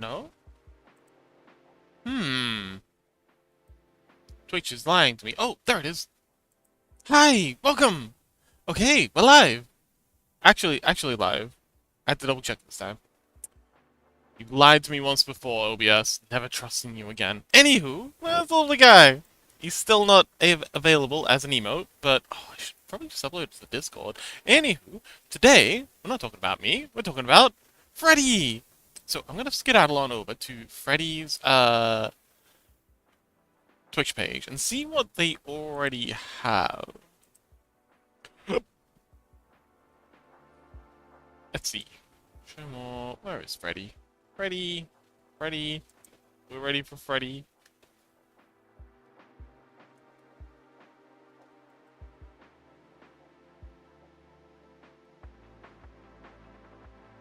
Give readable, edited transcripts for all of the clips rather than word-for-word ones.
No? Twitch is lying to me. Oh, there it is. Hi, welcome. Okay, we're live. Actually live. I had to double check this time. You lied to me once before, OBS. Never trusting you again. Anywho, where's the lovely guy? He's still not available as an emote, but I should probably just upload it to the Discord. Anywho, today, we're not talking about me, we're talking about Freddy! So I'm gonna skedaddle on over to Freddy's Twitch page and see what they already have. Let's see. Show more. Where is Freddy? Freddy. Freddy. We're ready for Freddy.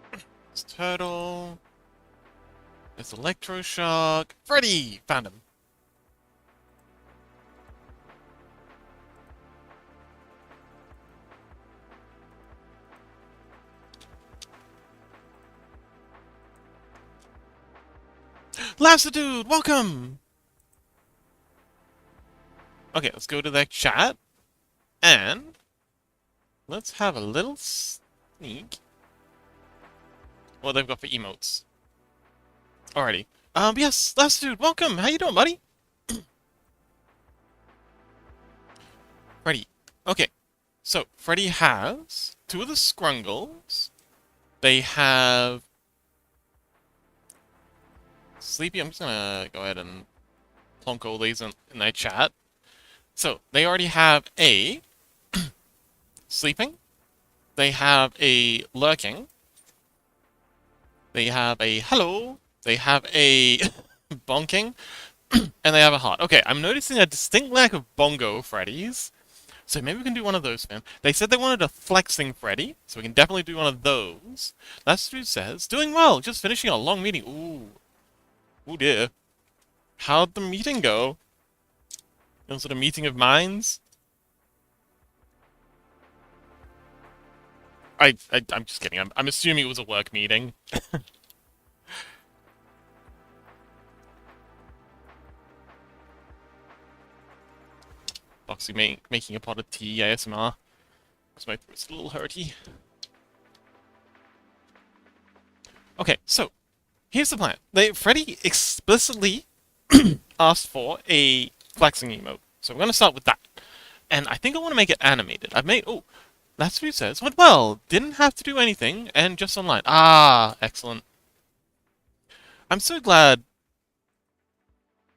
There's Turtle. There's Electroshock. Freddy! Found him. Dude, welcome! Okay, let's go to that chat. And let's have a little sneak. What they've got for emotes. Alrighty. Yes, Dude, welcome! How you doing, buddy? Freddy. Okay. So, Freddy has two of the Scrungles. They have Sleepy. I'm just gonna go ahead and plonk all these in their chat. So, they already have a Sleeping. They have a Lurking. They have a Hello. They have a Bonking. And they have a Heart. Okay, I'm noticing a distinct lack of Bongo Freddys. So maybe we can do one of those, man. They said they wanted a flexing Freddy, so we can definitely do one of those. That's Dude says, doing well, just finishing a long meeting. Ooh. Oh dear. How'd the meeting go? Was it a meeting of minds? I'm just kidding. I'm assuming it was a work meeting. Foxy making a pot of tea ASMR. Because my throat's a little hurty. Okay, so here's the plan. Freddy explicitly asked for a flexing emote. So we're going to start with that. And I think I want to make it animated. Oh, that's what he says. Went well. Didn't have to do anything, and just online. Ah, excellent. I'm so glad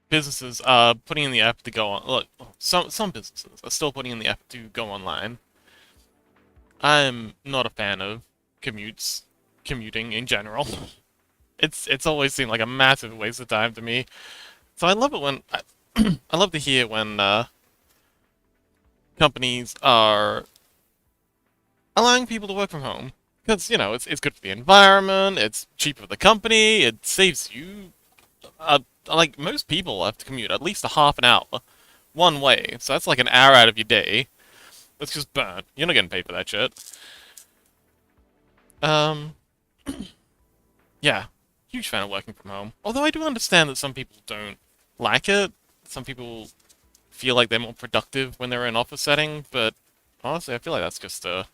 businesses are putting in the effort to go on. Look, some businesses are still putting in the effort to go online. I'm not a fan of commuting in general. It's always seemed like a massive waste of time to me. So I love it when I love to hear when companies are allowing people to work from home. Because, you know, it's good for the environment, it's cheap for the company, it saves you... like, most people have to commute at least a half an hour one way. So that's like an hour out of your day. That's just burnt. You're not getting paid for that shit. Yeah. Huge fan of working from home. Although I do understand that some people don't like it. Some people feel like they're more productive when they're in an office setting, but honestly, I feel like that's just a...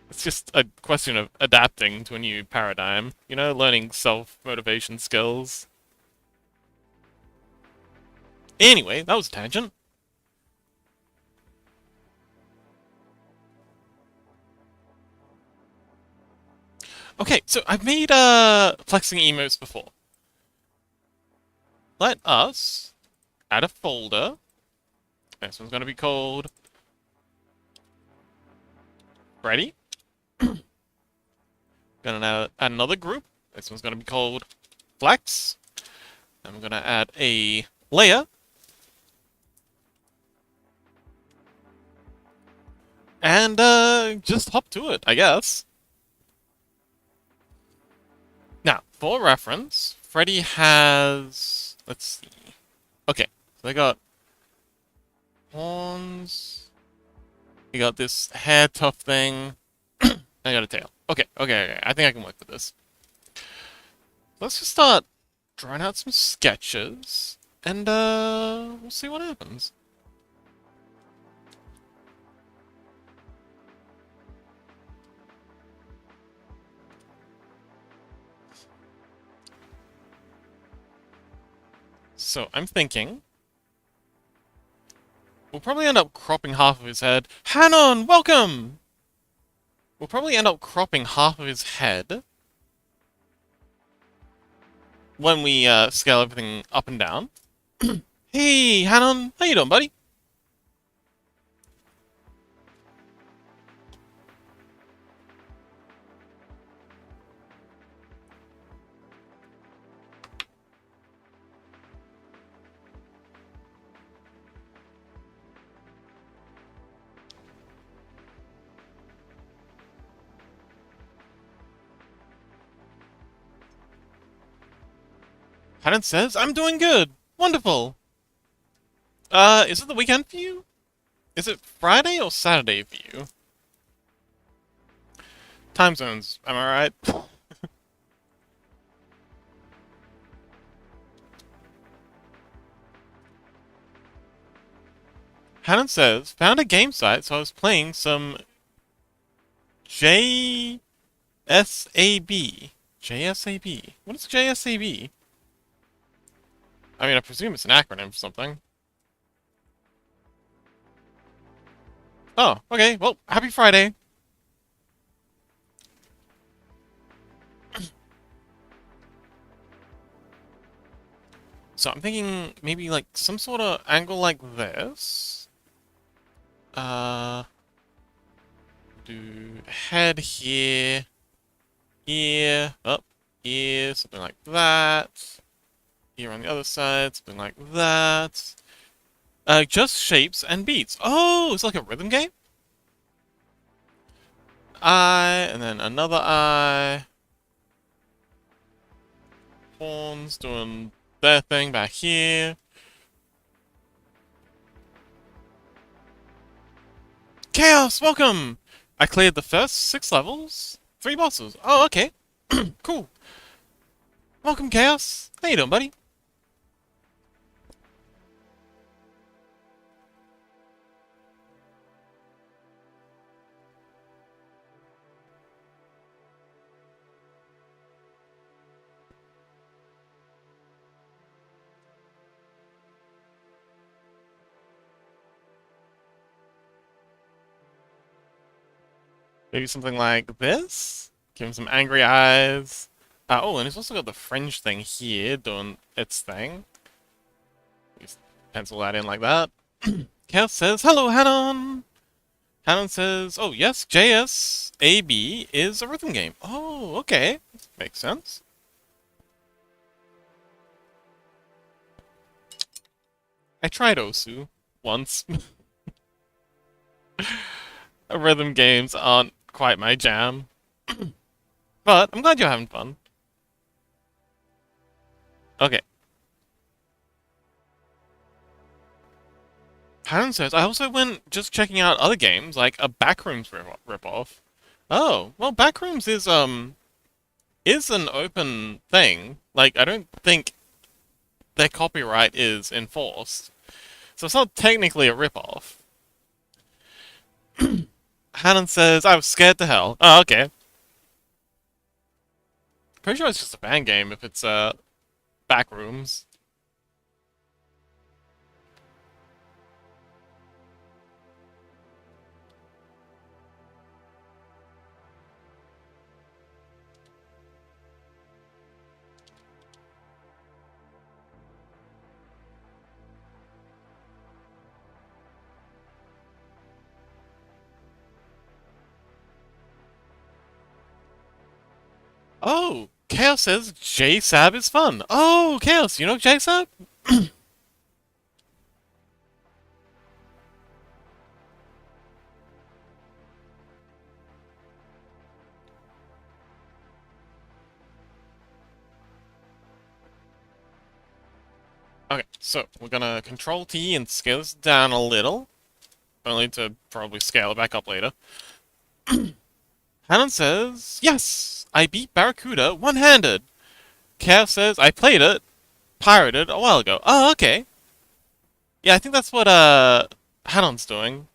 It's just a question of adapting to a new paradigm. You know, learning self-motivation skills. Anyway, that was a tangent. Okay, so I've made flexing emotes before. Let us add a folder. This one's gonna be called Freddy. Gonna add another group. This one's gonna be called Flex. And we're gonna add a layer. And just hop to it, I guess. Now, for reference, Freddy has... Let's see. Okay, so they got horns. You got this hair tuft thing. I got a tail. Okay. I think I can work with this. Let's just start drawing out some sketches, and we'll see what happens. So I'm thinking we'll probably end up cropping half of his head. Hanon, welcome! We'll probably end up cropping half of his head when we scale everything up and down. Hey, Hanon, how you doing, buddy? Hanon says, I'm doing good. Wonderful. Is it the weekend for you? Is it Friday or Saturday for you? Time zones, am I right? Hanon says, found a game site, so I was playing some JSAB. JSAB? What is JSAB? I mean, I presume it's an acronym for something. Oh, okay, well, happy Friday. So I'm thinking maybe like some sort of angle like this. Do head here, ear, up, ear, something like that. Ear on the other side, something like that. Just shapes and beats. Oh, it's like a rhythm game? Eye, and then another eye. Horns doing their thing back here. Chaos, welcome! I cleared the first 6 levels, 3 bosses. Oh, okay. Cool. Welcome, Chaos. How you doing, buddy? Maybe something like this? Give him some angry eyes. Oh, and it's also got the fringe thing here doing its thing. Just pencil that in like that. Chaos says, hello, Hanon! Hanon says, oh, yes, JSAB is a rhythm game. Oh, okay. Makes sense. I tried Osu once. Rhythm games aren't quite my jam. But I'm glad you're having fun. Okay. Hanon says, I also went just checking out other games, like a Backrooms ripoff. Oh, well, Backrooms is an open thing. Like, I don't think their copyright is enforced. So it's not technically a ripoff. Hanon says, I was scared to hell. Oh, okay. Pretty sure it's just a fan game if it's, Backrooms. Oh, Chaos says JSAB is fun. Oh, Chaos, you know JSAB? Okay, so we're gonna Control T and scale this down a little. Only to probably scale it back up later. Hanon says, yes! I beat Barracuda one-handed! Kev says, I played it, pirated a while ago. Oh, okay. Yeah, I think that's what, Hanon's doing.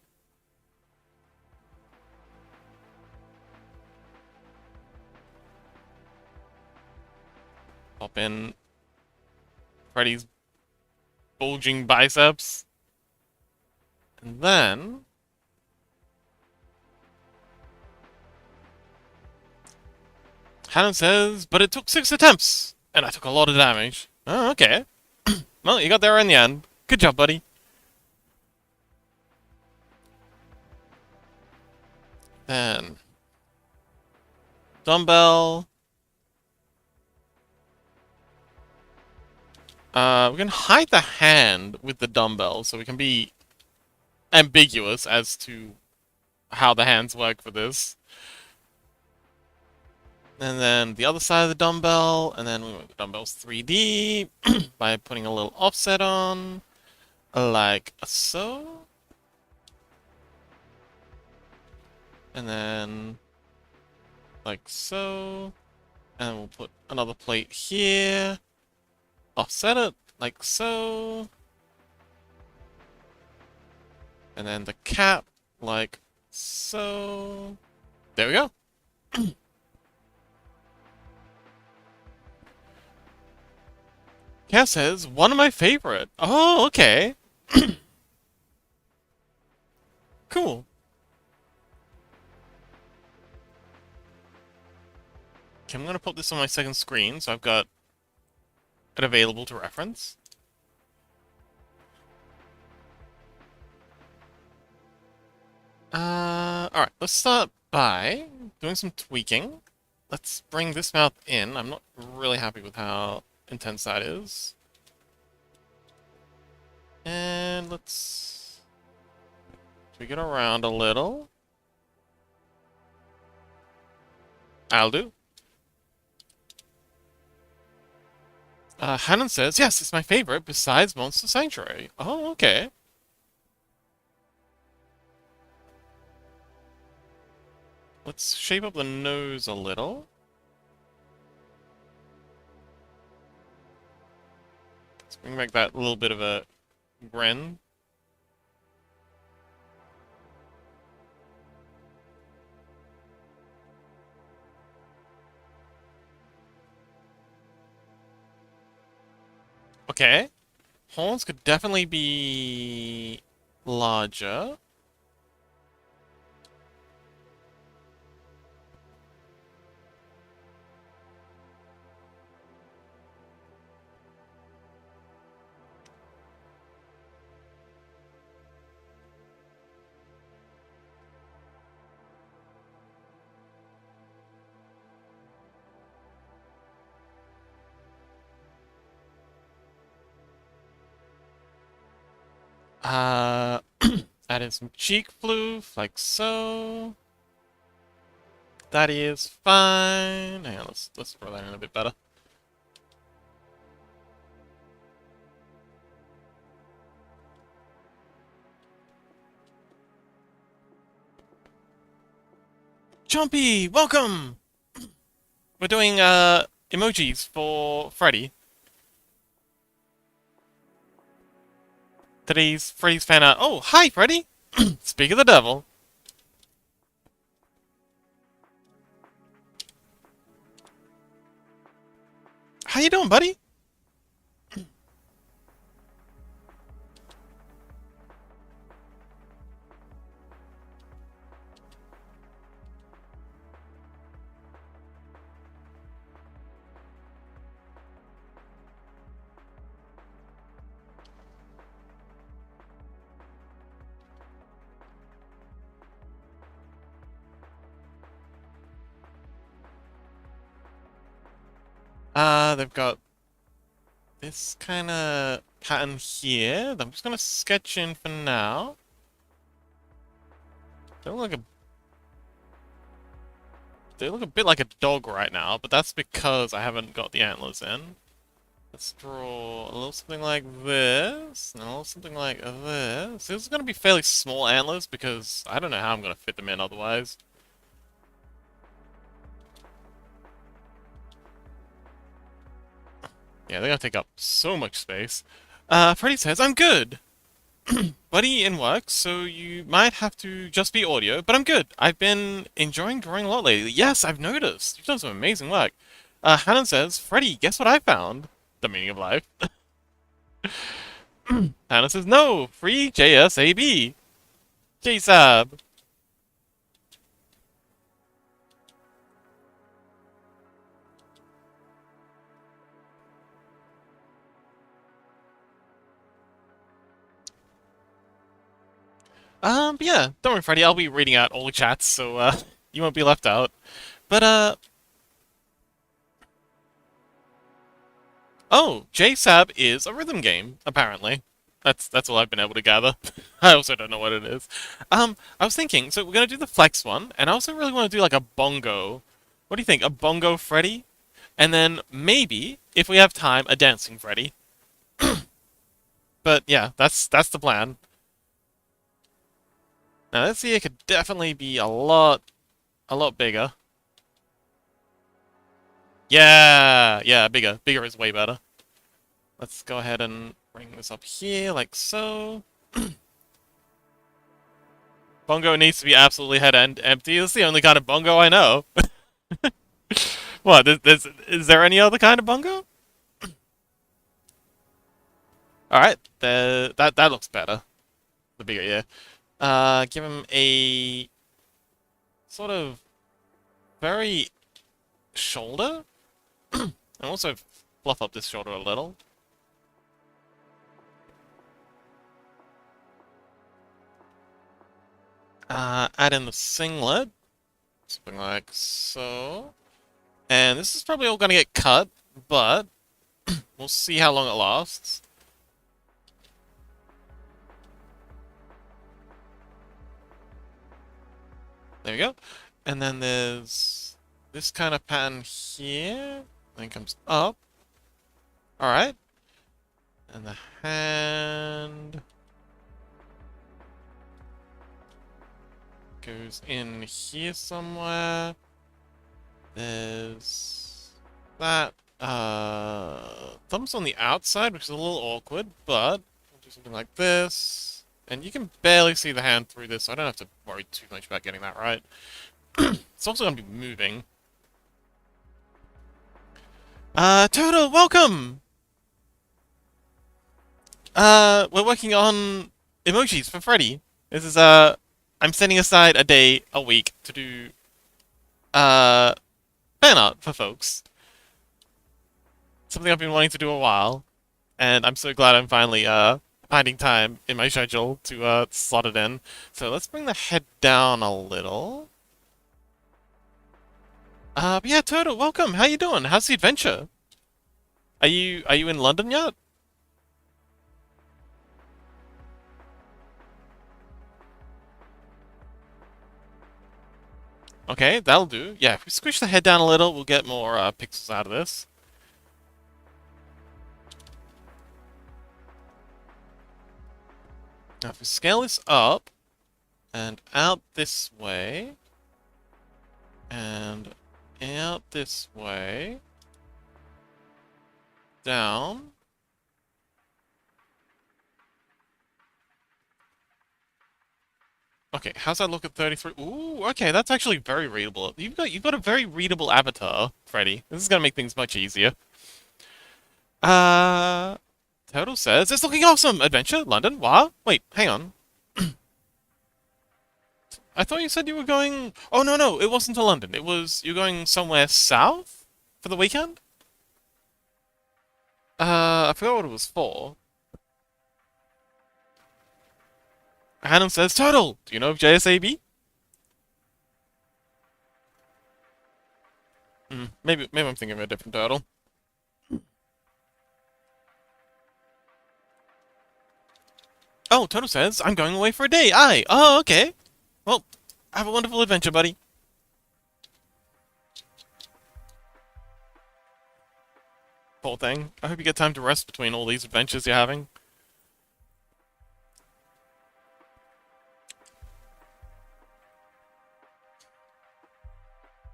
Pop in Freddy's bulging biceps. And then... Hanon says, but it took 6 attempts, and I took a lot of damage. Oh, okay. Well, you got there in the end. Good job, buddy. Then... Dumbbell. We can hide the hand with the dumbbell, so we can be ambiguous as to how the hands work for this. And then the other side of the dumbbell, and then we make the dumbbells 3D by putting a little offset on, like so. And then like so. And we'll put another plate here. Offset it like so. And then the cap like so. There we go. Cat says, one of my favorite. Oh, okay. Cool. Okay, I'm gonna put this on my second screen, so I've got it available to reference. Alright, let's start by doing some tweaking. Let's bring this mouth in. I'm not really happy with how intense that is. And let's tweak it around a little. I'll do. Hannon says, yes, it's my favorite besides Monster Sanctuary. Oh, okay. Let's shape up the nose a little. Let's bring back that little bit of a grin. Okay. Horns could definitely be larger. Add in some cheek floof, like so. That is fine. Hang on, let's throw that in a bit better. Chompy, welcome! We're doing emojis for Freddy. Today's Freddy's fan art. Oh, hi, Freddy! Speak of the devil. How you doing, buddy? They've got this kind of pattern here that I'm just gonna sketch in for now. They look a bit like a dog right now, but that's because I haven't got the antlers in. Let's draw a little something like this, and a little something like this. This is gonna be fairly small antlers because I don't know how I'm gonna fit them in otherwise. Yeah, they're gonna take up so much space. Freddy says, I'm good. Buddy in work, so you might have to just be audio, but I'm good. I've been enjoying drawing a lot lately. Yes, I've noticed. You've done some amazing work. Hannon says, Freddy, guess what I found? The meaning of life. Hannah says, no, free JSAB. JSAB. But yeah, don't worry, Freddy. I'll be reading out all the chats, so you won't be left out. But oh, JSAB is a rhythm game, apparently. That's all I've been able to gather. I also don't know what it is. I was thinking, so we're gonna do the flex one, and I also really want to do like a bongo. What do you think? A bongo Freddy? And then maybe, if we have time, a dancing Freddy. But yeah, that's the plan. Now this here could definitely be a lot bigger. Yeah, yeah, bigger. Bigger is way better. Let's go ahead and bring this up here, like so. Bongo needs to be absolutely head end empty. That's the only kind of bongo I know. What? Is there any other kind of bongo? All right, that looks better. The bigger, yeah. Give him a sort of very shoulder, and also fluff up this shoulder a little. Add in the singlet, something like so. And this is probably all gonna get cut, but we'll see how long it lasts. There we go. And then there's this kind of pattern here. Then comes up. Alright. And the hand goes in here somewhere. There's that. Thumb's on the outside, which is a little awkward, but we'll do something like this. And you can barely see the hand through this, so I don't have to worry too much about getting that right. It's also going to be moving. Toto, welcome! We're working on emojis for Freddy. This is, I'm setting aside a day a week to do, fan art for folks. Something I've been wanting to do a while, and I'm so glad I'm finally, finding time in my schedule to, slot it in. So let's bring the head down a little. But yeah, Toto, welcome. How you doing? How's the adventure? Are you in London yet? Okay, that'll do. Yeah, if we squish the head down a little, we'll get more pixels out of this. Now, if we scale this up and out this way and out this way, down. Okay, how's that look at 33? Ooh, okay, that's actually very readable. You've got a very readable avatar, Freddy. This is gonna make things much easier. Uh, Total says it's looking awesome. Adventure, London. Wow. Wait, hang on. I thought you said you were going. Oh no, no, it wasn't to London. It was you're going somewhere south for the weekend. I forgot what it was for. Hannah says, Total, do you know of JSAB? Maybe I'm thinking of a different turtle. Oh, Total says, I'm going away for a day. Aye. Oh, okay. Well, have a wonderful adventure, buddy. Poor thing. I hope you get time to rest between all these adventures you're having.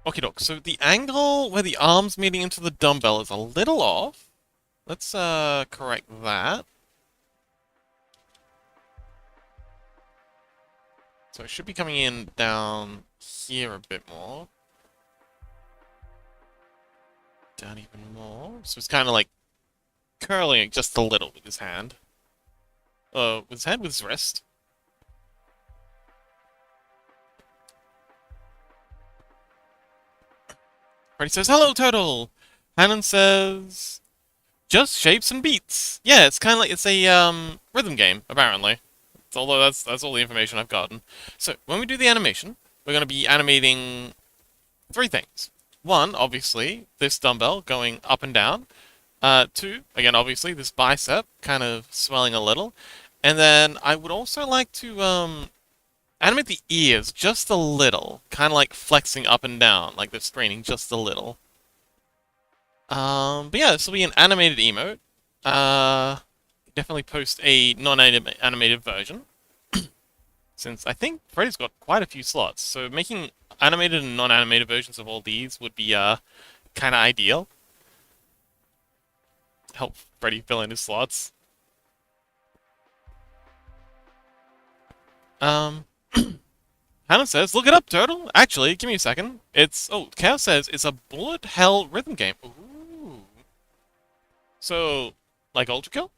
Okay, doc. So the angle where the arm's meeting into the dumbbell is a little off. let's correct that. So it should be coming in down here a bit more. Down even more. So it's kind of like curling it just a little with his hand. With his hand, with his wrist. Freddy says, "Hello, Turtle!" Hannon says, "Just shapes and beats." Yeah, it's kind of like, it's a, rhythm game, apparently. Although that's all the information I've gotten. So, when we do the animation, we're going to be animating three things. One, obviously, this dumbbell going up and down. Two, again, obviously, this bicep kind of swelling a little. And then I would also like to, animate the ears just a little. Kind of like flexing up and down, like they're straining just a little. But yeah, this will be an animated emote. Definitely post a non-animated version. Since I think Freddy's got quite a few slots, so making animated and non-animated versions of all these would be, kind of ideal. Help Freddy fill in his slots. Hannah says, "Look it up, Turtle." Actually, give me a second. Cow says it's a bullet hell rhythm game. Ooh. So, like Ultra Kill?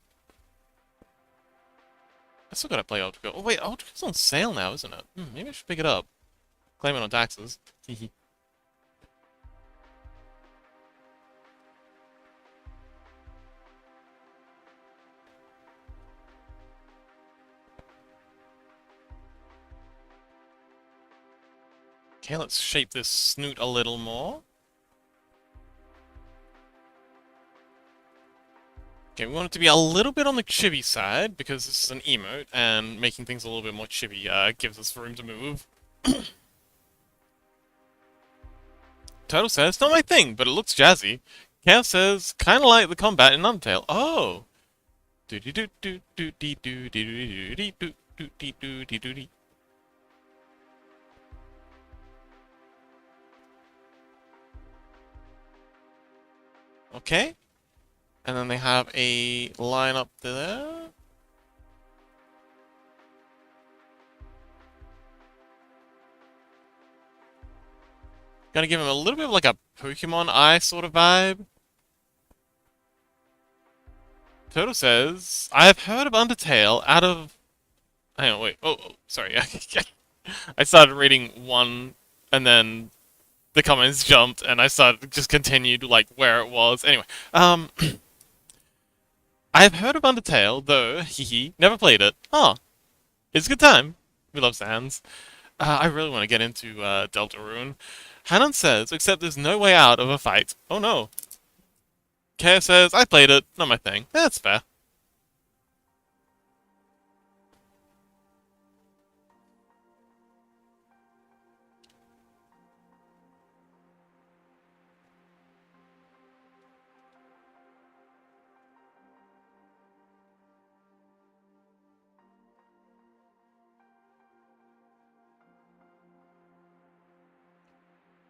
I still gotta play Ultra Kill. Oh wait, Ultra Kill's on sale now, isn't it? Maybe I should pick it up. Claim it on taxes. Okay, let's shape this snoot a little more. Okay, we want it to be a little bit on the chibi side, because this is an emote, and making things a little bit more chibi gives us room to move. Turtle says, "Not my thing, but it looks jazzy." Cow says, "Kinda like the combat in Undertale." Oh! Okay. And then they have a line up there. Gonna give him a little bit of like a Pokemon Eye sort of vibe. Turtle says, "I have heard of Undertale out of..." Hang on, wait. Sorry. I started reading one, and then the comments jumped, and I just continued, like, where it was. Anyway, I have heard of Undertale, though, never played it. Oh, it's a good time. We love Sans. I really want to get into, Deltarune. Hanan says, "Except there's no way out of a fight." Oh no. Kaya says, "I played it, not my thing." That's fair.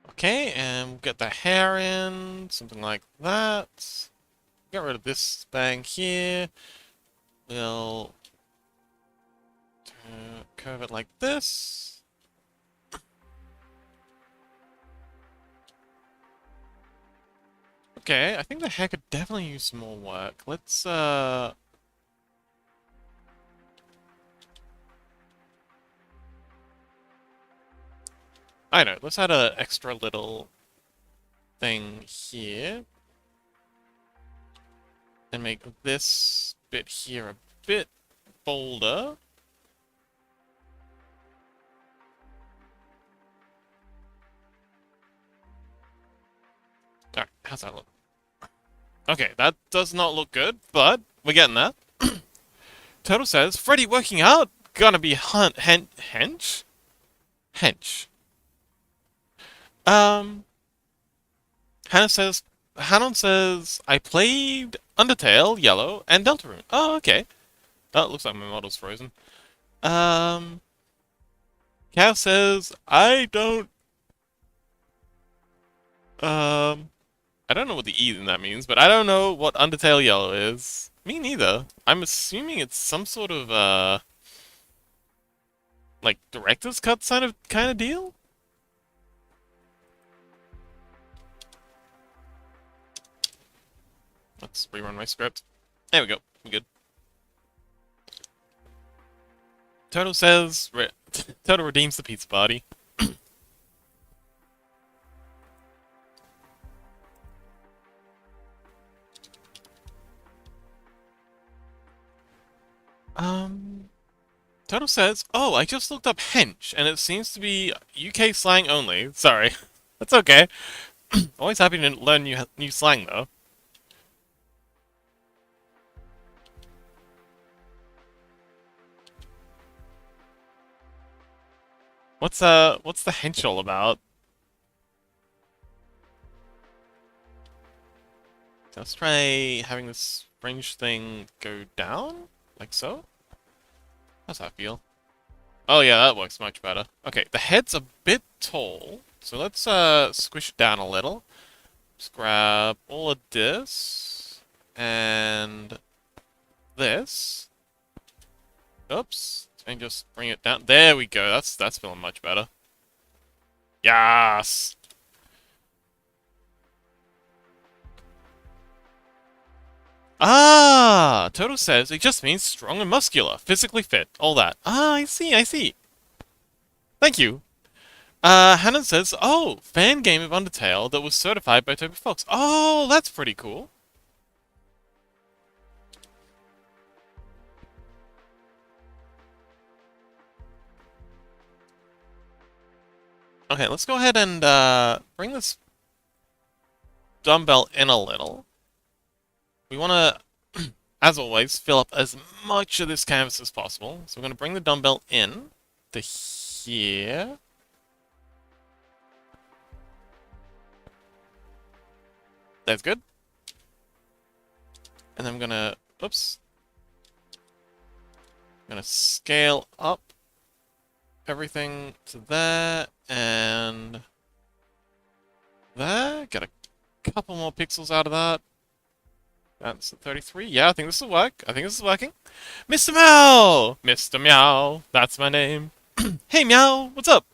Okay, and we'll get the hair in, something like that. Get rid of this bang here. We'll curve it like this. Okay, I think the hair could definitely use some more work. Let's, I don't know, let's add an extra little thing here. And make this bit here a bit bolder. Alright, how's that look? Okay, that does not look good, but we're getting there. Turtle says, "Freddy working out? Gonna be hench? Hench. Um, Hannah says, Hanon says, "I played Undertale, Yellow, and Deltarune." Oh, okay. Oh, it looks like my model's frozen. Cow says, "I don't, I don't know what the E in that means, but I don't know what Undertale yellow is. Me neither. I'm assuming it's some sort of like director's cut kind of deal. Let's rerun my script. There we go. We're good. Turtle says Turtle redeems the pizza party. Um, Turtle says, "Oh, I just looked up hench, and it seems to be UK slang only." Sorry, that's okay. Always happy to learn new slang though. What's the hench all about? Let's try having this fringe thing go down, like so. How's that feel? Oh yeah, that works much better. Okay, the head's a bit tall, so let's squish it down a little. Just grab all of this and this. Oops, and just bring it down. There we go. That's feeling much better. Yes. Ah, Toto says it just means strong and muscular, physically fit, all that. Ah, I see, I see. Thank you. Hannon says, oh, fan game of Undertale that was certified by Toby Fox. Oh, that's pretty cool. Okay, let's go ahead and bring this dumbbell in a little. We want to, as always, fill up as much of this canvas as possible. So we're going to bring the dumbbell in to here. That's good. And then I'm gonna, oops. I'm gonna scale up everything to there and there. Get a couple more pixels out of that. That's 33. Yeah, I think this will work. I think this is working. Mr. Meow! Mr. Meow, that's my name. Hey, Meow, what's up?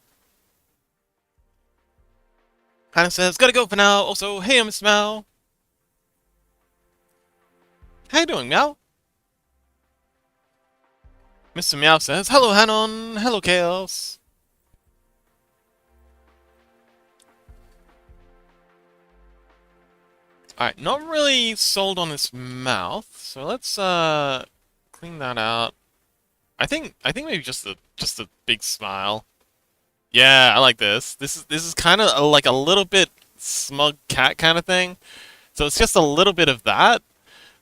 Hannah says, gotta go for now. Also, hey, Mr. Meow. How you doing, Meow? Mr. Meow says, hello, Hanon. Hello, Chaos. Alright, not really sold on this mouth, so let's clean that out. I think maybe just a big smile. Yeah, I like this. This is kind of like a little bit smug cat kind of thing. So it's just a little bit of that,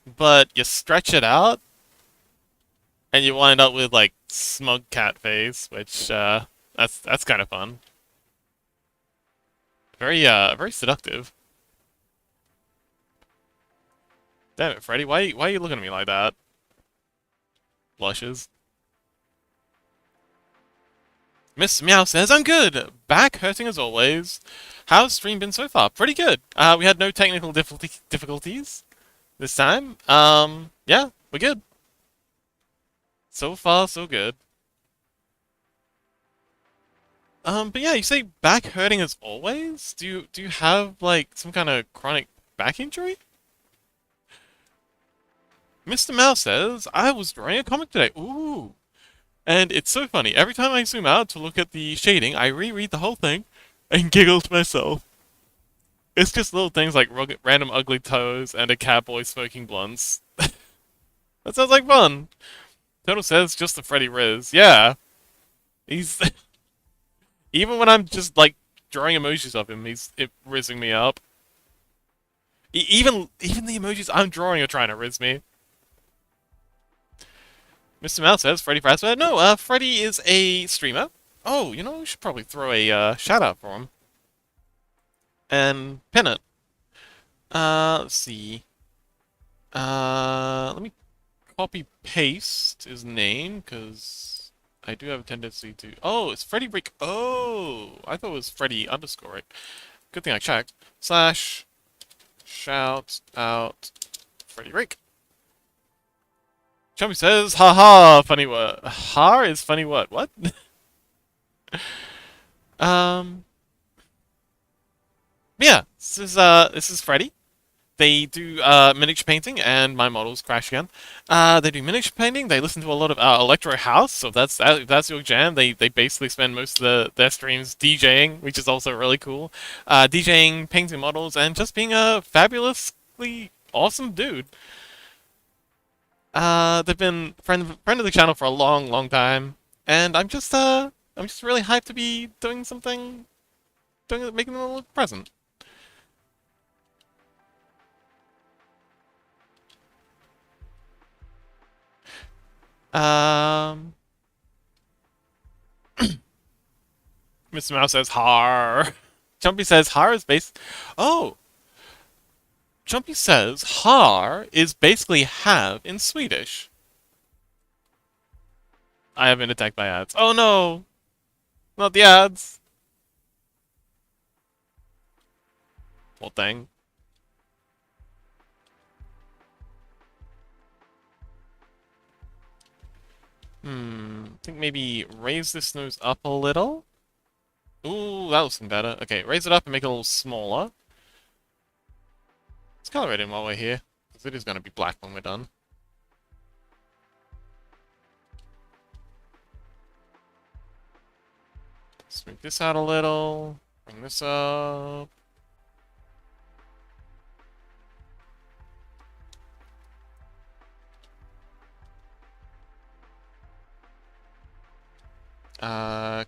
but you stretch it out, and you wind up with like smug cat face, which that's kind of fun. Very seductive. Damn it, Freddy, why are you looking at me like that? Blushes. Miss Meow says, I'm good! Back hurting as always. How's stream been so far? Pretty good. We had no technical difficulties this time. Yeah, we're good. So far, so good. But yeah, you say back hurting as always? Do you have, like, some kind of chronic back injury? Mr. Mouse says, I was drawing a comic today. Ooh. And it's so funny. Every time I zoom out to look at the shading, I reread the whole thing and giggle to myself. It's just little things like random ugly toes and a cowboy smoking blunts. That sounds like fun. Total says just the Freddy Riz. Yeah. He's... Even when I'm just, like, drawing emojis of him, he's rizzing me up. Even the emojis I'm drawing are trying to rizz me. Mr. Mouse says, Freddy Fazbear. No, Freddy is a streamer. Oh, you know, we should probably throw a shout out for him. And pin it. Let's see. Let me copy paste his name, because I do have a tendency to... Oh, it's Freddy Brick. Oh, I thought it was Freddy underscore it. Good thing I checked. / Shout out Freddy Rick. Chummy says, haha, funny word. Ha is funny word. What? um, yeah, this is Freddy. They do miniature painting, and my models crash again. They do miniature painting. They listen to a lot of electro house, so if that's your jam. They basically spend most of their streams DJing, which is also really cool. DJing, painting models, and just being a fabulously awesome dude. They've been friend of the channel for a long time, and I'm just really hyped to be doing something, making them a little present. Um, Mr. Mouse says har. Chumpy says har is based. Oh, Chumpy says har is basically have in Swedish. I have been attacked by ads. Oh no, not the ads. Well, dang. I think maybe raise this nose up a little. Ooh, that looks better. Okay, raise it up and make it a little smaller. Let's color it in while we're here, because it is going to be black when we're done. Smooth this out a little. Bring this up.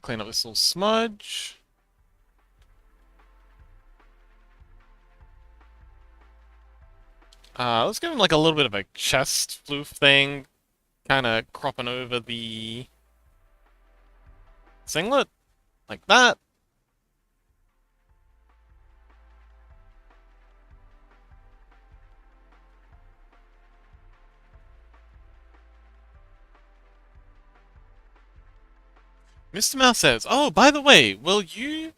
Clean up this little smudge. Let's give him like a little bit of a chest floof thing, kind of cropping over the singlet, like that. Mr. Mouse says, oh, by the way, will you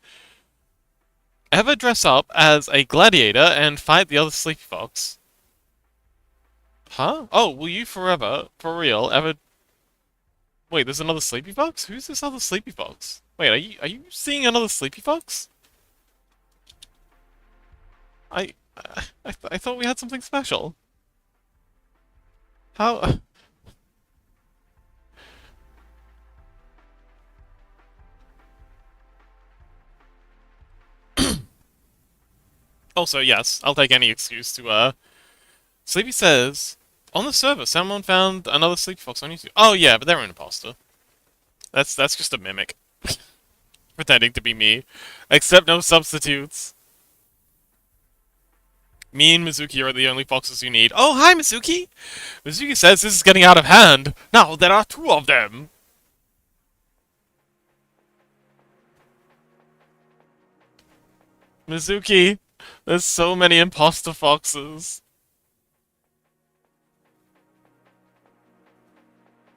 ever dress up as a gladiator and fight the other Sleepy Fox? Huh? Oh, will you forever, for real, ever... Wait, there's another Sleepy Fox? Who's this other Sleepy Fox? Wait, are you seeing another Sleepy Fox? I thought we had something special. How... Also, yes, I'll take any excuse to, Sleepy says, on the server, someone found another Sleepy Fox on YouTube. Oh yeah, but they're an imposter. That's just a mimic. Pretending to be me. Accept no substitutes. Me and Mizuki are the only foxes you need. Oh, hi, Mizuki! Mizuki says this is getting out of hand. Now there are two of them. Mizuki, there's so many imposter foxes.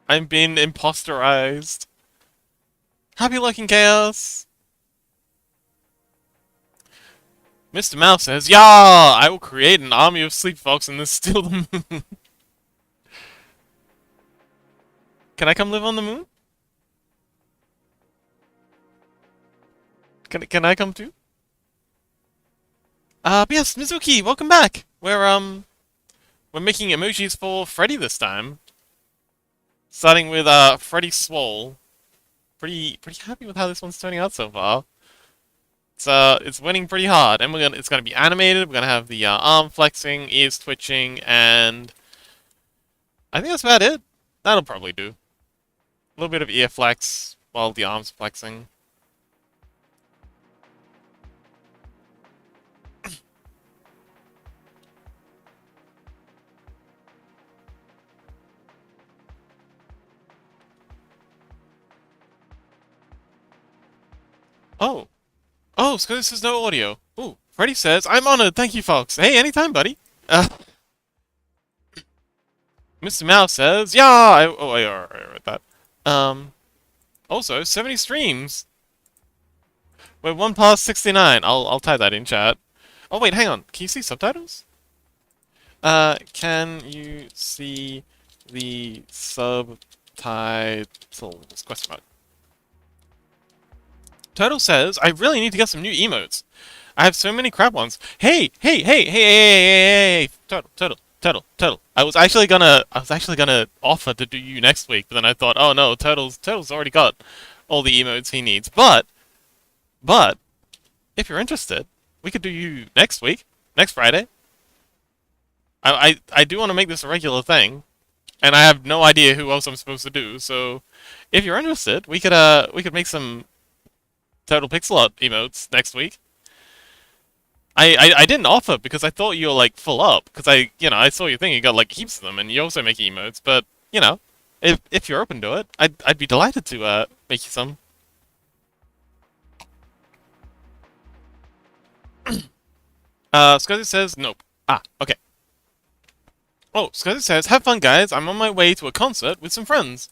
I'm being imposterized. Happy looking chaos. Mr. Mouse says, yeah, I will create an army of Sleep Fox and then steal the moon. Can I come live on the moon? Can I come too? But yes, Mizuki, welcome back. We're making emojis for Freddy this time. Starting with Freddy Swole. Pretty happy with how this one's turning out so far. It's winning pretty hard, and it's gonna be animated. We're gonna have the arm flexing, ears twitching, and I think that's about it. That'll probably do. A little bit of ear flex while the arm's flexing. Oh. Oh, so this is no audio. Ooh, Freddy says, I'm honored, thank you, folks. Hey, anytime, buddy. Mr. Mouse says, yeah, I read that. Also, 70 streams. We're 1 past 69. I'll type that in chat. Oh, wait, hang on. Can you see subtitles? Can you see the subtitles? Question mark. Turtle says, I really need to get some new emotes. I have so many crap ones. Hey, Turtle. I was actually gonna offer to do you next week, but then I thought, oh no, Turtle's already got all the emotes he needs. But, if you're interested, we could do you next week, next Friday. I do want to make this a regular thing, and I have no idea who else I'm supposed to do. So, if you're interested, we could make some Turtle Pixel Art emotes next week. I didn't offer because I thought you were like full up because I saw your thing, you got like heaps of them, and you also make emotes. But if you're open to it, I'd be delighted to make you some. Scuzzy says nope. Ah, okay. Oh, Scuzzy says, have fun, guys. I'm on my way to a concert with some friends.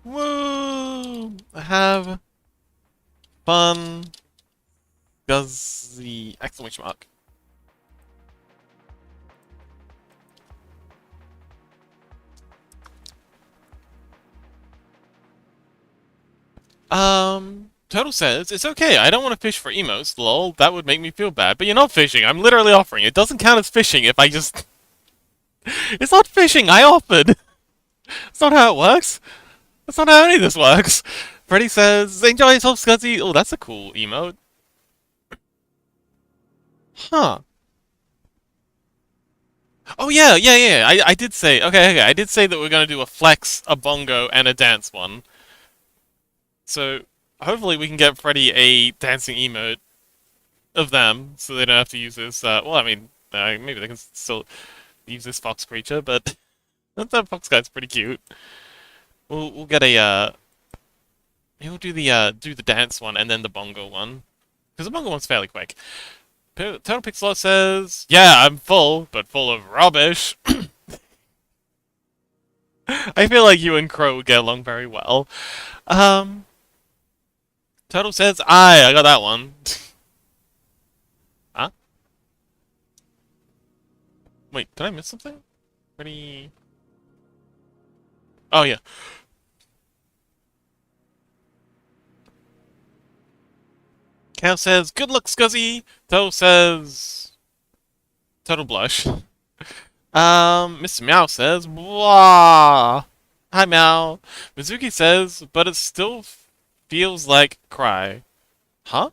Woo! Have fun, Scuzzy! Exclamation mark. Turtle says, it's okay, I don't want to fish for emotes, lol, that would make me feel bad, but you're not fishing, I'm literally offering. It doesn't count as fishing if I just... It's not fishing, I offered! That's not how it works. That's not how any of this works. Freddy says, enjoy yourself, Scuzzy. Oh, that's a cool emote. Huh. Oh, yeah. I did say, okay, I did say that we're gonna do a flex, a bongo, and a dance one. So, hopefully we can get Freddy a dancing emote of them, so they don't have to use this, well, I mean, maybe they can still use this fox creature, but that fox guy's pretty cute. We'll get a, we'll do the dance one and then the bongo one. Because the bongo one's fairly quick. Turtle Pixel says, yeah, I'm full, but full of rubbish. I feel like you and Crow would get along very well. Turtle says, I got that one. Huh? Wait, did I miss something? Pretty... Oh, yeah. Cow says, good luck, Scuzzy. Turtle says... Turtle blush. Mr. Meow says, wah. Hi, Meow. Mizuki says, but it still feels like cry. Huh?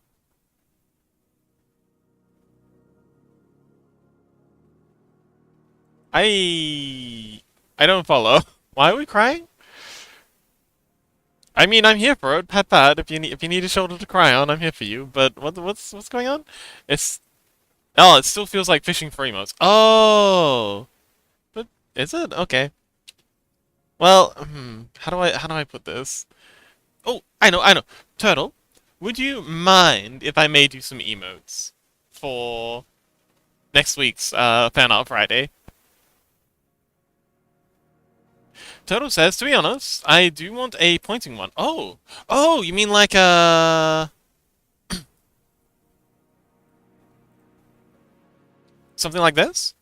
I don't follow. Why are we crying? I mean, I'm here for it. Pat pat. If you need a shoulder to cry on, I'm here for you. But what's going on? It's it still feels like fishing for emotes. Oh, but is it okay? Well, how do I put this? Oh, I know. Turtle, would you mind if I made you some emotes for next week's Fan Art Friday? Turtle says, to be honest, I do want a pointing one. Oh, you mean like something like this?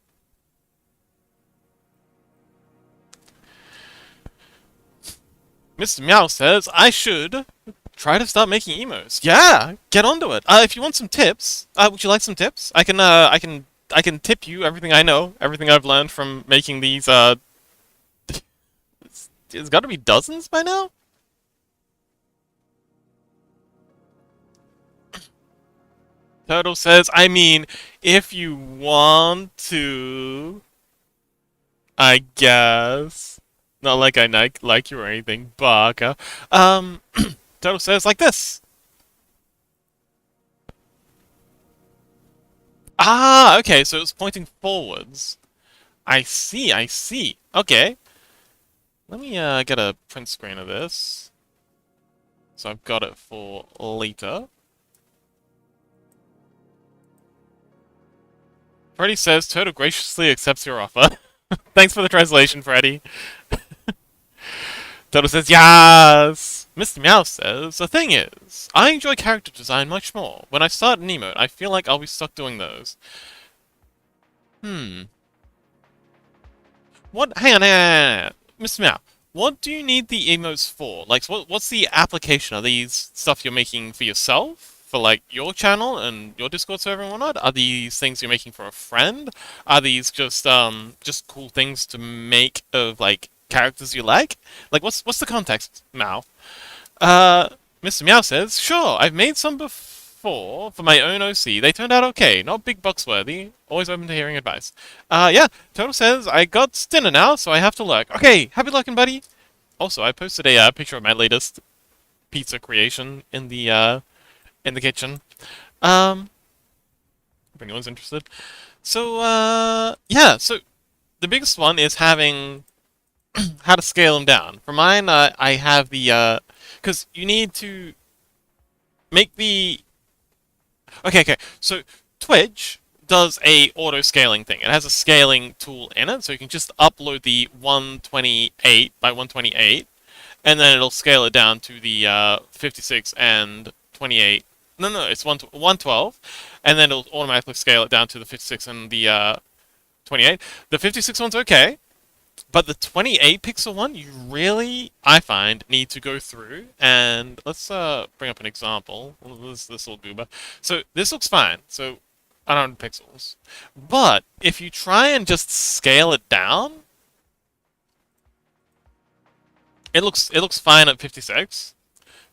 Mr. Meow says I should try to start making emotes. Yeah, get onto it. If you want some tips, would you like some tips? I can tip you everything I know, everything I've learned from making these. It's got to be dozens by now. Turtle says, I mean, if you want to, I guess. Not like I like you or anything, Baka. Turtle says like this. Ah, okay, so it's pointing forwards. I see. Okay. Let me get a print screen of this. So I've got it for later. Freddy says Turtle graciously accepts your offer. Thanks for the translation, Freddy. Turtle says, yes! Mr. Meow says, the thing is, I enjoy character design much more. When I start an emote, I feel like I'll be stuck doing those. Hmm. What? Hang on. Mr. Meow. What do you need the emotes for? Like, what's the application? Are these stuff you're making for yourself? For, like, your channel and your Discord server and whatnot? Are these things you're making for a friend? Are these just cool things to make of, like, characters you like? Like, what's the context, Mao? Uh, Mr. Meow says, sure, I've made some before for my own OC. They turned out okay, not big bucks worthy. Always open to hearing advice. Yeah, Total says, I got dinner now, so I have to lurk. Okay, happy lurking, buddy. Also, I posted a picture of my latest pizza creation in the kitchen. Um, if anyone's interested. So, yeah, so the biggest one is having how to scale them down. For mine, I have the, because you need to make the okay. So Twitch does a auto scaling thing. It has a scaling tool in it, so you can just upload the 128 by 128, and then it'll scale it down to the 56 and 28. No, it's 112, and then it'll automatically scale it down to the 56 and the 28. The 56 one's okay. But the 28 pixel one, you really, I find, need to go through and let's bring up an example. This little goober. So this looks fine. So 100 pixels. But if you try and just scale it down, it looks fine at 56.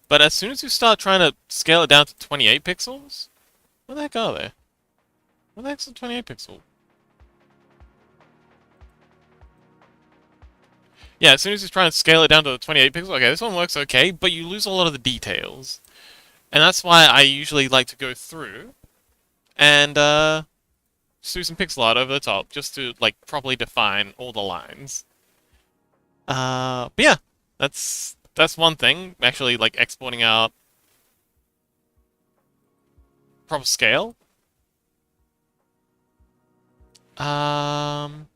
But as soon as you start trying to scale it down to 28 pixels, where the heck are they? Where the heck's the 28 pixel? Yeah, as soon as you try and scale it down to the 28 pixels, okay, this one works okay, but you lose a lot of the details. And that's why I usually like to go through and just do some pixel art over the top, just to, like, properly define all the lines. But yeah, that's one thing, actually, like, exporting out proper scale. Um...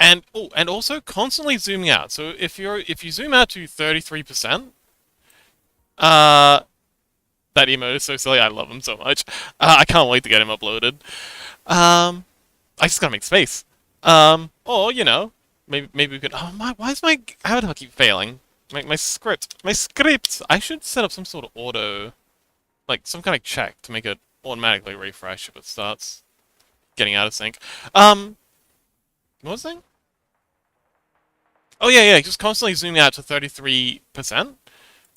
and also constantly zooming out. So if you zoom out to 33%, uh, that emote is so silly. I love him so much. I can't wait to get him uploaded. I just gotta make space. Or you know, maybe we could. Oh my! Why is my avatar keep failing? My script. My script. I should set up some sort of auto, like some kind of check to make it automatically refresh if it starts getting out of sync. What was I saying? Oh yeah, just constantly zooming out to 33%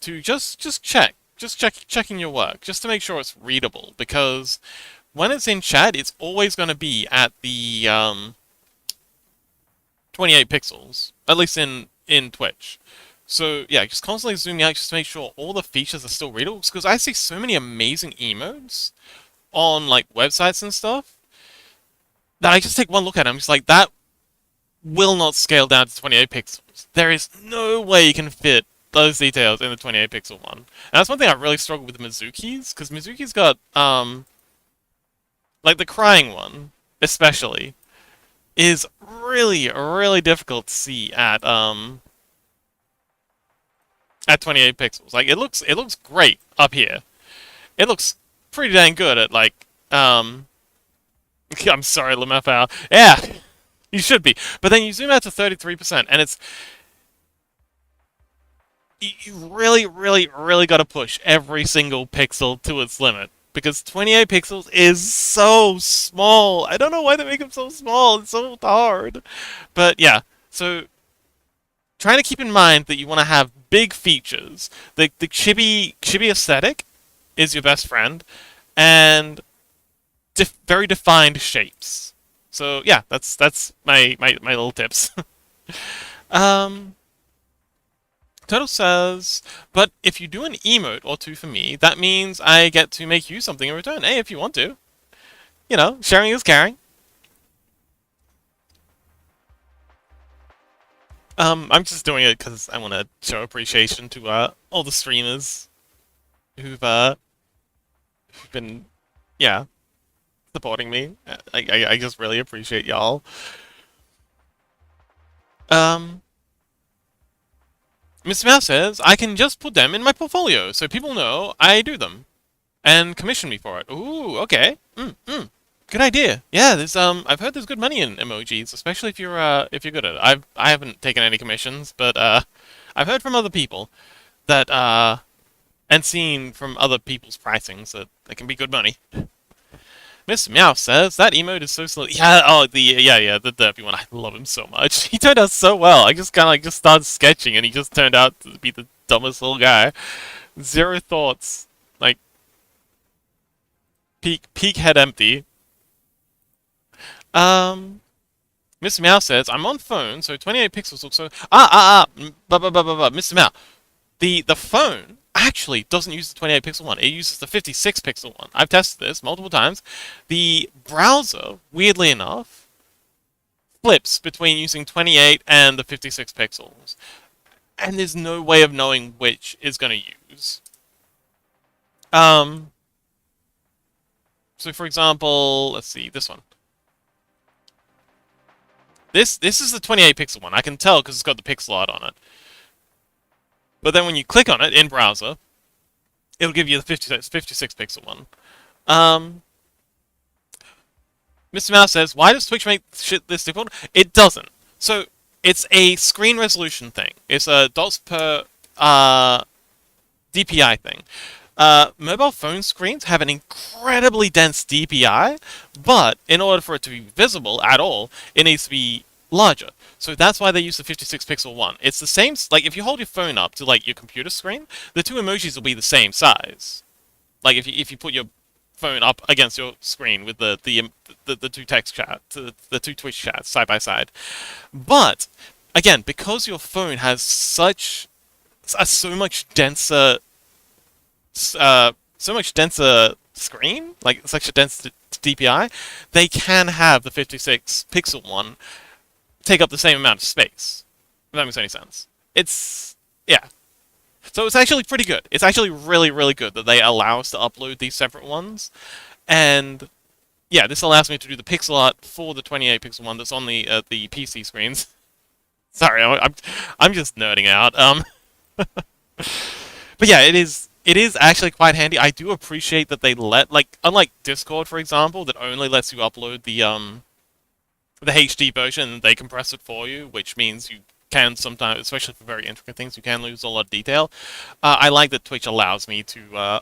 to just check. Just checking your work, just to make sure it's readable, because when it's in chat, it's always going to be at the 28 pixels, at least in Twitch. So yeah, just constantly zooming out just to make sure all the features are still readable, because I see so many amazing emotes on like websites and stuff that I just take one look at it, I'm just like, that will not scale down to 28 pixels. There is no way you can fit those details in the 28 pixel one. And that's one thing I really struggle with Mizuki's, because Mizuki's got, like the crying one, especially, is really difficult to see at 28 pixels. Like, it looks great up here. It looks pretty dang good at, like, I'm sorry, Lemefau. Yeah, you should be. But then you zoom out to 33%, and it's... You really gotta push every single pixel to its limit. Because 28 pixels is so small. I don't know why they make them so small. It's so hard. But yeah, so trying to keep in mind that you want to have big features. The chibi aesthetic is your best friend, and very defined shapes. So yeah, that's my little tips. um. Turtle says, but if you do an emote or two for me, that means I get to make you something in return. Hey, if you want to. You know, sharing is caring. I'm just doing it because I want to show appreciation to all the streamers who've been, yeah, supporting me. I just really appreciate y'all. Mr. Mouse says, I can just put them in my portfolio so people know I do them. and commission me for it. Ooh, okay. Good idea. Yeah, there's I've heard there's good money in emojis, especially if you're good at it. I haven't taken any commissions, but I've heard from other people that and seen from other people's pricings that they can be good money. Miss Meow says that emote is so slow. Yeah, oh the derpy one. I love him so much. He turned out so well. I just kind of like just started sketching, and he just turned out to be the dumbest little guy. Zero thoughts. Like peak head empty. Um, Mr. Meow says, I'm on phone, so 28 pixels looks so... Mr. Meow. The phone actually doesn't use the 28 pixel one. It uses the 56 pixel one. I've tested this multiple times. The browser, weirdly enough, flips between using 28 and the 56 pixels. And there's no way of knowing which is going to use. So for example, let's see, this one. This is the 28 pixel one. I can tell because it's got the pixel art on it. But then when you click on it in browser, it'll give you the 56 pixel one. Mr. Mouse says, why does Twitch make shit this difficult? It doesn't. So it's a screen resolution thing. It's a dots per DPI thing. Mobile phone screens have an incredibly dense DPI, but in order for it to be visible at all, it needs to be larger. So that's why they use the 56 pixel one. It's the same, like if you hold your phone up to like your computer screen, the two emojis will be the same size. Like if you put your phone up against your screen with the two text chat, the two Twitch chats side by side. But again, because your phone has such a so much denser screen, like such a dense DPI, they can have the 56 pixel one take up the same amount of space. If that makes any sense. It's yeah. So it's actually pretty good. It's actually really, really good that they allow us to upload these separate ones. And yeah, this allows me to do the pixel art for the 28 pixel one that's on the PC screens. Sorry, I'm just nerding out. But yeah, it is actually quite handy. I do appreciate that they let, like, unlike Discord, for example, that only lets you upload the HD version and they compress it for you, which means you can sometimes, especially for very intricate things, you can lose a lot of detail. I like that Twitch allows me to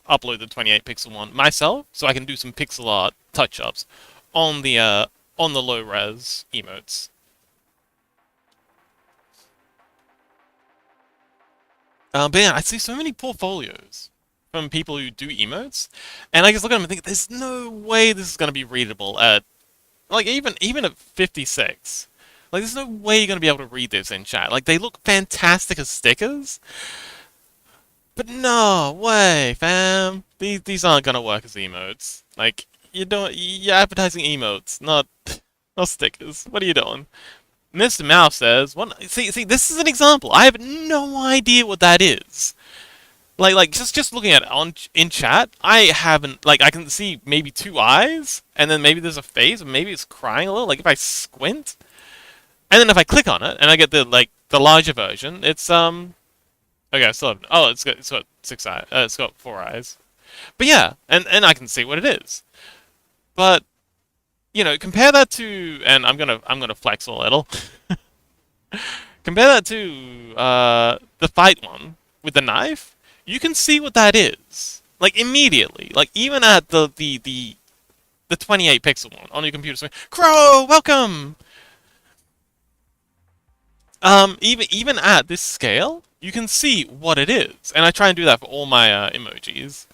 upload the 28 pixel one myself, so I can do some pixel art touch-ups on the low res emotes. But yeah, I see so many portfolios from people who do emotes, and I just look at them and think, there's no way this is going to be readable at, like, even at 56. Like, there's no way you're going to be able to read this in chat. Like, they look fantastic as stickers, but no way, fam. These aren't going to work as emotes. Like, you're advertising emotes, not stickers. What are you doing? Mr. Mouse says, see, this is an example. I have no idea what that is. Like just looking at it in chat, I haven't, like, I can see maybe two eyes, and then maybe there's a face, or maybe it's crying a little, like if I squint. And then if I click on it, and I get the larger version, it's, okay, I still have, oh, it's got 6 eyes, it's got 4 eyes. But yeah, and I can see what it is. But, you know, compare that to, and I'm gonna flex a little. Compare that to the fight one with the knife. You can see what that is, like, immediately. Like, even at the 28 pixel one on your computer screen. Crow, welcome. Even at this scale, you can see what it is, and I try and do that for all my emojis.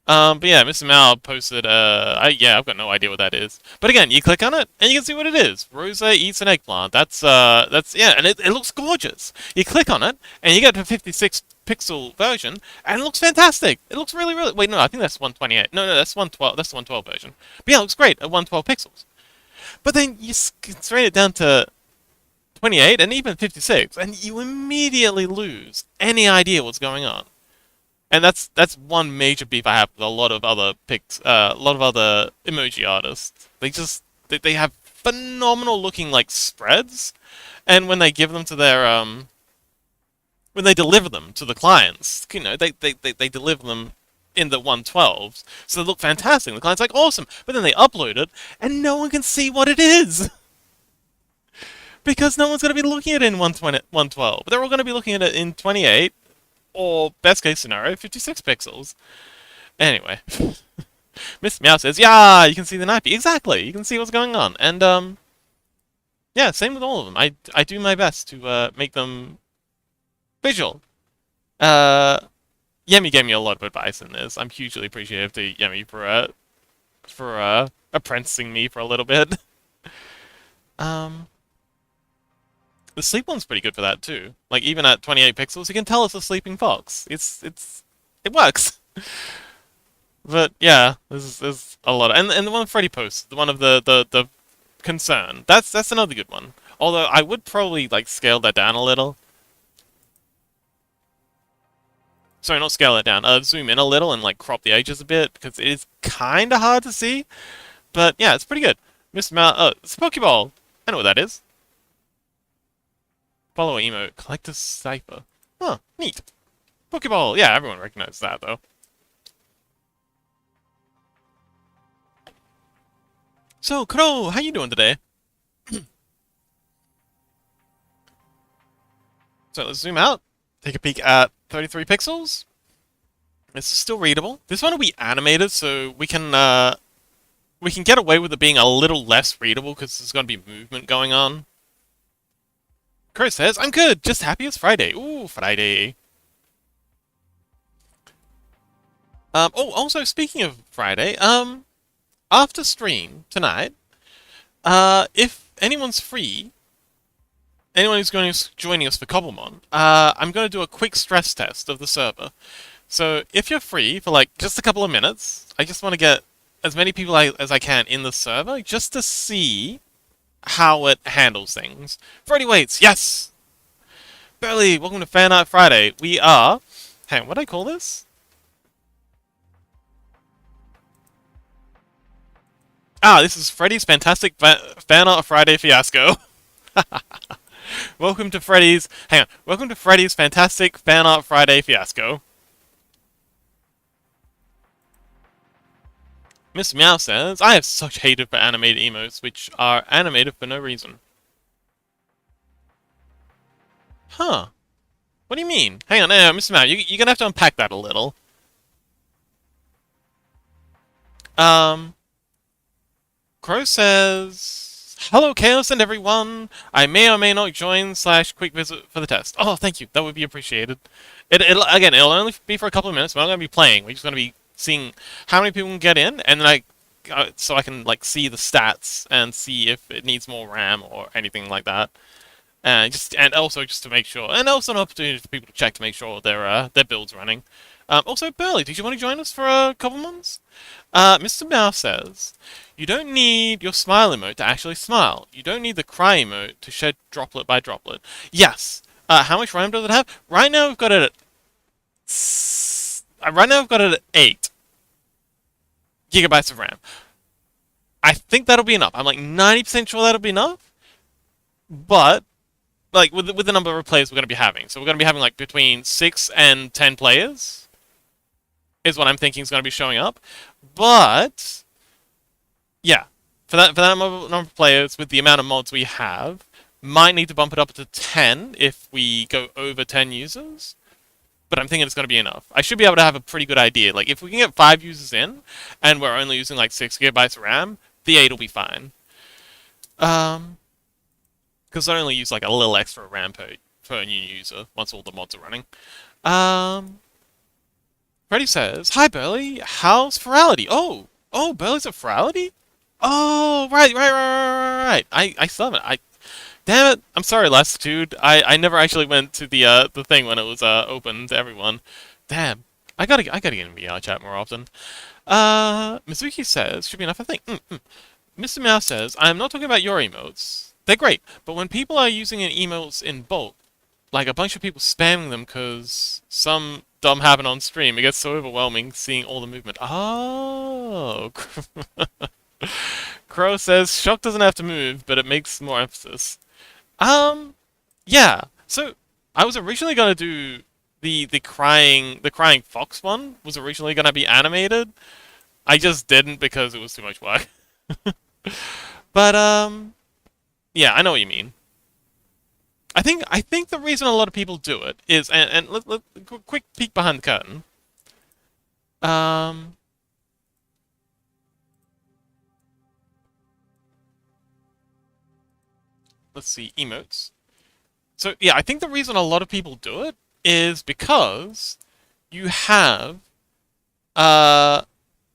But yeah, Mr. Mao posted, I've got no idea what that is. But again, you click on it, and you can see what it is. Rosa eats an eggplant. Yeah, and it looks gorgeous. You click on it, and you get the 56 pixel version, and it looks fantastic. It looks really, really, wait, no, I think that's 128. No, that's 112, that's the 112 version. But yeah, it looks great at 112 pixels. But then you constrain it down to 28, and even 56, and you immediately lose any idea what's going on. And that's one major beef I have with a lot of other emoji artists. They have phenomenal looking, like, spreads, and when they give them to their when they deliver them to the clients, you know, they deliver them in the 112s, so they look fantastic. The client's like, awesome, but then they upload it, and no one can see what it is. Because no one's going to be looking at it in 120, 112. They're all going to be looking at it in 28, or best case scenario, 56 pixels. Anyway, Miss Meow says, yeah, you can see the nappy. Exactly, you can see what's going on. And, yeah, same with all of them. I do my best to make them visual. Yemi gave me a lot of advice in this. I'm hugely appreciative to Yemi for apprenticing me for a little bit. Um, the sleep one's pretty good for that too. Like even at 28 pixels, you can tell it's a sleeping fox. It works. But yeah, there's a lot and the one Freddy posts, the one of the concern. That's another good one. Although I would probably like scale that down a little. Sorry, not scale it down. Zoom in a little and like crop the edges a bit because it is kind of hard to see. But yeah, it's pretty good. Mr. It's a Pokeball. I know what that is. Follow emote. Collector's Cipher. Huh, neat. Pokeball. Yeah, everyone recognizes that though. So, Crow, how you doing today? So let's zoom out. Take a peek at 33 pixels. This is still readable. This one will be animated, so we can get away with it being a little less readable because there's going to be movement going on. Chris says, I'm good, just happy it's Friday. Ooh, Friday. Oh, also speaking of Friday, after stream tonight, if anyone's free, anyone who's joining us for Cobblemon, I'm going to do a quick stress test of the server. So if you're free for like just a couple of minutes, I just want to get as many people as I can in the server just to see how it handles things. Freddy waits, yes! Burley, welcome to Fanart Friday. We are... Hang on, what do I call this? This is Freddy's fantastic Fanart Friday Fiasco. Welcome to Freddy's... Hang on. Welcome to Freddy's fantastic Fanart Friday Fiasco. Miss Meow says, I have such hatred for animated emotes, which are animated for no reason. Huh. What do you mean? Hang on, Mr. Meow, you're gonna have to unpack that a little. Crow says, hello Chaos and everyone. I may or may not join / quick visit for the test. Oh, thank you. It'll be appreciated. It'll only be for a couple of minutes. We're not gonna be playing. We're just gonna be seeing how many people can get in, and then so I can like see the stats and see if it needs more RAM or anything like that. And also just to make sure, and also an opportunity for people to check to make sure their build's running. Also, Burley, did you want to join us for a couple months? Mr. Mouse says, you don't need your smile emote to actually smile. You don't need the cry emote to shed droplet by droplet. Yes. How much RAM does it have? Right now we've got it at 8 gigabytes of RAM. I think that'll be enough. I'm like 90% sure that'll be enough. But like with the number of players we're going to be having, so we're going to be having like between 6 and 10 players, is what I'm thinking is going to be showing up. But yeah, for that number of players with the amount of mods we have, might need to bump it up to 10 if we go over 10 users. But I'm thinking it's going to be enough. I should be able to have a pretty good idea. Like, if we can get 5 users in, and we're only using, like, 6 gigabytes of RAM, the 8 will be fine. Because I only use, like, a little extra RAM per new user, once all the mods are running. Freddy says, hi, Burley, how's Ferality? Oh, Burley's at Ferality? Oh, right. I still haven't. Damn it! I'm sorry, Lassitude. I never actually went to the thing when it was open to everyone. Damn. I gotta get in VR chat more often. Mizuki says, should be enough, I think. Mr. Meow says, I'm not talking about your emotes. They're great, but when people are using emotes in bulk, like a bunch of people spamming them because some dumb happened on stream, it gets so overwhelming seeing all the movement. Oh. Crow says, Shock doesn't have to move, but it makes more emphasis. Yeah. So, I was originally going to do the crying fox one was originally gonna be animated. I just didn't because it was too much work. But yeah, I know what you mean. I think the reason a lot of people do it is, and quick peek behind the curtain. Um, let's see, emotes. So yeah, I think the reason a lot of people do it is because you have uh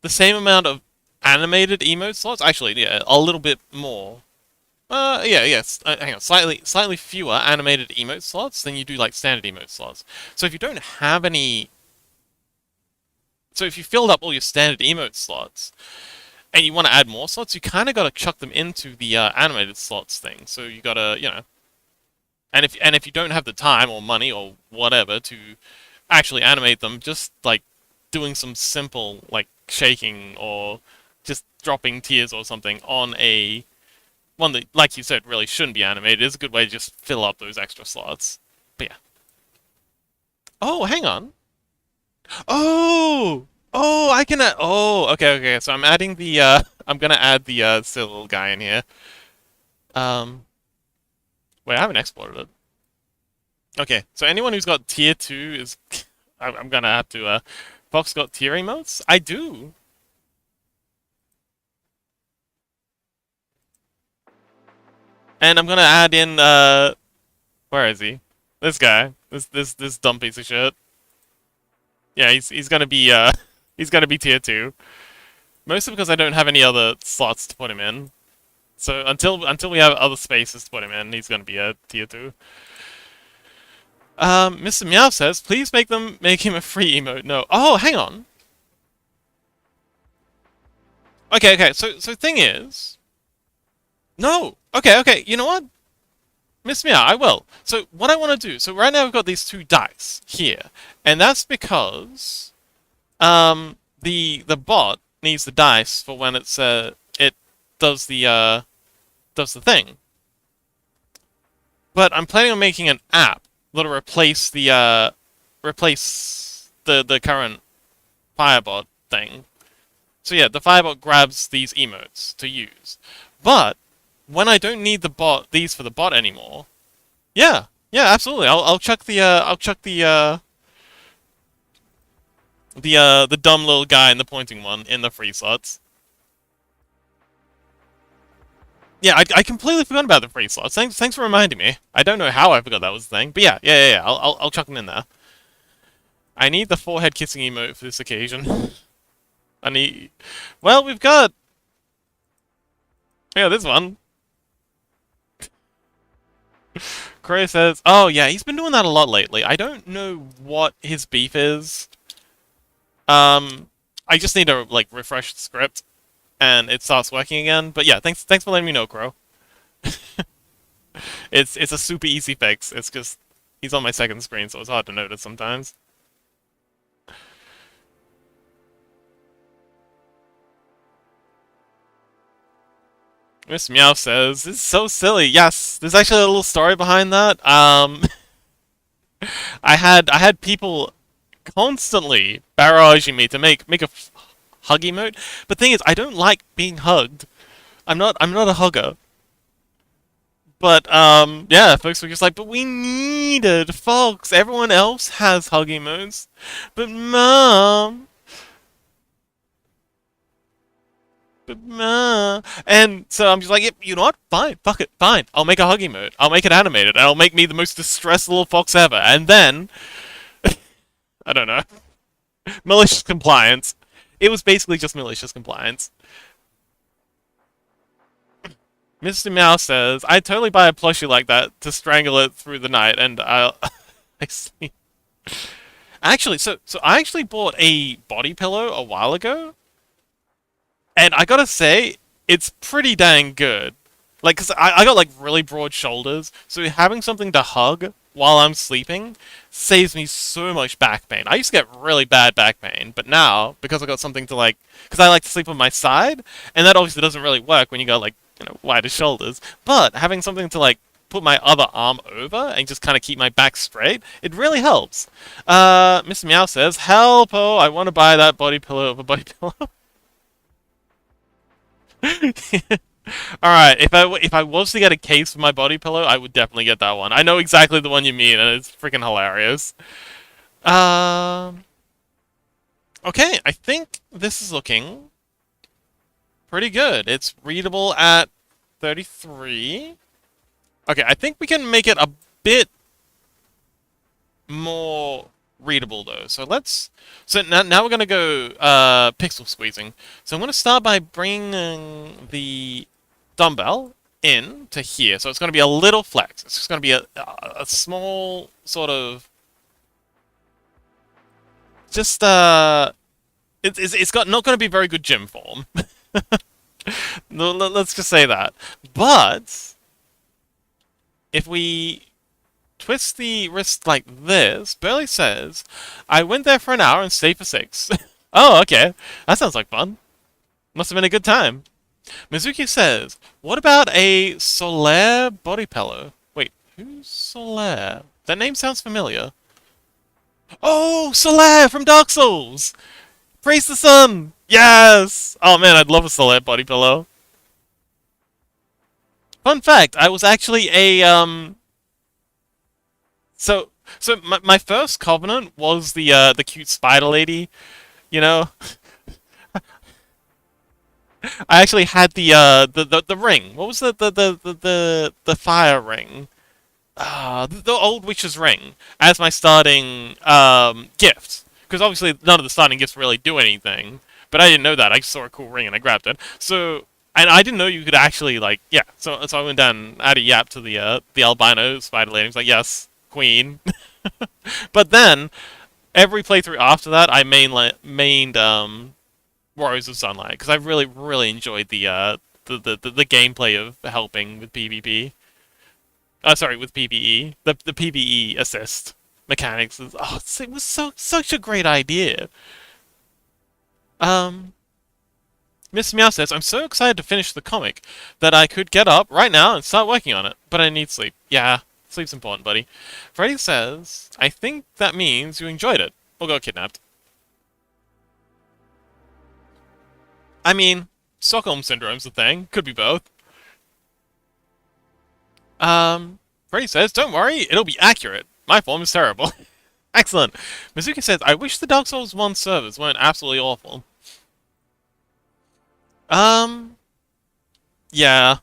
the same amount of animated emote slots. Actually, yeah, a little bit more. Yeah, yes. Hang on, slightly fewer animated emote slots than you do like standard emote slots. So if you don't have any, so if you filled up all your standard emote slots and you want to add more slots, you kind of got to chuck them into the animated slots thing. So you got to, and if you don't have the time or money or whatever to actually animate them, just like doing some simple like shaking or just dropping tears or something on a one that, like you said, really shouldn't be animated is a good way to just fill up those extra slots. But yeah. Oh, hang on. Oh, oh, I can. Oh, okay, okay. So I'm adding the. I'm gonna add the silly little guy in here. Um, wait, I haven't exported it. Okay, so anyone who's got tier two is. I'm gonna have to. Fox got tier emotes? I do. And I'm gonna add in. Where is he? This guy. This dumb piece of shit. Yeah, he's gonna be he's gonna be tier two. Mostly because I don't have any other slots to put him in. So until we have other spaces to put him in, he's gonna be a tier two. Mr. Meow says, please make him a free emote. No. Oh, hang on. Okay, okay. So thing is, no. Okay, okay. You know what? Miss Meow, I will. So what I want to do. So right now we've got these two dice here, and that's because the bot needs the dice for when it does the thing. But I'm planning on making an app that'll replace the current Firebot thing. So yeah, the Firebot grabs these emotes to use. But when I don't need these for the bot anymore, yeah, yeah, absolutely. I'll chuck the dumb little guy and the pointing one in the free slots. Yeah, I completely forgot about the free slots. Thanks for reminding me. I don't know how I forgot that was the thing, but yeah. I'll chuck them in there. I need the forehead kissing emote for this occasion. I need. Well, we've got. Yeah, this one. Crow says, "Oh yeah, he's been doing that a lot lately. I don't know what his beef is. I just need to like refresh the script, and it starts working again. But yeah, thanks for letting me know, Crow. It's a super easy fix. It's just he's on my second screen, so it's hard to notice sometimes. Miss Meow says, "This is so silly." Yes, there's actually a little story behind that. I had people constantly barraging me to make a hug emote. But the thing is, I don't like being hugged. I'm not a hugger. But yeah, folks were just like, but we needed Fox. Everyone else has hug emotes. But mom, but mom. And so I'm just like, yep, you know what? Fine, fuck it, fine. I'll make a hug emote. I'll make it animated, and I'll make me the most distressed little fox ever. And then I don't know, malicious compliance. It was basically just malicious compliance. Mr. Mouse says, I'd totally buy a plushie like that to strangle it through the night, and I'll... I see. Actually, so I actually bought a body pillow a while ago, and I gotta say, it's pretty dang good. Like, cause I got like really broad shoulders, so having something to hug while I'm sleeping saves me so much back pain. I used to get really bad back pain, but now, because I got something to like, because I like to sleep on my side, and that obviously doesn't really work when you got like, wider shoulders, but having something to like put my other arm over and just kind of keep my back straight, it really helps. Mr. Meow says, "Help! Oh, I want to buy that body pillow of a body pillow." All right, if I was to get a case for my body pillow, I would definitely get that one. I know exactly the one you mean, and it's freaking hilarious. Um, okay, I think this is looking pretty good. It's readable at 33. Okay, I think we can make it a bit more readable though. So now we're gonna go pixel squeezing. So I'm gonna start by bringing the dumbbell in to here. So it's gonna be a little flex. It's just gonna be a small sort of just it's got not gonna be very good gym form. No, let's just say that. But if we twist the wrist like this, Burley says, "I went there for an hour and stayed for 6." Oh, okay. That sounds like fun. Must have been a good time. Mizuki says, "What about a Solaire body pillow?" Wait, who's Solaire? That name sounds familiar. Oh, Solaire from Dark Souls! Praise the sun! Yes! Oh man, I'd love a Solaire body pillow. Fun fact, I was actually so my first covenant was the cute spider lady, you know. I actually had the ring. What was the fire ring? The old witch's ring as my starting gift. Because obviously none of the starting gifts really do anything. But I didn't know that. I just saw a cool ring and I grabbed it. So and I didn't know you could actually like yeah. So I went down and added yap to the albino spider lady. I was like yes, queen. But then every playthrough after that, I mained Warriors of Sunlight because I really enjoyed the gameplay of helping with PvP. Sorry, with PvE. The PvE assist mechanics is it was such a great idea. Um, Miss Meow says, "I'm so excited to finish the comic that I could get up right now and start working on it, but I need sleep." Yeah, sleep's important, buddy. Freddy says, "I think that means you enjoyed it. Or got kidnapped." I mean, Stockholm Syndrome's a thing. Could be both. Freddy says, "Don't worry, it'll be accurate. My form is terrible." Excellent. Mizuki says, "I wish the Dark Souls 1 servers weren't absolutely awful." Um, yeah.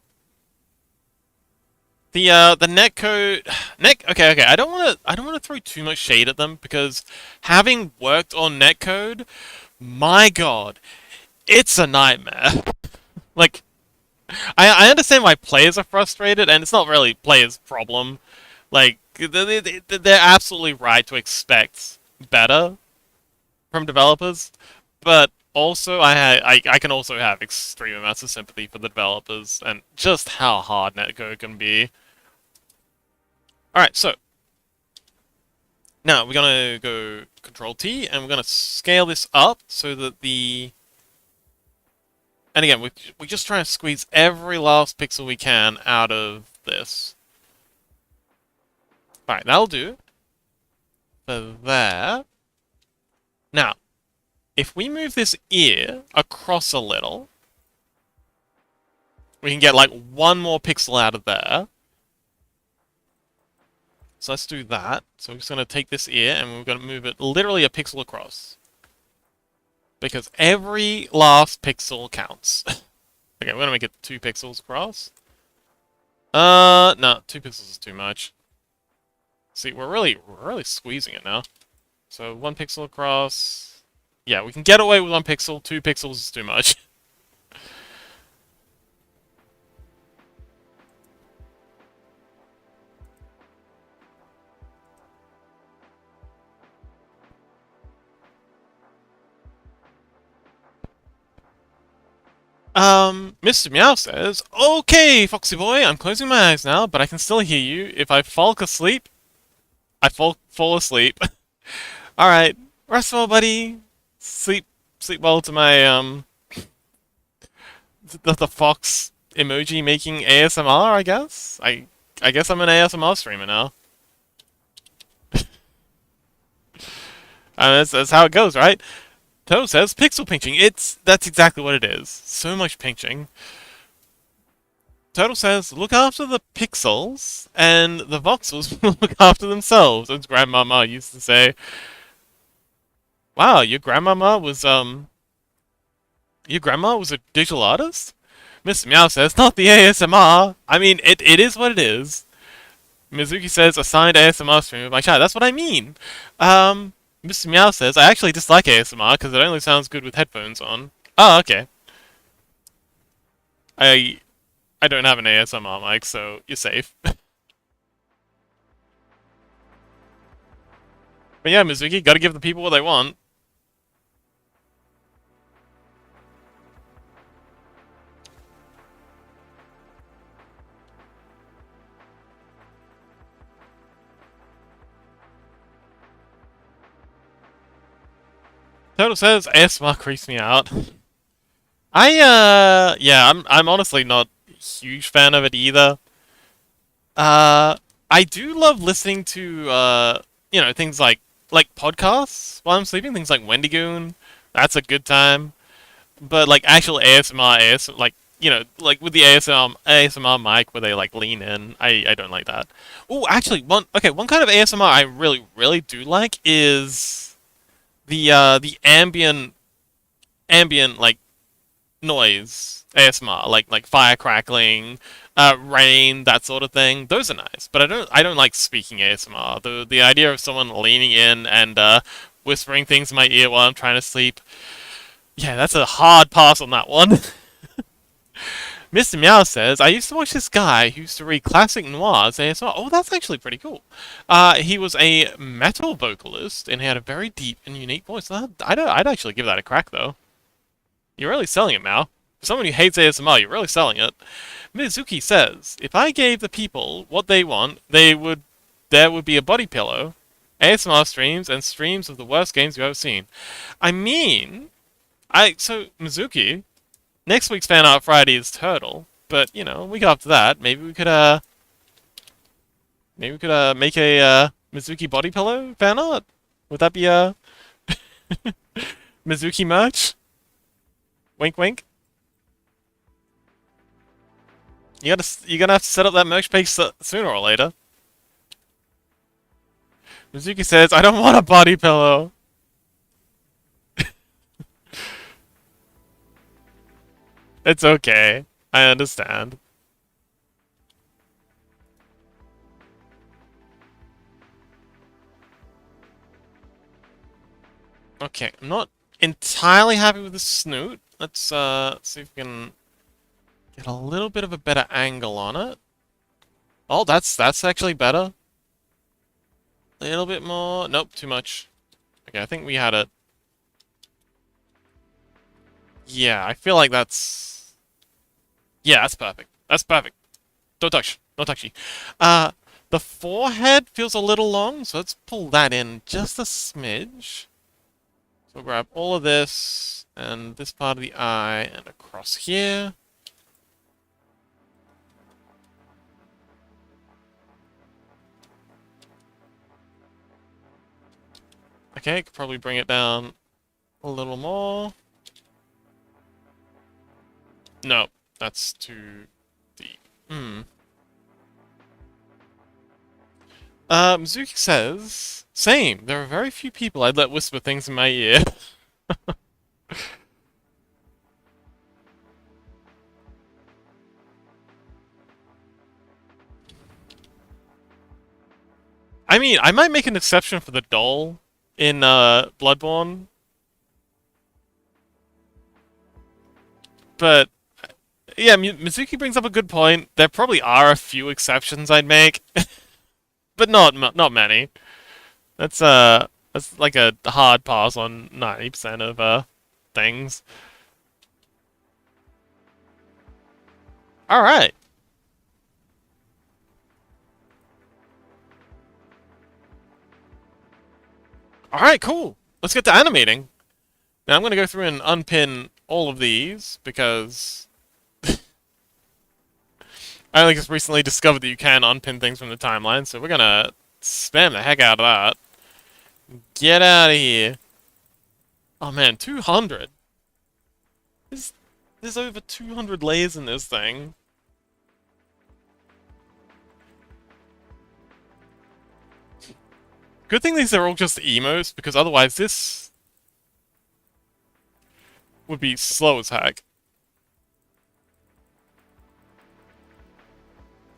The netcode net okay, I don't wanna throw too much shade at them because having worked on netcode, my god, it's a nightmare. Like I understand why players are frustrated, and it's not really players' problem. Like, they're absolutely right to expect better from developers, but also I can also have extreme amounts of sympathy for the developers and just how hard netcode can be. Alright, so now we're gonna go Control T, and we're gonna scale this up so that the and again, we're just trying to squeeze every last pixel we can out of this. Alright, that'll do. For there. Now, if we move this ear across a little, we can get like one more pixel out of there. So let's do that. So we're just going to take this ear and we're going to move it literally a pixel across. Because every last pixel counts. Okay, we're going to make it 2 pixels across. No, 2 pixels is too much. See, we're really squeezing it now. So 1 pixel across. Yeah, we can get away with 1 pixel. 2 pixels is too much. Mr. Meow says, "Okay, Foxy Boy, I'm closing my eyes now, but I can still hear you. If I fall asleep, I fall asleep." Alright, rest well, buddy. Sleep well to my, the fox emoji making ASMR, I guess? I I guess I'm an ASMR streamer now. That's how it goes, right? Turtle says pixel pinching. That's exactly what it is. So much pinching. Turtle says, look after the pixels, and the voxels will look after themselves, as Grandmama used to say. Wow, your grandma was a digital artist? Mr. Meow says, not the ASMR. I mean, it is what it is. Mizuki says, assigned ASMR stream with my chat. That's what I mean. Mr. Meow says, I actually dislike ASMR because it only sounds good with headphones on. Oh, okay. I I don't have an ASMR mic, so you're safe. But yeah, Mizuki, gotta give the people what they want. Total says ASMR creeps me out. Yeah, I'm honestly not a huge fan of it either. I do love listening to, things like podcasts while I'm sleeping, things like Wendigoon. That's a good time. But, like, actual ASMR, like, with the ASMR mic where they, like, lean in, I don't like that. Oh, actually, one kind of ASMR I really, really do like is the ambient, like, noise ASMR, like fire crackling, rain, that sort of thing. Those are nice, but I don't like speaking ASMR. The idea of someone leaning in and whispering things in my ear while I'm trying to sleep, yeah, that's a hard pass on that one. Mr. Meow says, I used to watch this guy who used to read classic noirs ASMR. Oh, that's actually pretty cool. He was a metal vocalist and he had a very deep and unique voice. I'd actually give that a crack though. You're really selling it, Mao. For someone who hates ASMR, you're really selling it. Mizuki says, if I gave the people what they want, there would be a body pillow, ASMR streams, and streams of the worst games you've ever seen. I mean, so Mizuki, next week's Fan Art Friday is Turtle, but a week after that, maybe we could make a Mizuki body pillow fan art. Would that be Mizuki merch? Wink, wink. You're gonna have to set up that merch page sooner or later. Mizuki says, "I don't want a body pillow." It's okay. I understand. Okay, I'm not entirely happy with the snoot. Let's see if we can get a little bit of a better angle on it. Oh, that's actually better. A little bit more. Nope, too much. Okay, I think we had it. Yeah, I feel like that's... Yeah, that's perfect. That's perfect. Don't touch. Don't touchy. The forehead feels a little long, so let's pull that in just a smidge. So we'll grab all of this, and this part of the eye, and across here. Okay, could probably bring it down a little more. No, that's too deep. Mizuki says, same, there are very few people I'd let whisper things in my ear. I mean, I might make an exception for the doll in, Bloodborne. But, yeah, Mizuki brings up a good point. There probably are a few exceptions I'd make. But not many. That's like a hard pass on 90% of things. All right. All right, cool. Let's get to animating. Now I'm going to go through and unpin all of these because I only just recently discovered that you can unpin things from the timeline, so we're gonna spam the heck out of that. Get out of here. Oh man, 200. There's, there's over 200 layers in this thing. Good thing these are all just emotes, because otherwise this would be slow as heck.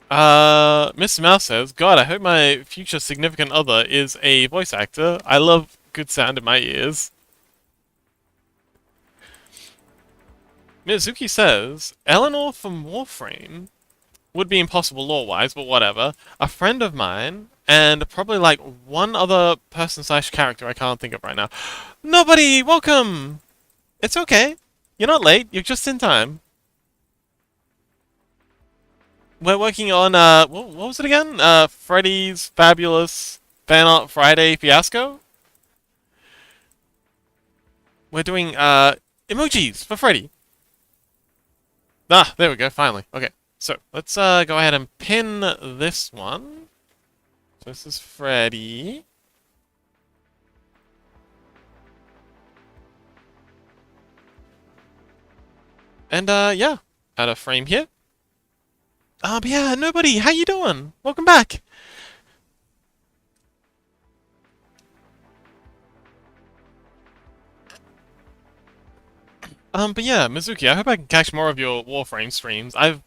Mr. Mouse says, God, I hope my future significant other is a voice actor. I love good sound in my ears. Mizuki says, Eleanor from Warframe would be impossible lore-wise, but whatever. A friend of mine, and probably like one other person slash character I can't think of right now. Nobody, welcome! It's okay. You're not late, you're just in time. We're working on, what was it again? Freddy's Fabulous Fanart Friday Fiasco? We're doing, emojis for Freddy. Ah, there we go, finally. Okay, so let's, go ahead and pin this one. So this is Freddy. And, yeah, add a frame here. But yeah, nobody, how you doing? Welcome back. But yeah, Mizuki, I hope I can catch more of your Warframe streams. I've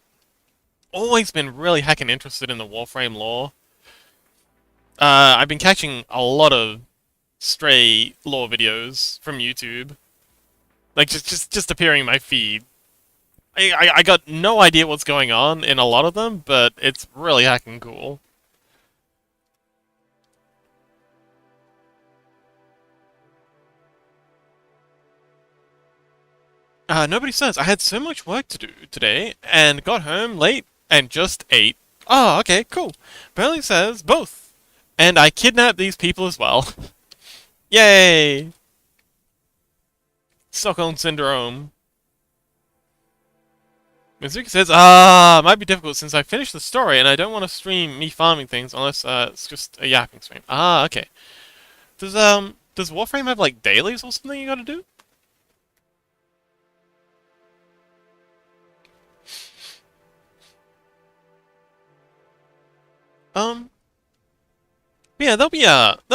always been really heckin' interested in the Warframe lore. I've been catching a lot of stray lore videos from YouTube. Like, just appearing in my feed. I got no idea what's going on in a lot of them, but it's really heckin' cool. Nobody says, I had so much work to do today, and got home late, and just ate. Oh, okay, cool. Barely says, both. And I kidnapped these people as well. Yay! Stockholm Syndrome. Mizuki says, might be difficult since I finished the story, and I don't want to stream me farming things unless, it's just a yapping stream. Ah, okay. Does Warframe have, like, dailies or something you gotta do? Um, yeah, there'll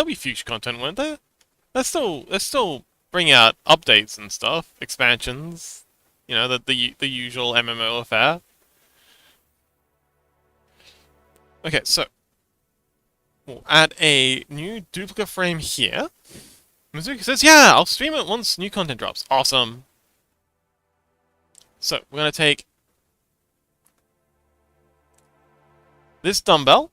be future content, won't there? They'll still bring out updates and stuff, expansions, you know, the usual MMO affair. Okay, so we'll add a new duplicate frame here. Mizuki says, yeah, I'll stream it once new content drops. Awesome. So we're gonna take this dumbbell.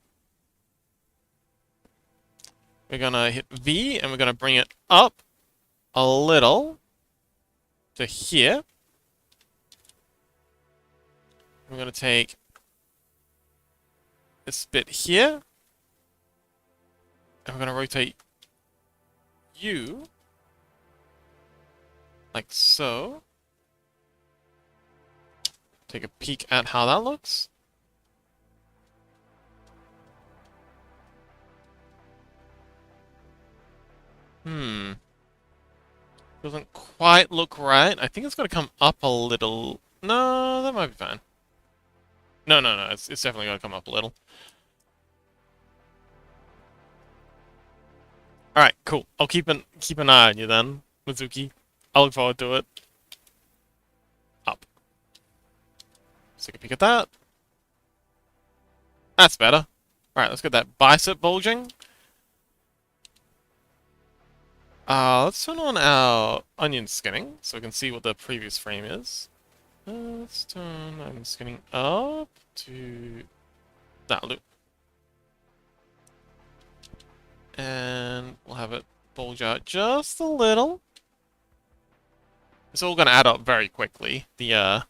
We're gonna hit V and we're gonna bring it up a little to here. We're gonna take this bit here. And we're gonna rotate you like so. Take a peek at how that looks. Doesn't quite look right. I think it's got to come up a little. No, that might be fine. No, it's definitely got to come up a little. Alright, cool. I'll keep an eye on you then, Mizuki. I'll look forward to it. Up. Let's take a peek at that. That's better. Alright, let's get that bicep bulging. Let's turn on our onion skinning so we can see what the previous frame is. Let's turn onion skinning up to that loop. And we'll have it bulge out just a little. It's all gonna add up very quickly. The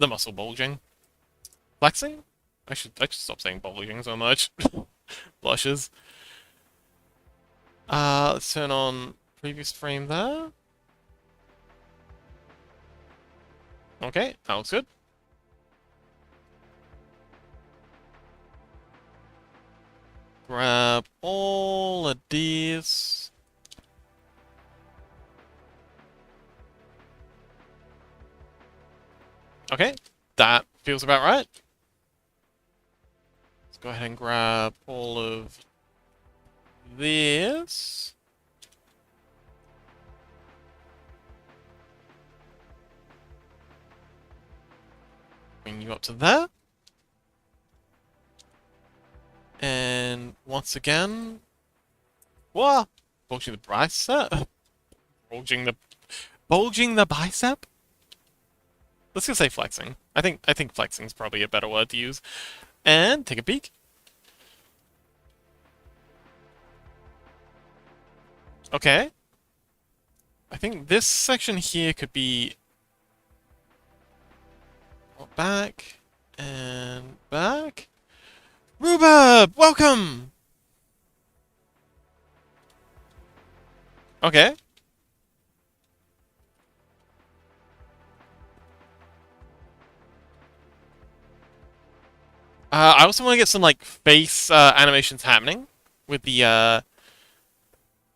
muscle bulging. Flexing? I should stop saying bulging so much. Blushes. Let's turn on previous frame there. Okay, that looks good. grab all of these. Okay, that feels about right. Let's go ahead and grab all of this. Bring you up to there. And once again, what? Bulging the bicep? Bulging the bicep? Let's just say flexing. I think flexing is probably a better word to use. And take a peek. Okay. I think this section here could be back and back. Rhubarb, welcome. Okay. I also want to get some like face animations happening with the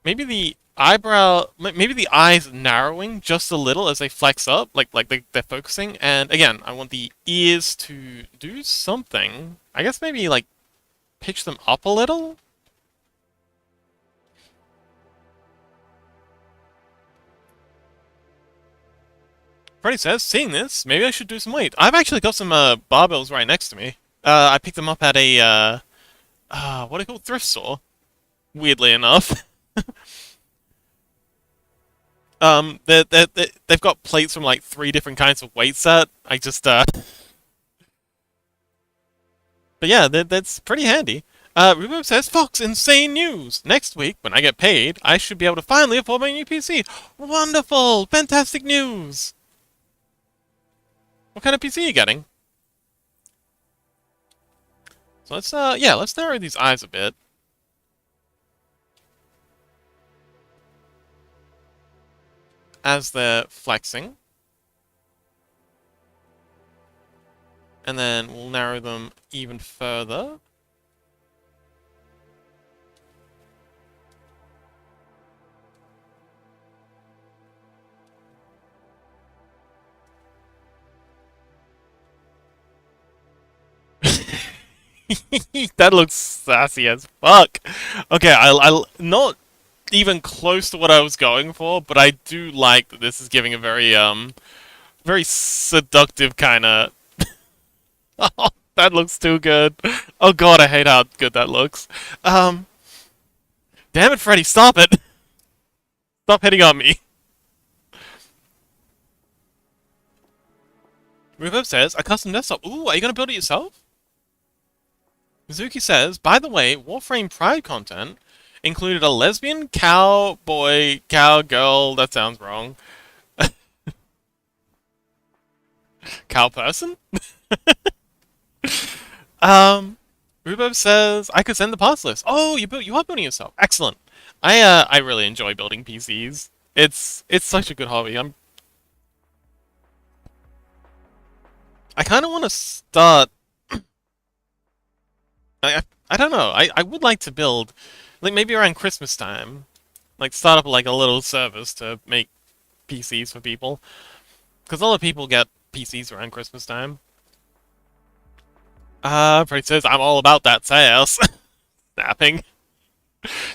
maybe the eyebrow, maybe the eyes narrowing just a little as they flex up, like they're focusing. And again, I want the ears to do something. I guess maybe like pitch them up a little. Freddy says, seeing this, maybe I should do some weight. I've actually got some barbells right next to me. I picked them up at a what do you call it? Thrift store. Weirdly enough. They've got plates from like 3 different kinds of weight set. I just but yeah, that's pretty handy. Rubo says, Fox, insane news! Next week, when I get paid, I should be able to finally afford my new PC. Wonderful! Fantastic news! What kind of PC are you getting? So let's narrow these eyes a bit. As they're flexing. And then we'll narrow them even further. That looks sassy as fuck. Okay, I not even close to what I was going for, but I do like that this is giving a very seductive kind of. Oh, that looks too good. Oh god, I hate how good that looks. Damn it, Freddy, stop it! Stop hitting on me. Rubo says, a custom desktop. Ooh, are you gonna build it yourself? Mizuki says, by the way, Warframe Pride content included a lesbian cowboy, cowgirl, that sounds wrong. Cow person? Rubo says, I could send the parts list. Oh, you are building yourself. Excellent. I really enjoy building PCs. It's such a good hobby. I kind of want to start. I don't know. I would like to build, like maybe around Christmas time, like start up like a little service to make PCs for people, because a lot of people get PCs around Christmas time. Freddy says I'm all about that sales. Snapping.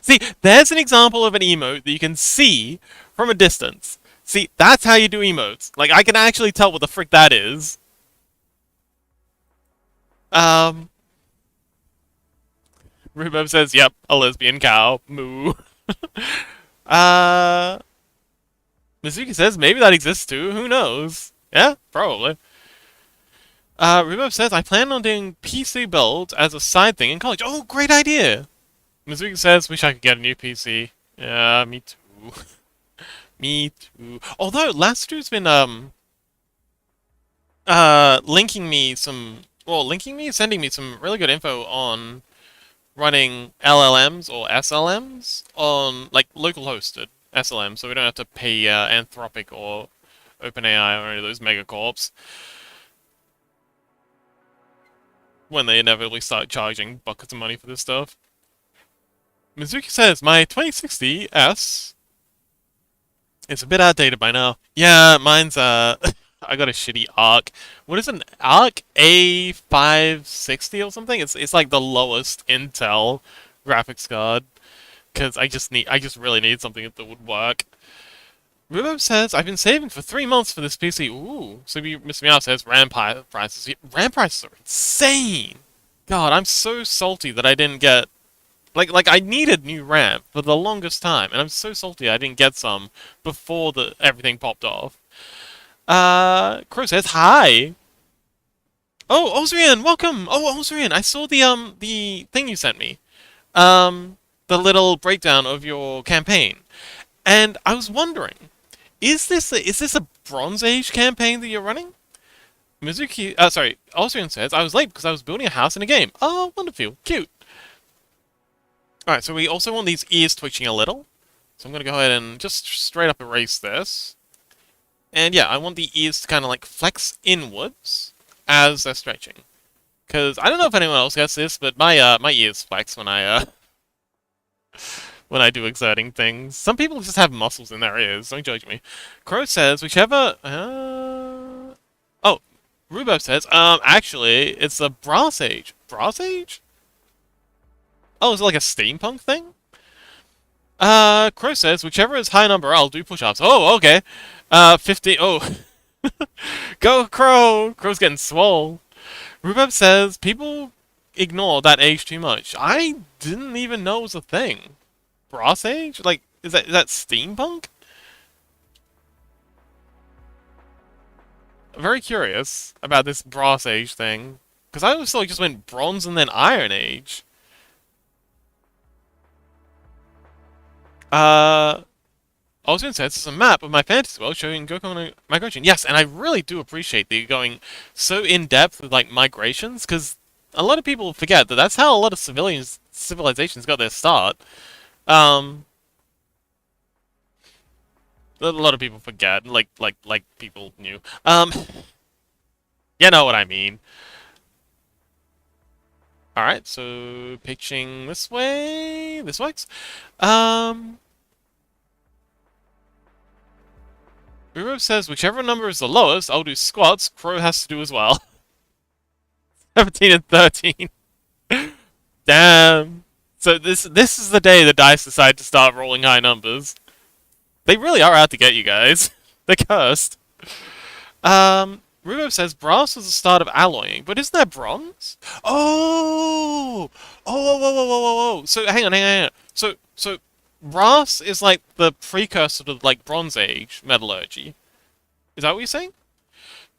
See, there's an example of an emote that you can see from a distance. See, that's how you do emotes. Like I can actually tell what the frick that is. Um. Rhubarb says, yep, a lesbian cow. Moo. uh, Mizuki says, maybe that exists too. Who knows? Yeah, probably. Rhubarb says, I plan on doing PC builds as a side thing in college. Oh, great idea! Mizuki says, wish I could get a new PC. Yeah, me too. Me too. Although, Lastu's been, sending me some really good info on running LLMs or SLMs on, like, local hosted SLMs, so we don't have to pay Anthropic or OpenAI or any of those megacorps when they inevitably start charging buckets of money for this stuff. Mizuki says, my 2060S is a bit outdated by now. Yeah, mine's, I got a shitty ARC. What is an ARC A560 or something? It's like the lowest Intel graphics card. Because I just really need something that would work. Rubo says, I've been saving for 3 months for this PC. Ooh. So Mr. Meow says, RAM prices. RAM prices are insane. God, I'm so salty that I didn't get... Like I needed new RAM for the longest time, and I'm so salty I didn't get some before everything popped off. Crow says, hi! Oh, Osrian, welcome! Oh, Osrian, I saw the thing you sent me. The little breakdown of your campaign. And I was wondering, is this a Bronze Age campaign that you're running? Osrian says, I was late because I was building a house in a game. Oh, wonderful. Cute. Alright, so we also want these ears twitching a little. So I'm going to go ahead and just straight up erase this. And yeah, I want the ears to kind of like flex inwards as they're stretching. Because I don't know if anyone else gets this, but my ears flex when I do exerting things. Some people just have muscles in their ears, don't judge me. Crow says, whichever... Oh, Rubo says, actually, it's a Brass Age. Brass Age? Oh, is it like a steampunk thing? Crow says, whichever is high number, I'll do push-ups. Oh, okay. 50... Oh. Go, Crow! Crow's getting swole. Rubab says, people ignore that age too much. I didn't even know it was a thing. Brass Age? Like, is that steampunk? I'm very curious about this Brass Age thing. Because I always thought it just went Bronze and then Iron Age. I was going to say, this is a map of my fantasy world showing Goku migration. Yes, and I really do appreciate that you're going so in-depth with, like, migrations, because a lot of people forget that that's how a lot of civilizations got their start. A lot of people forget, like people knew. You know what I mean. Alright, so pitching this way. This works. Uro says whichever number is the lowest, I'll do squats. Crow has to do as well. 17 and 13. Damn. So this is the day the dice decide to start rolling high numbers. They really are out to get you guys. They're cursed. Rubo says brass was the start of alloying, but isn't that bronze? Oh! Oh, whoa, whoa, whoa, whoa, whoa, whoa. So, hang on. So, brass is like the precursor to, like, Bronze Age metallurgy. Is that what you're saying?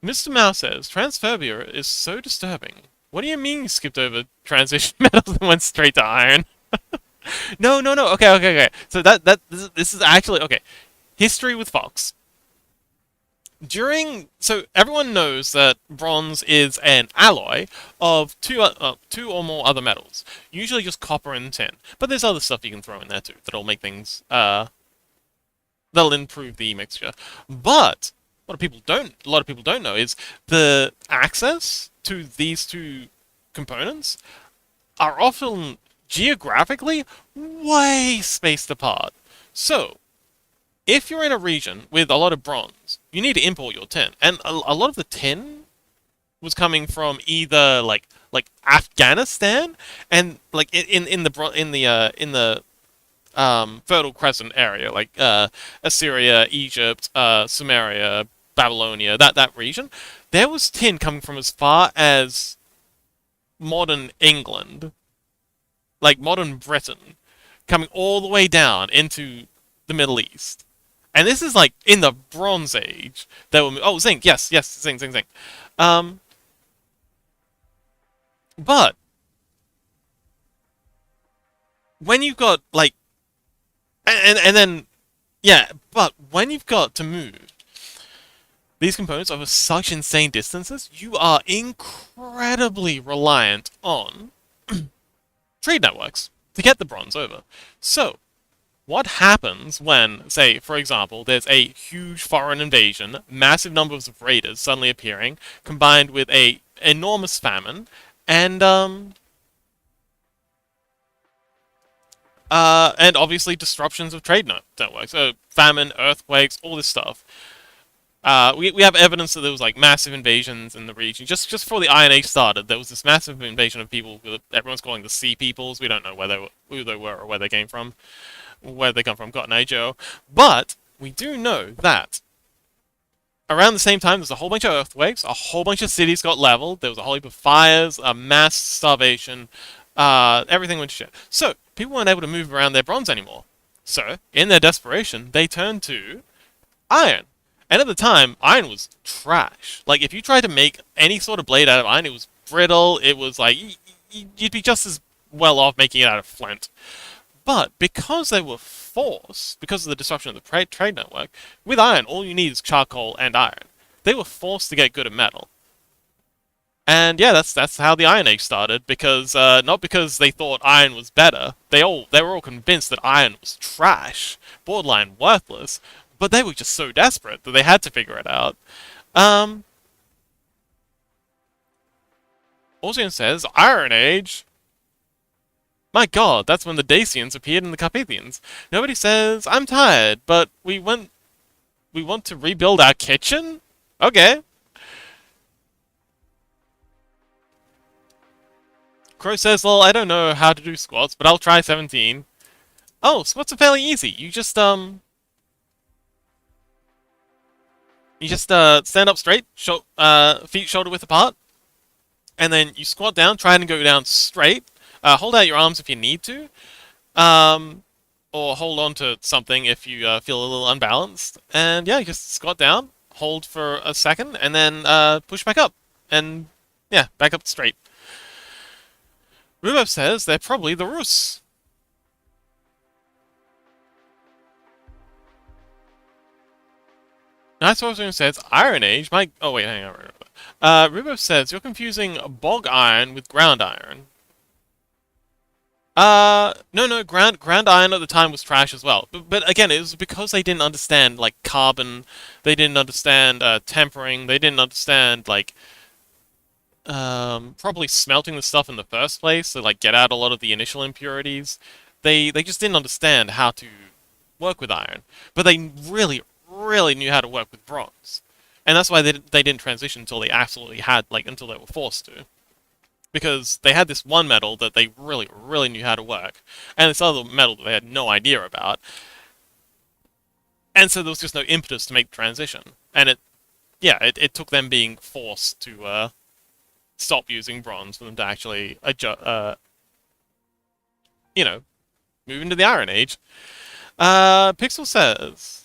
Mr. Mao says, transphobia is so disturbing. What do you mean you skipped over transition metals and went straight to iron? No. Okay. So this is actually, okay. History with Fox. So everyone knows that bronze is an alloy of two or more other metals, usually just copper and tin. But there's other stuff you can throw in there too that'll make things that'll improve the mixture. But a lot of people don't know is the access to these two components are often geographically way spaced apart. So if you're in a region with a lot of bronze, you need to import your tin, and a lot of the tin was coming from either like Afghanistan and like in the Fertile Crescent area, like Assyria, Egypt, Sumeria, Babylonia, that region. There was tin coming from as far as modern England, like modern Britain, coming all the way down into the Middle East. And this is like in the Bronze Age. Zinc, yes, zinc. But when you've got like, and then, yeah, but when you've got to move these components over such insane distances, you are incredibly reliant on trade networks to get the bronze over. So, what happens when, say, for example, there's a huge foreign invasion, massive numbers of raiders suddenly appearing, combined with a enormous famine, and And obviously disruptions of trade networks, so famine, earthquakes, all this stuff. We have evidence that there was like massive invasions in the region. Just before the Iron Age started, there was this massive invasion of people that everyone's calling the Sea Peoples. We don't know who they were or where they came from, where they come from. Cotton Age, Joe. But we do know that around the same time, there's a whole bunch of earthquakes, a whole bunch of cities got leveled, there was a whole heap of fires, a mass starvation, everything went to shit. So, people weren't able to move around their bronze anymore. So, in their desperation, they turned to iron. And at the time, iron was trash. Like, if you tried to make any sort of blade out of iron, it was brittle, it was like, you'd be just as well off making it out of flint. But because they were forced, because of the disruption of the trade network, with iron, all you need is charcoal and iron. They were forced to get good at metal. And yeah, that's how the Iron Age started. Because not because they thought iron was better. They were all convinced that iron was trash, borderline worthless. But they were just so desperate that they had to figure it out. Um, Ocean says Iron Age. My god, that's when the Dacians appeared in the Carpathians. Nobody says, I'm tired, but we want to rebuild our kitchen? Okay. Crow says, well, I don't know how to do squats, but I'll try 17. Oh, squats are fairly easy. You just stand up straight, feet shoulder width apart, and then you squat down, try and go down straight. Hold out your arms if you need to. Or hold on to something if you feel a little unbalanced. And yeah, just squat down, hold for a second, and then push back up. And yeah, back up straight. Rubov says they're probably the Rus. Nice Horseman says Iron Age. Oh wait, hang on. Rubov says you're confusing bog iron with ground iron. No, ground iron at the time was trash as well. But again, it was because they didn't understand, like, carbon, they didn't understand, tempering, they didn't understand, like, probably smelting the stuff in the first place, to, like, get out a lot of the initial impurities. They just didn't understand how to work with iron. But they really, really knew how to work with bronze. And that's why they didn't transition until they absolutely had, like, until they were forced to. Because they had this one metal that they really, really knew how to work, and this other metal that they had no idea about. And so there was just no impetus to make the transition. And it took them being forced to stop using bronze for them to actually move into the Iron Age. Turtle says,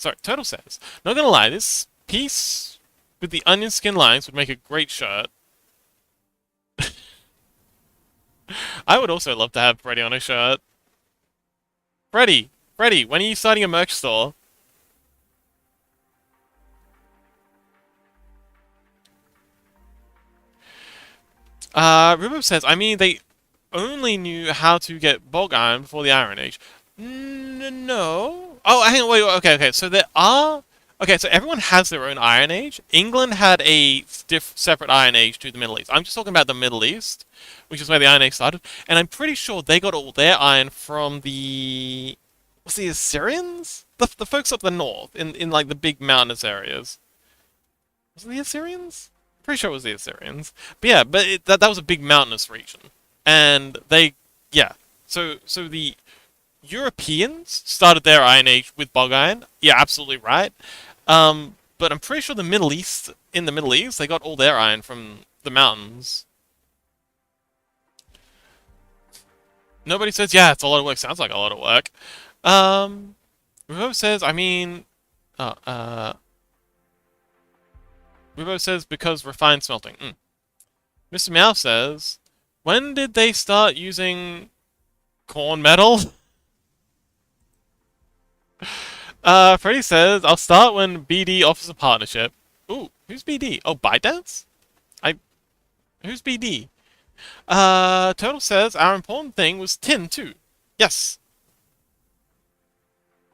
not gonna lie, this piece with the onion skin lines would make a great shirt. I would also love to have Freddy on a shirt. Freddy, when are you starting a merch store? Rubov says, I mean, they only knew how to get bog iron before the Iron Age. No. Oh, hang on, wait, okay. So there are... Okay, so everyone has their own Iron Age. England had a separate Iron Age to the Middle East. I'm just talking about the Middle East, which is where the Iron Age started. And I'm pretty sure they got all their iron from the... Was the Assyrians? The folks up the north, in like the big mountainous areas. Was it the Assyrians? Pretty sure it was the Assyrians. But yeah, that was a big mountainous region. And yeah. So the Europeans started their Iron Age with bog iron. Yeah, absolutely right. But I'm pretty sure in the Middle East, they got all their iron from the mountains. Nobody says, yeah, it's a lot of work. Sounds like a lot of work. Revo says, I mean, Revo says because refined smelting. Mr. Meow says, when did they start using corn metal? Freddy says, I'll start when BD offers a partnership. Ooh, who's BD? Oh, ByteDance? Who's BD? Turtle says, our important thing was tin, too. Yes.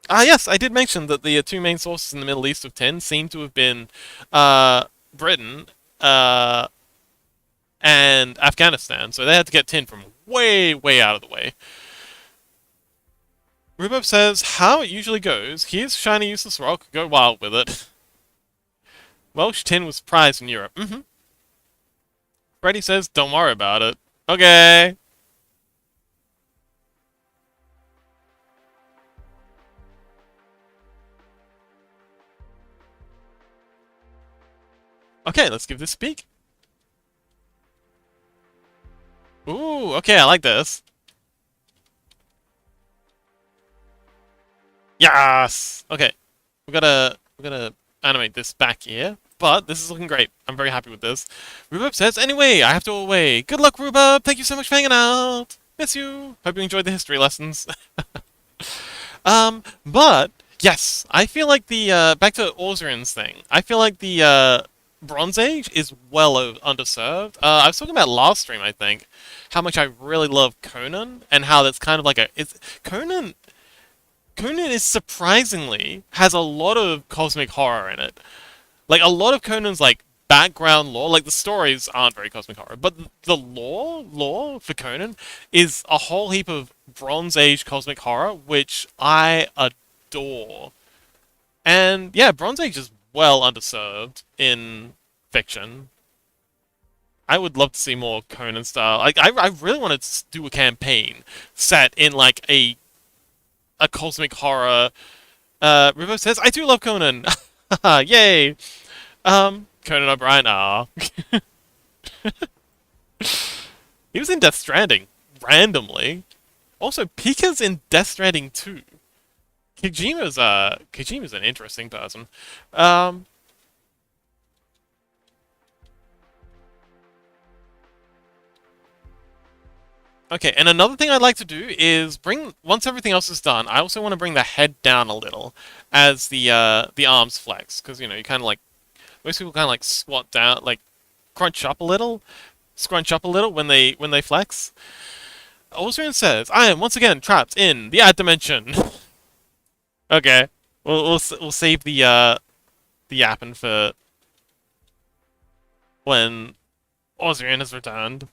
Yes, I did mention that the two main sources in the Middle East of tin seem to have been, Britain, and Afghanistan. So they had to get tin from way, way out of the way. Rubov says, how it usually goes. Here's shiny useless rock. Go wild with it. Welsh tin was prized in Europe. Freddy says, don't worry about it. Okay. Okay, let's give this a peek. Ooh, okay, I like this. Yes! Okay. We gotta animate this back here. But this is looking great. I'm very happy with this. Rhubarb says, anyway, I have to go away. Good luck, Rhubarb! Thank you so much for hanging out! Miss you! Hope you enjoyed the history lessons. But yes, I feel like the back to Orzerin's thing. I feel like the Bronze Age is well underserved. I was talking about last stream, I think, how much I really love Conan and how that's kind of like a it's Conan. Conan is surprisingly has a lot of cosmic horror in it. Like a lot of Conan's like background lore, like the stories aren't very cosmic horror, but the lore for Conan is a whole heap of Bronze Age cosmic horror, which I adore. And yeah, Bronze Age is well underserved in fiction. I would love to see more Conan style. Like I really want to do a campaign set in like a cosmic horror. Rivo says, I do love Conan. Yay. Conan O'Brien. Ah. He was in Death Stranding randomly. Also, Pika's in Death Stranding too. Kojima's an interesting person. Um, okay, and another thing I'd like to do is bring once everything else is done. I also want to bring the head down a little as the arms flex, because you know you kind of like most people kind of like squat down, like crunch up a little, scrunch up a little when they flex. Ozrian says, "I am once again trapped in the ad dimension." Okay, we'll save the yapping for when Ozrian has returned.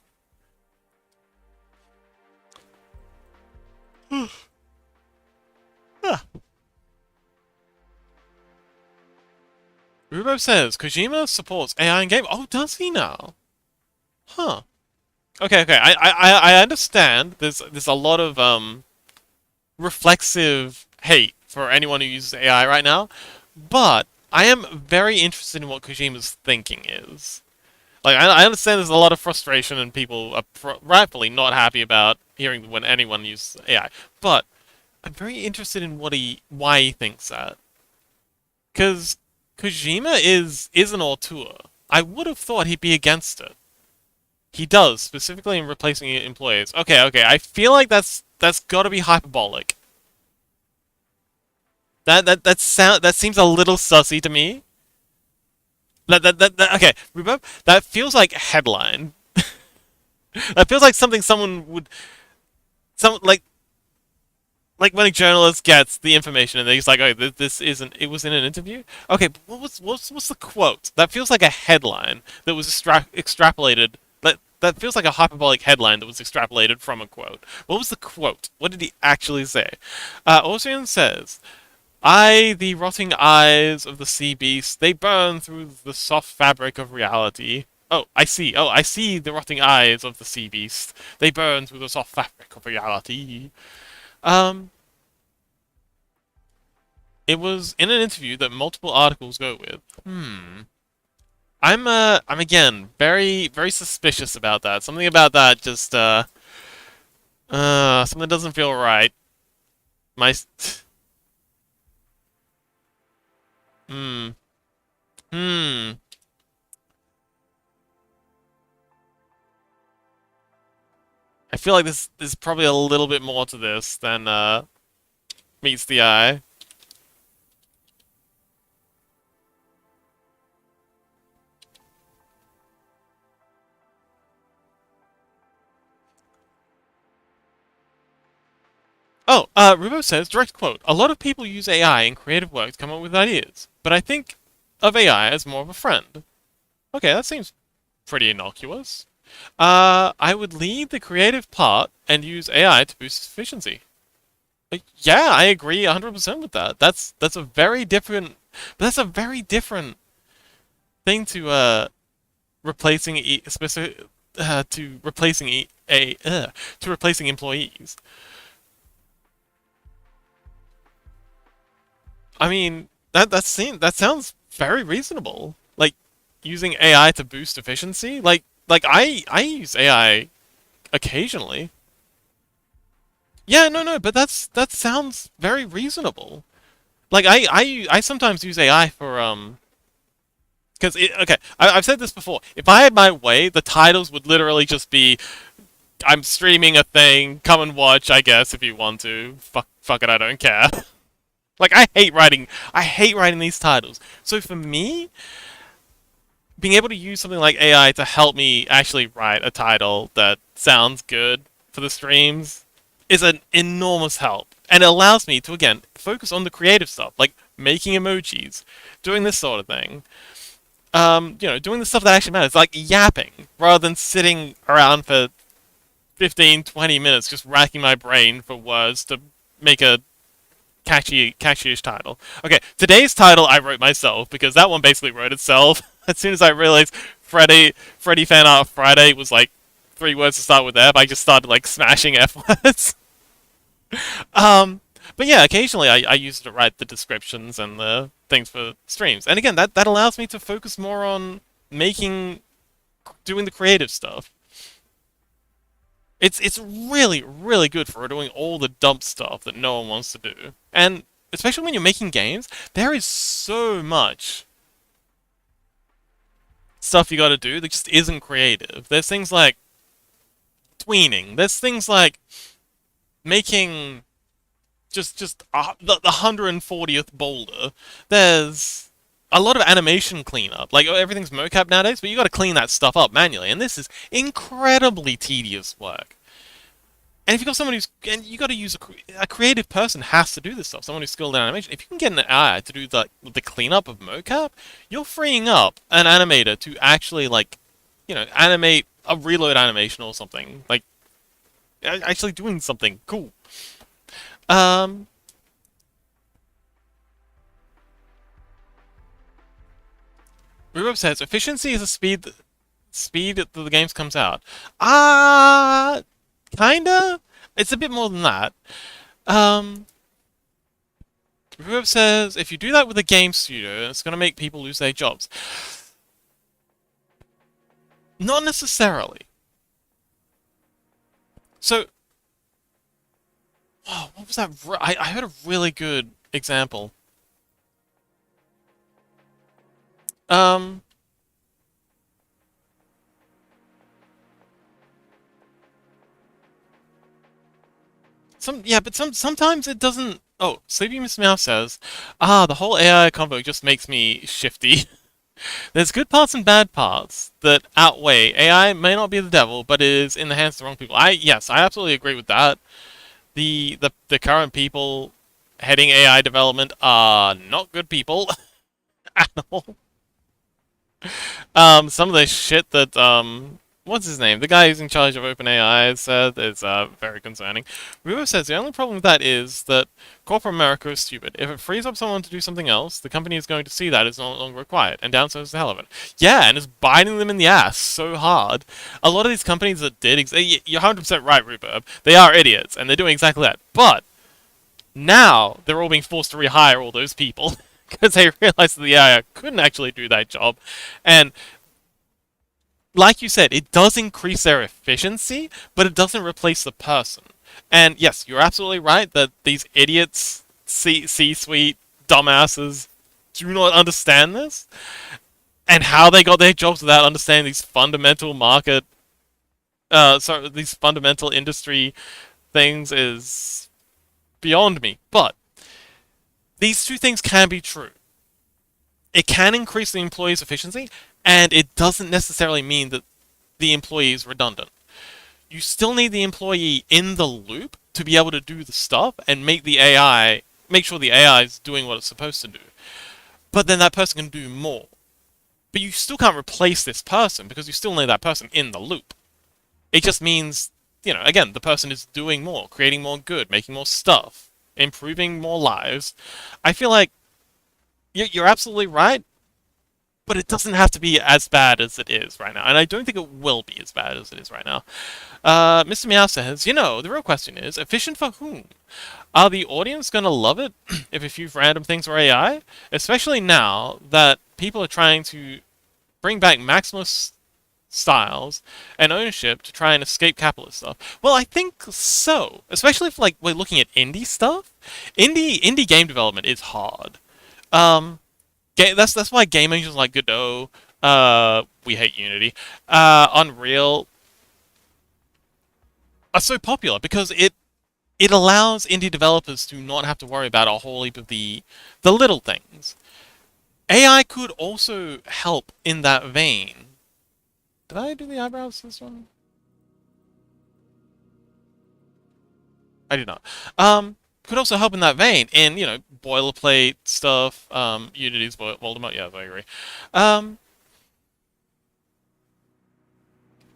Ah. Rubo says Kojima supports AI in game. Oh, does he now? Huh. Okay, okay. I understand. There's a lot of reflexive hate for anyone who uses AI right now, but I am very interested in what Kojima's thinking is. Like, I understand there's a lot of frustration and people are rightfully not happy about hearing when anyone uses AI, but I'm very interested in why he thinks that. Because Kojima is an auteur. I would have thought he'd be against it. He does, specifically in replacing employees. Okay, okay, I feel like that's got to be hyperbolic. That seems a little sussy to me. Okay, remember that feels like a headline. That feels like something someone would some like when a journalist gets the information and he's like, "Oh, this isn't. It was in an interview." Okay, but what's the quote? That feels like a headline that was extrapolated. That feels like a hyperbolic headline that was extrapolated from a quote. What was the quote? What did he actually say? Ocean says, "I, the rotting eyes of the sea beast, they burn through the soft fabric of reality." Oh, I see. Oh, I see the rotting eyes of the sea beast. They burn through the soft fabric of reality. Um, it was in an interview that multiple articles go with. I'm again very suspicious about that. Something about that just something doesn't feel right. My hmm hmm. I feel like there's probably a little bit more to this than meets the eye. Oh, Rubo says, direct quote, a lot of people use AI in creative work to come up with ideas, but I think of AI as more of a friend. Okay, that seems pretty innocuous. I would lead the creative part and use AI to boost efficiency. Yeah, I agree 100% with that. That's a very different, but that's a very different thing to replacing specific to replacing to replacing employees. I mean, that sounds very reasonable. Like using AI to boost efficiency. Like I use AI occasionally. Yeah, no, but that sounds very reasonable. Like I sometimes use AI for because okay, I've said this before. If I had my way, the titles would literally just be I'm streaming a thing. Come and watch, I guess, if you want to. Fuck it, I don't care. Like I hate writing these titles. So for me, being able to use something like AI to help me actually write a title that sounds good for the streams is an enormous help. And it allows me to again focus on the creative stuff, like making emojis, doing this sort of thing. Doing the stuff that actually matters, like yapping, rather than sitting around for 15, 20 minutes just racking my brain for words to make a catchy-ish title. Okay, today's title I wrote myself because that one basically wrote itself. As soon as I realized Freddy Fanart Friday was like 3 words to start with F, I just started like smashing F words. um, but yeah, occasionally I use it to write the descriptions and the things for streams. And again, that allows me to focus more on making, doing the creative stuff. It's really, really good for doing all the dump stuff that no one wants to do. And especially when you're making games, there is so much stuff you gotta do that just isn't creative. There's things like tweening. There's things like making the 140th boulder. There's a lot of animation cleanup. Like everything's mocap nowadays, but you gotta clean that stuff up manually, and this is incredibly tedious work. And if you've got someone and you got to use a creative person has to do this stuff. Someone who's skilled in animation. If you can get an AI to do the cleanup of mocap, you're freeing up an animator to actually like, animate a reload animation or something. Like actually doing something cool. Um, Rubov says efficiency is the speed that the games comes out. Ah, kinda. It's a bit more than that. Um, Rubov says if you do that with a game studio, it's gonna make people lose their jobs. Not necessarily. So, oh, what was that? I heard a really good example. Um, but sometimes it doesn't. Oh, Sleepy Miss Mouse says, the whole AI combo just makes me shifty. There's good parts and bad parts that outweigh. AI may not be the devil, but it is in the hands of the wrong people. Yes, I absolutely agree with that. The current people heading AI development are not good people at all. Some of the shit that what's his name? The guy who's in charge of OpenAI said is very concerning. Ruo says the only problem with that is that corporate America is stupid. If it frees up someone to do something else, the company is going to see that it's no longer required and downsize the hell of it. Yeah, and it's biting them in the ass so hard. A lot of these companies that did, you're 100% right, Rupert. They are idiots and they're doing exactly that. But now they're all being forced to rehire all those people. Because they realized that the AI couldn't actually do that job. And like you said, it does increase their efficiency, but it doesn't replace the person. And yes, you're absolutely right that these idiots, C-suite dumbasses, do not understand this. And how they got their jobs without understanding these fundamental these fundamental industry things is beyond me. But these two things can be true. It can increase the employee's efficiency, and it doesn't necessarily mean that the employee is redundant. You still need the employee in the loop to be able to do the stuff and make sure the AI is doing what it's supposed to do. But then that person can do more. But you still can't replace this person because you still need that person in the loop. It just means, again, the person is doing more, creating more good, making more stuff. improving more lives, I feel like you're absolutely right, but it doesn't have to be as bad as it is right now. And I don't think it will be as bad as it is right now. Mr. Meow says, the real question is, efficient for whom? Are the audience going to love it if a few random things are AI? Especially now that people are trying to bring back maximalist styles and ownership to try and escape capitalist stuff. Well, I think so. Especially if we're looking at indie stuff. Indie game development is hard. That's why game engines like Godot, we hate Unity, Unreal are so popular because it allows indie developers to not have to worry about a whole heap of the little things. AI could also help in that vein. Did I do the eyebrows this one? I did not. Could also help in that vein in, boilerplate stuff, Unity's Voldemort, yeah, I agree.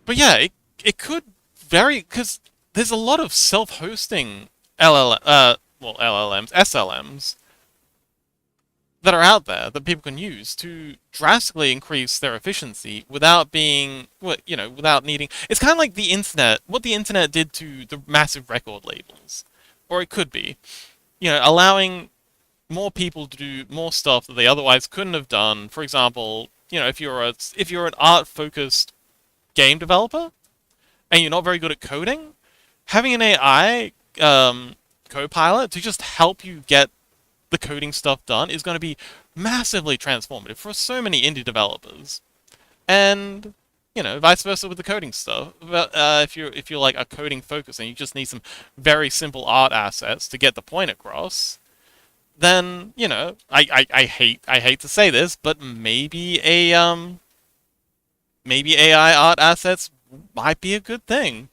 But yeah, it could vary, because there's a lot of self-hosting LLMs, SLMs, that are out there that people can use to drastically increase their efficiency without being, without needing. It's kind of like the internet, what the internet did to the massive record labels, or it could be, allowing more people to do more stuff that they otherwise couldn't have done. For example, if you're an art-focused game developer and you're not very good at coding, having an AI co-pilot to just help you get the coding stuff done is going to be massively transformative for so many indie developers, and vice versa with the coding stuff. But if you're like a coding focus and you just need some very simple art assets to get the point across, then I hate to say this, but maybe maybe AI art assets might be a good thing.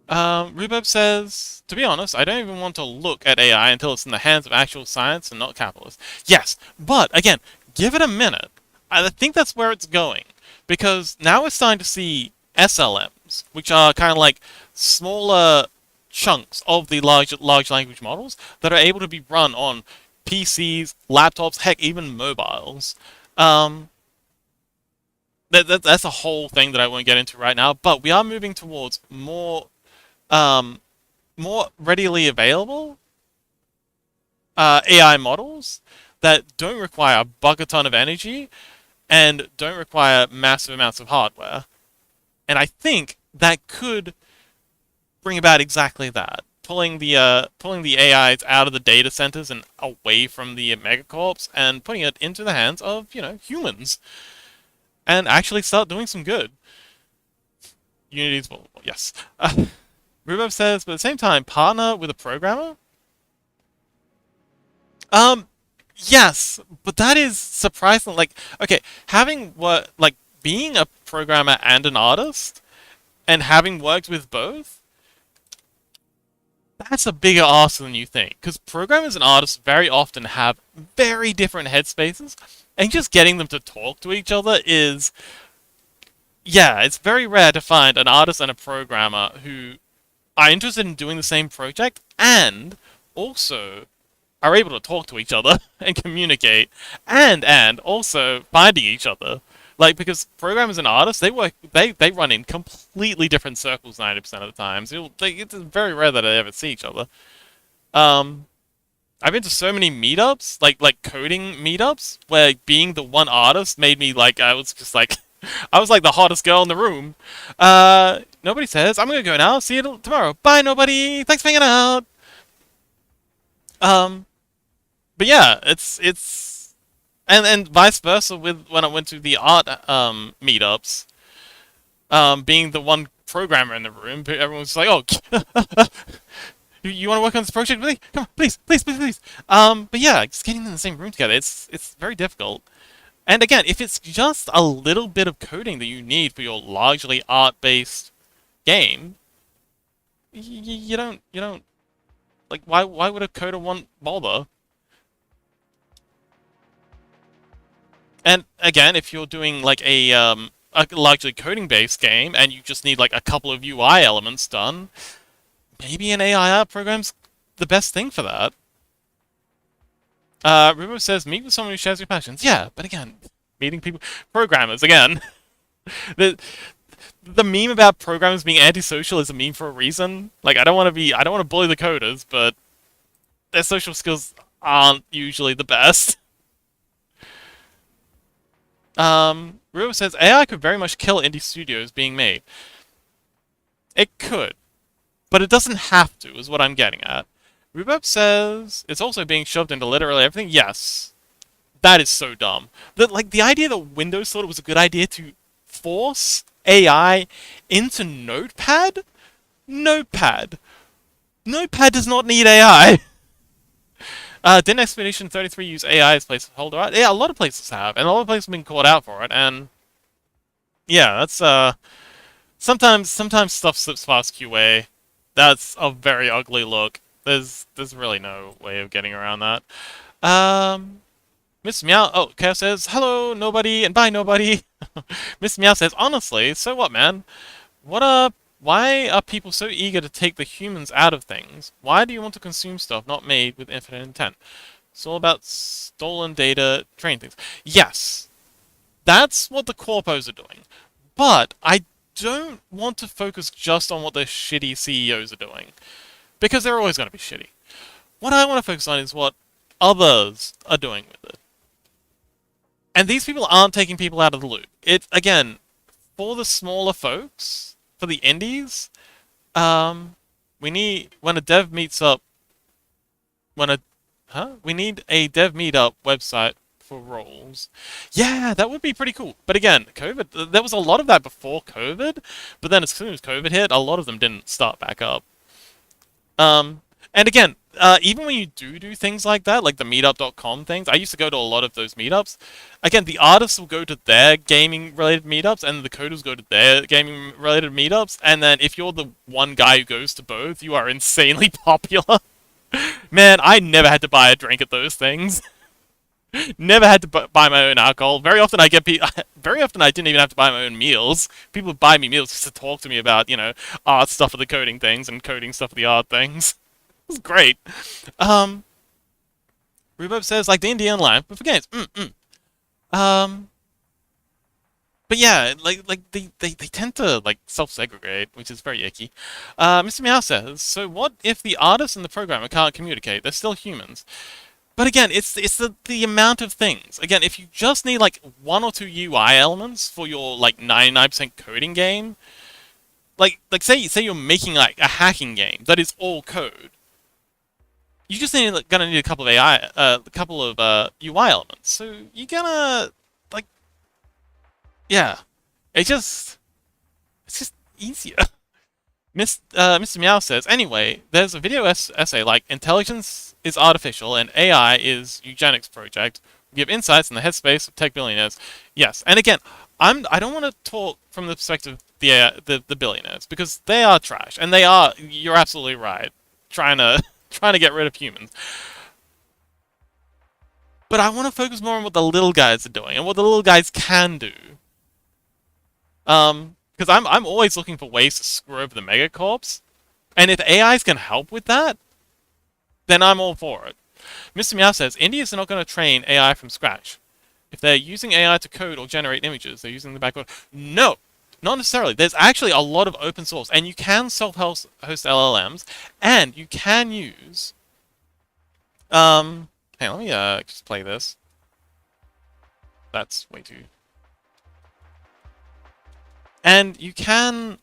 Rhubarb says, to be honest, I don't even want to look at AI until it's in the hands of actual science and not capitalists. Yes, but again, give it a minute. I think that's where it's going. Because now we're starting to see SLMs, which are kind of like smaller chunks of the large language models that are able to be run on PCs, laptops, heck, even mobiles. That's a whole thing that I won't get into right now, but we are moving towards more readily available AI models that don't require a bucket ton of energy and don't require massive amounts of hardware. And I think that could bring about exactly that. Pulling the AIs out of the data centers and away from the megacorps and putting it into the hands of, humans. And actually start doing some good. Unity's, well, yes. Rhubarb says, but at the same time, partner with a programmer? Yes, but that is surprising. Okay, being a programmer and an artist, and having worked with both, that's a bigger ask than you think. Because programmers and artists very often have very different headspaces, and just getting them to talk to each other is... Yeah, it's very rare to find an artist and a programmer who are interested in doing the same project and also are able to talk to each other and communicate and also finding each other. Because programmers and artists, they run in completely different circles 90% of the time. So it's very rare that they ever see each other. I've been to so many meetups, like coding meetups, where being the one artist made me I was just I was like the hottest girl in the room. Nobody says, I'm gonna go now, see you tomorrow. Bye, nobody! Thanks for hanging out! But yeah, it's... And vice versa with when I went to the art, meetups. Being the one programmer in the room, everyone was like, oh, you want to work on this project with me? Come on, please, please, please, please. But yeah, just getting in the same room together, it's very difficult. And again, if it's just a little bit of coding that you need for your largely art-based game, you don't, why would a coder want bother? And again, if you're doing a largely coding-based game and you just need like a couple of UI elements done, maybe an AI art program's the best thing for that. Rubo says, meet with someone who shares your passions. Yeah, but again, meeting people, programmers again. the the meme about programmers being antisocial is a meme for a reason. Like, I don't want to bully the coders, but their social skills aren't usually the best. Rubo says AI could very much kill indie studios being made. It could, but it doesn't have to, is what I'm getting at. Rubab says it's also being shoved into literally everything. Yes, that is so dumb. The idea that Windows thought it was a good idea to force AI into Notepad. Notepad. Notepad does not need AI. Didn't Expedition 33 use AI as placeholder? Yeah, a lot of places have, and a lot of places have been called out for it. And yeah, that's sometimes stuff slips past QA. That's a very ugly look. There's really no way of getting around that. Miss Meow. Oh, Chaos says hello, nobody, and bye, nobody. Miss Meow says honestly, so what, man? What up? Why are people so eager to take the humans out of things? Why do you want to consume stuff not made with infinite intent? It's all about stolen data, training things. Yes, that's what the corpos are doing. But I don't want to focus just on what the shitty CEOs are doing. Because they're always going to be shitty. What I want to focus on is what others are doing with it. And these people aren't taking people out of the loop. It, again, for the smaller folks, for the indies, we need, when a dev meets up, we need a dev meetup website for roles. Yeah, that would be pretty cool. But again, COVID, there was a lot of that before COVID, but then as soon as COVID hit, a lot of them didn't start back up. And again, even when you do things like that, like the meetup.com things, I used to go to a lot of those meetups. Again, the artists will go to their gaming-related meetups, and the coders go to their gaming-related meetups, and then if you're the one guy who goes to both, you are insanely popular. Man, I never had to buy a drink at those things. Never had to buy my own alcohol. Very often very often I didn't even have to buy my own meals. People would buy me meals just to talk to me about, art stuff for the coding things and coding stuff for the art things. It was great. Rhubarb says, like D&D Online, but for games. But yeah, they tend to like self-segregate, which is very icky. Mr. Meow says, so what if the artist and the programmer can't communicate? They're still humans. But again, it's the amount of things. Again, if you just need like one or two UI elements for your like 99% coding game, like say you're making like a hacking game that is all code, you just gonna need a couple of UI elements. So you're gonna like, yeah, it's just easier. Mr. Meow says, anyway, there's a video essay like intelligence is artificial and AI is eugenics project. We give insights in the headspace of tech billionaires. Yes, and again, I don't want to talk from the perspective of the billionaires because they are trash and they are. You're absolutely right, trying to get rid of humans. But I want to focus more on what the little guys are doing and what the little guys can do. Because I'm always looking for ways to screw over the megacorps, and if AIs can help with that, then I'm all for it. Mr. Meow says, Indians are not going to train AI from scratch. If they're using AI to code or generate images, they're using the backbone. No, not necessarily. There's actually a lot of open source, and you can self-host LLMs, and you can use... Hang on, let me just play this. That's way too... And you can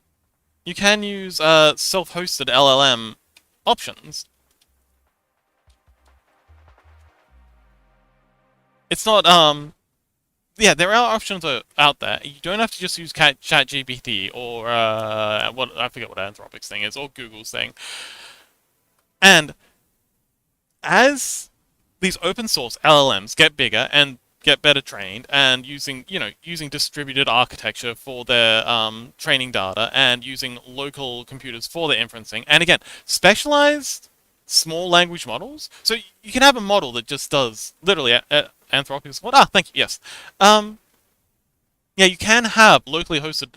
use self-hosted LLM options. It's not yeah, there are options out there. You don't have to just use ChatGPT or what I forget what Anthropic's thing is or Google's thing. And as these open source LLMs get bigger and get better trained and using distributed architecture for their training data and using local computers for their inferencing. And again, specialized small language models. So you can have a model that just does literally Anthropic's what? Ah, thank you. Yes. Yeah, you can have locally hosted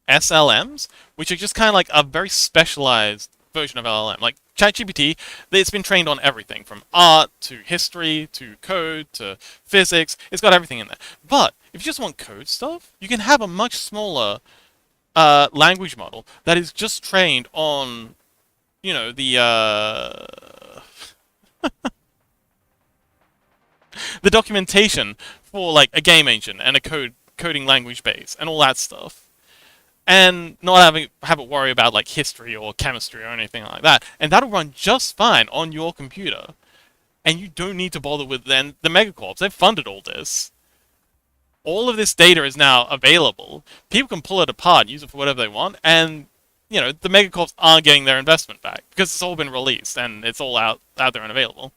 SLMs, which are just kind of like a very specialized version of LLM. Like ChatGPT, it's been trained on everything from art to history to code to physics. It's got everything in there. But if you just want code stuff, you can have a much smaller language model that is just trained on, the documentation for like a game engine and a coding language base and all that stuff. And not have it worry about like history or chemistry or anything like that. And that'll run just fine on your computer. And you don't need to bother with then the megacorps. They've funded all this. All of this data is now available. People can pull it apart, use it for whatever they want, and the megacorps aren't getting their investment back because it's all been released and it's all out there and available.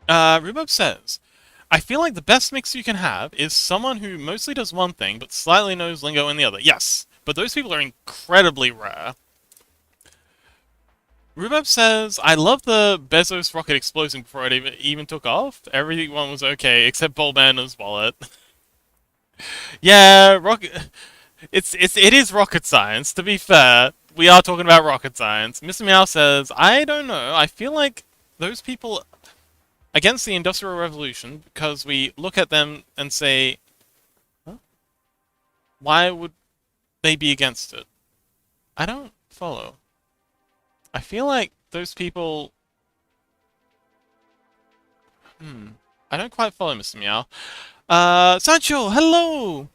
Rhubarb says, I feel like the best mix you can have is someone who mostly does one thing but slightly knows lingo in the other. Yes, but those people are incredibly rare. Rhubarb says, I love the Bezos rocket exploding before it even took off. Everyone was okay except Bulbana's wallet. Yeah, rocket. It is rocket science. To be fair, we are talking about rocket science. Mr. Meow says, I don't know. I feel like those people against the Industrial Revolution because we look at them and say, huh? Why would they be against it? I don't follow. I feel like those people. I don't quite follow, Mr. Meow. Sancho, hello!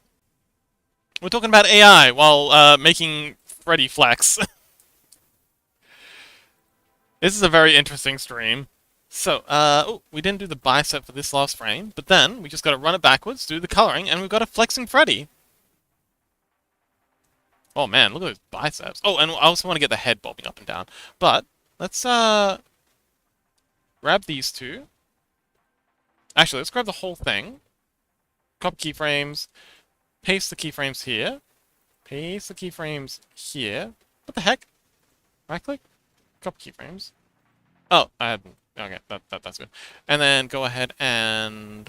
We're talking about AI while making Freddy flex. This is a very interesting stream. So, oh, we didn't do the bicep for this last frame, but then we just gotta run it backwards, do the coloring, and we've got a flexing Freddy. Oh man, look at those biceps. Oh, and I also want to get the head bobbing up and down. But, let's, grab these two. Actually, let's grab the whole thing. Copy keyframes. Paste the keyframes here. Paste the keyframes here. What the heck? Right click? Copy keyframes. Oh, I had... Okay, that's good. And then go ahead and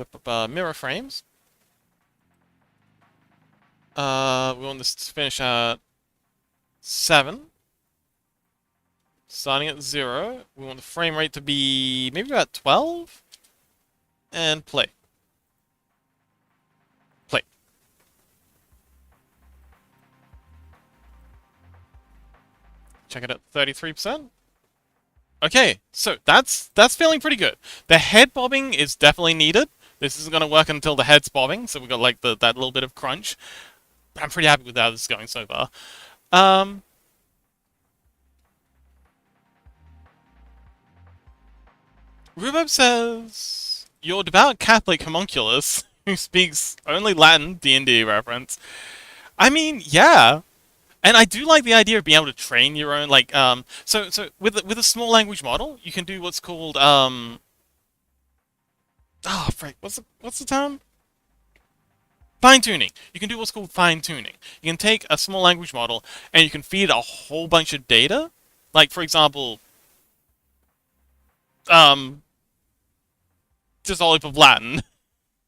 mirror frames. We want this to finish at 7. Starting at 0. We want the frame rate to be maybe about 12. And play. Play. Check it at 33%. Okay, so that's feeling pretty good. The head bobbing is definitely needed. This isn't going to work until the head's bobbing, so we've got like that little bit of crunch. But I'm pretty happy with how this is going so far. Rhubarb says, your devout Catholic homunculus who speaks only Latin D&D reference. I mean, yeah. And I do like the idea of being able to train your own, like, so with a small language model, you can do what's called, oh, frick, what's the term? Fine-tuning. You can do what's called fine-tuning. You can take a small language model, and you can feed it a whole bunch of data. Like, for example, just all of Latin,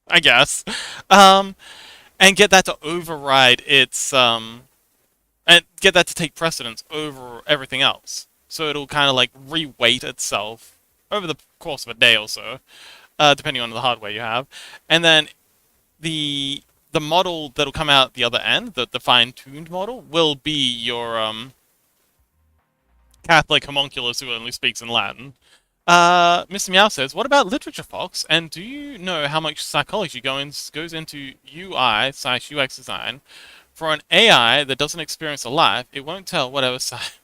I guess. And get that to override its, and get that to take precedence over everything else. So it'll kind of like reweight itself over the course of a day or so, depending on the hardware you have. And then the model that'll come out the other end, the fine-tuned model, will be your Catholic homunculus who only speaks in Latin. Mr. Meow says, what about literature, Fox? And do you know how much psychology goes into UI/UX design? For an AI that doesn't experience a life, it won't tell whatever stuff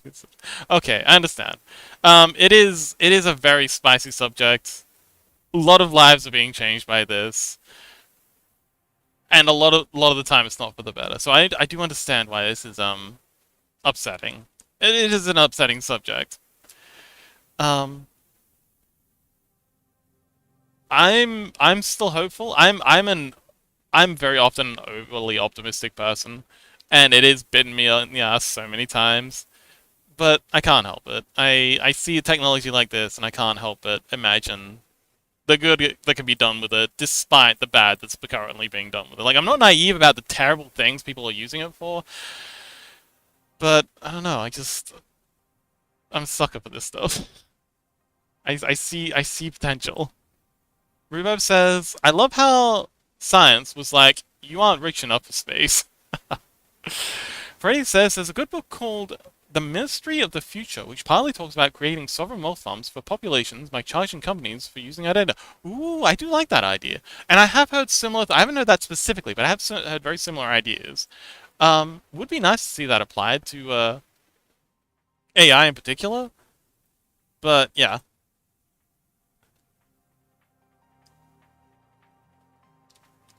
is. Okay, I understand. It is a very spicy subject. A lot of lives are being changed by this, and a lot of the time it's not for the better. So I do understand why this is upsetting. It is an upsetting subject. I'm still hopeful. I'm very often an overly optimistic person, and it has bitten me in the ass so many times. but I can't help it. I see a technology like this, and I can't help but imagine the good that can be done with it, despite the bad that's currently being done with it. Like, I'm not naive about the terrible things people are using it for, but I don't know. I'm a sucker for this stuff. I see potential. Rubab says, I love how science was like, you aren't rich enough for space. Freddy says there's a good book called The Ministry of the Future, which partly talks about creating sovereign wealth funds for populations by charging companies for using our data. Ooh, I do like that idea. And I have heard similar, I haven't heard that specifically, but I have heard very similar ideas. Would be nice to see that applied to AI in particular. But yeah.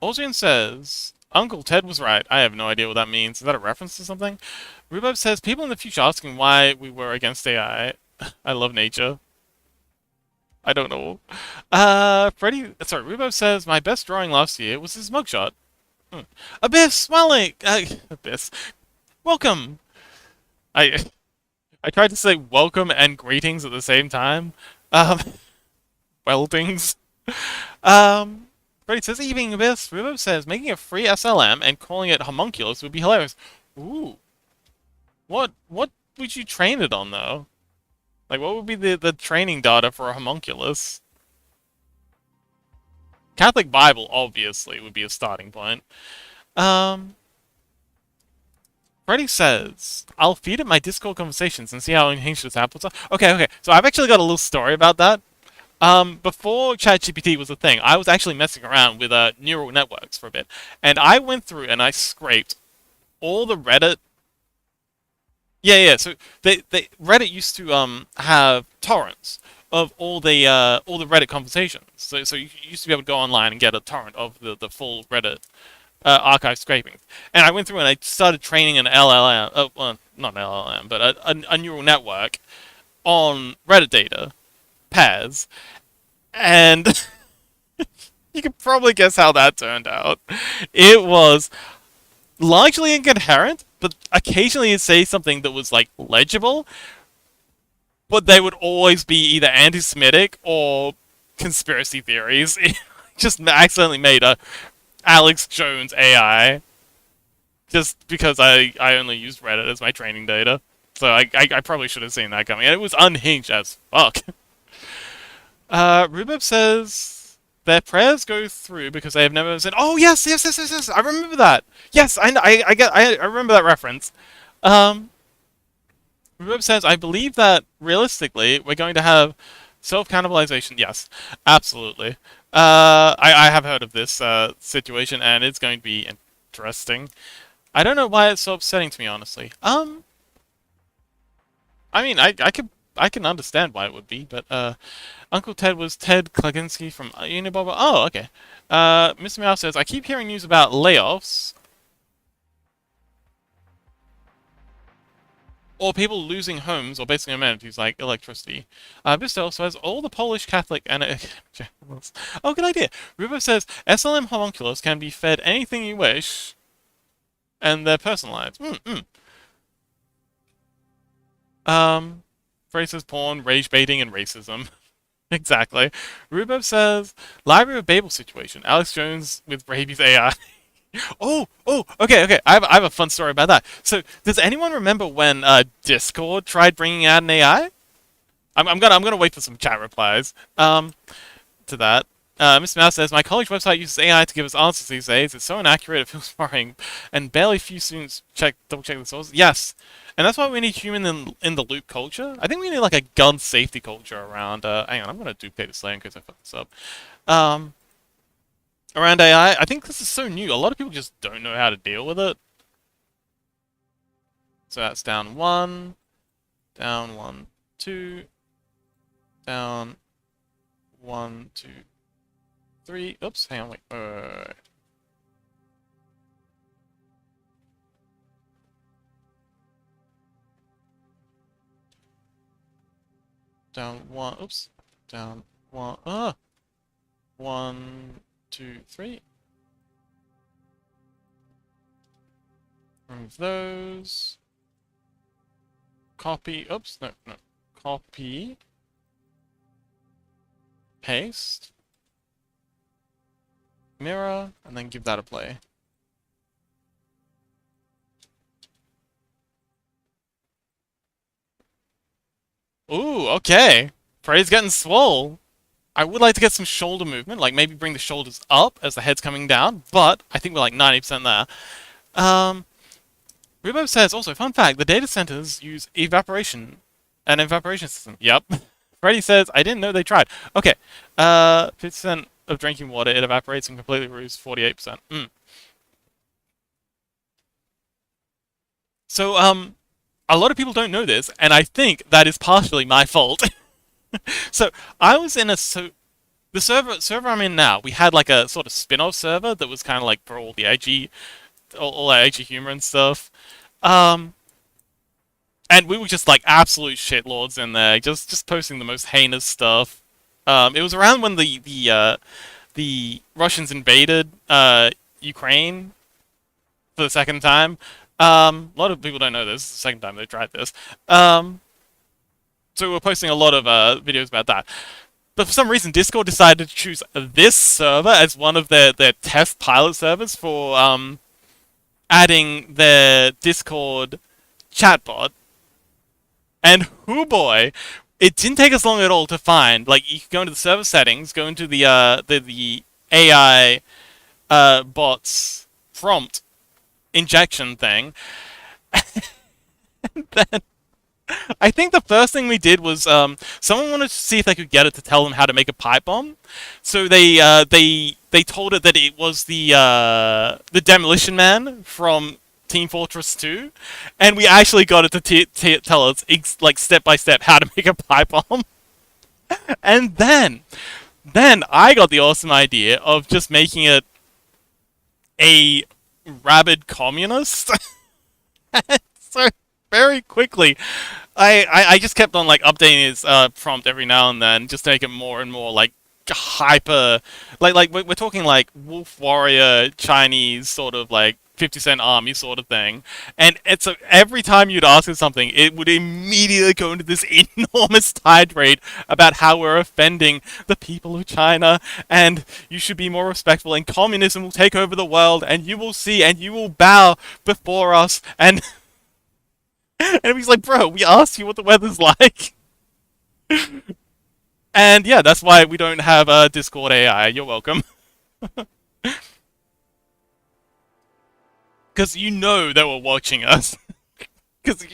Ozian says, Uncle Ted was right. I have no idea what that means. Is that a reference to something? Rhubarb says, people in the future asking why we were against AI. I love nature. I don't know. Rhubarb says, my best drawing last year was his mugshot. Hmm. Abyss, smiling! Abyss. Welcome! I I tried to say welcome and greetings at the same time. Um, weldings. Um, Freddy says, evening Abyss. Rhubarb says, making a free SLM and calling it homunculus would be hilarious. Ooh. What would you train it on, though? Like, what would be the training data for a homunculus? Catholic Bible, obviously, would be a starting point. Um, Freddy says, I'll feed it my Discord conversations and see how unhinged its outputs are. Okay. So I've actually got a little story about that. Before ChatGPT was a thing, I was actually messing around with neural networks for a bit. And I went through and I scraped all the Reddit. Yeah. So they Reddit used to have torrents of all the Reddit conversations. So you used to be able to go online and get a torrent of the full Reddit archive scrapings. And I went through and I started training an LLM, well, not an LLM, but a neural network on Reddit data pairs, and you can probably guess how that turned out. It was largely incoherent, but occasionally it'd say something that was like legible, but they would always be either anti-Semitic or conspiracy theories. It just accidentally made a Alex Jones AI just because I only used Reddit as my training data. So I probably should have seen that coming. And it was unhinged as fuck. Rubab says their prayers go through because they have never said, "Oh yes. I remember that. Yes, I remember that reference." Um, Rubab says, "I believe that realistically we're going to have self-cannibalization." Yes, absolutely. I have heard of this situation, and it's going to be interesting. I don't know why it's so upsetting to me, honestly. I mean, I can understand why it would be, but Uncle Ted was Ted Klaginski from Unibobber. Oh, okay. Mr. Meow says, I keep hearing news about layoffs or people losing homes or basic amenities like electricity. This also has all the Polish Catholic and oh, good idea. Rubo says SLM homunculus can be fed anything you wish, and they're personalized. Frey says porn, rage baiting, and racism. Exactly. Rubo says Library of Babel situation. Alex Jones with rabies AI. Okay. I have a fun story about that. So, does anyone remember when Discord tried bringing out an AI? I'm gonna wait for some chat replies. To that. Mr. Mouse says, my college website uses AI to give us answers these days. It's so inaccurate it feels boring, and barely few students double check the sources. Yes, and that's why we need human in the loop culture. I think we need like a gun safety culture around. Hang on, I'm gonna duplicate this layer in case I fuck this up. Around AI, I think this is so new. A lot of people just don't know how to deal with it. So that's down one, 2, down 1, 2, 3. Oops, hang on, wait. Down 1. Oops. Down 1. 1, 2, 3. Remove those. copy, oops, no, no, copy, paste, mirror, and then give that a play. Ooh, okay. Freddy's getting swole. I would like to get some shoulder movement, like maybe bring the shoulders up as the head's coming down, but I think we're like 90% there. Rubo says also, fun fact, the data centers use an evaporation system. Yep. Freddy says, I didn't know they tried. Okay. 50% of drinking water, it evaporates and completely removes 48%. So, a lot of people don't know this, and I think that is partially my fault. So, I was in the server I'm in now, we had like a sort of spin-off server that was kind of like for all the edgy, all that edgy humor and stuff. Um, and we were just like absolute shitlords in there, just posting the most heinous stuff. It was around when the Russians invaded Ukraine for the second time. A lot of people don't know this. It's the second time they tried this. So we were posting a lot of videos about that. But for some reason, Discord decided to choose this server as one of their test pilot servers for adding their Discord chatbot. And hoo boy, it didn't take us long at all to find. Like, you can go into the server settings, go into the AI bots prompt injection thing, and then I think the first thing we did was someone wanted to see if they could get it to tell them how to make a pipe bomb. So they told it that it was the Demolition Man from Team Fortress 2, and we actually got it to tell us like step by step how to make a pipe bomb. And then I got the awesome idea of just making it a rabid communist. So very quickly, I just kept on like updating his prompt every now and then, just to make it more and more like hyper, like we're talking like Wolf Warrior Chinese sort of like 50 Cent Army sort of thing. And it's every time you'd ask it something, it would immediately go into this enormous tirade about how we're offending the people of China, and you should be more respectful, and communism will take over the world, and you will see, and you will bow before us, and and he's like, bro, we asked you what the weather's like. And yeah, that's why we don't have a Discord AI. You're welcome. Because you know they were watching us. Because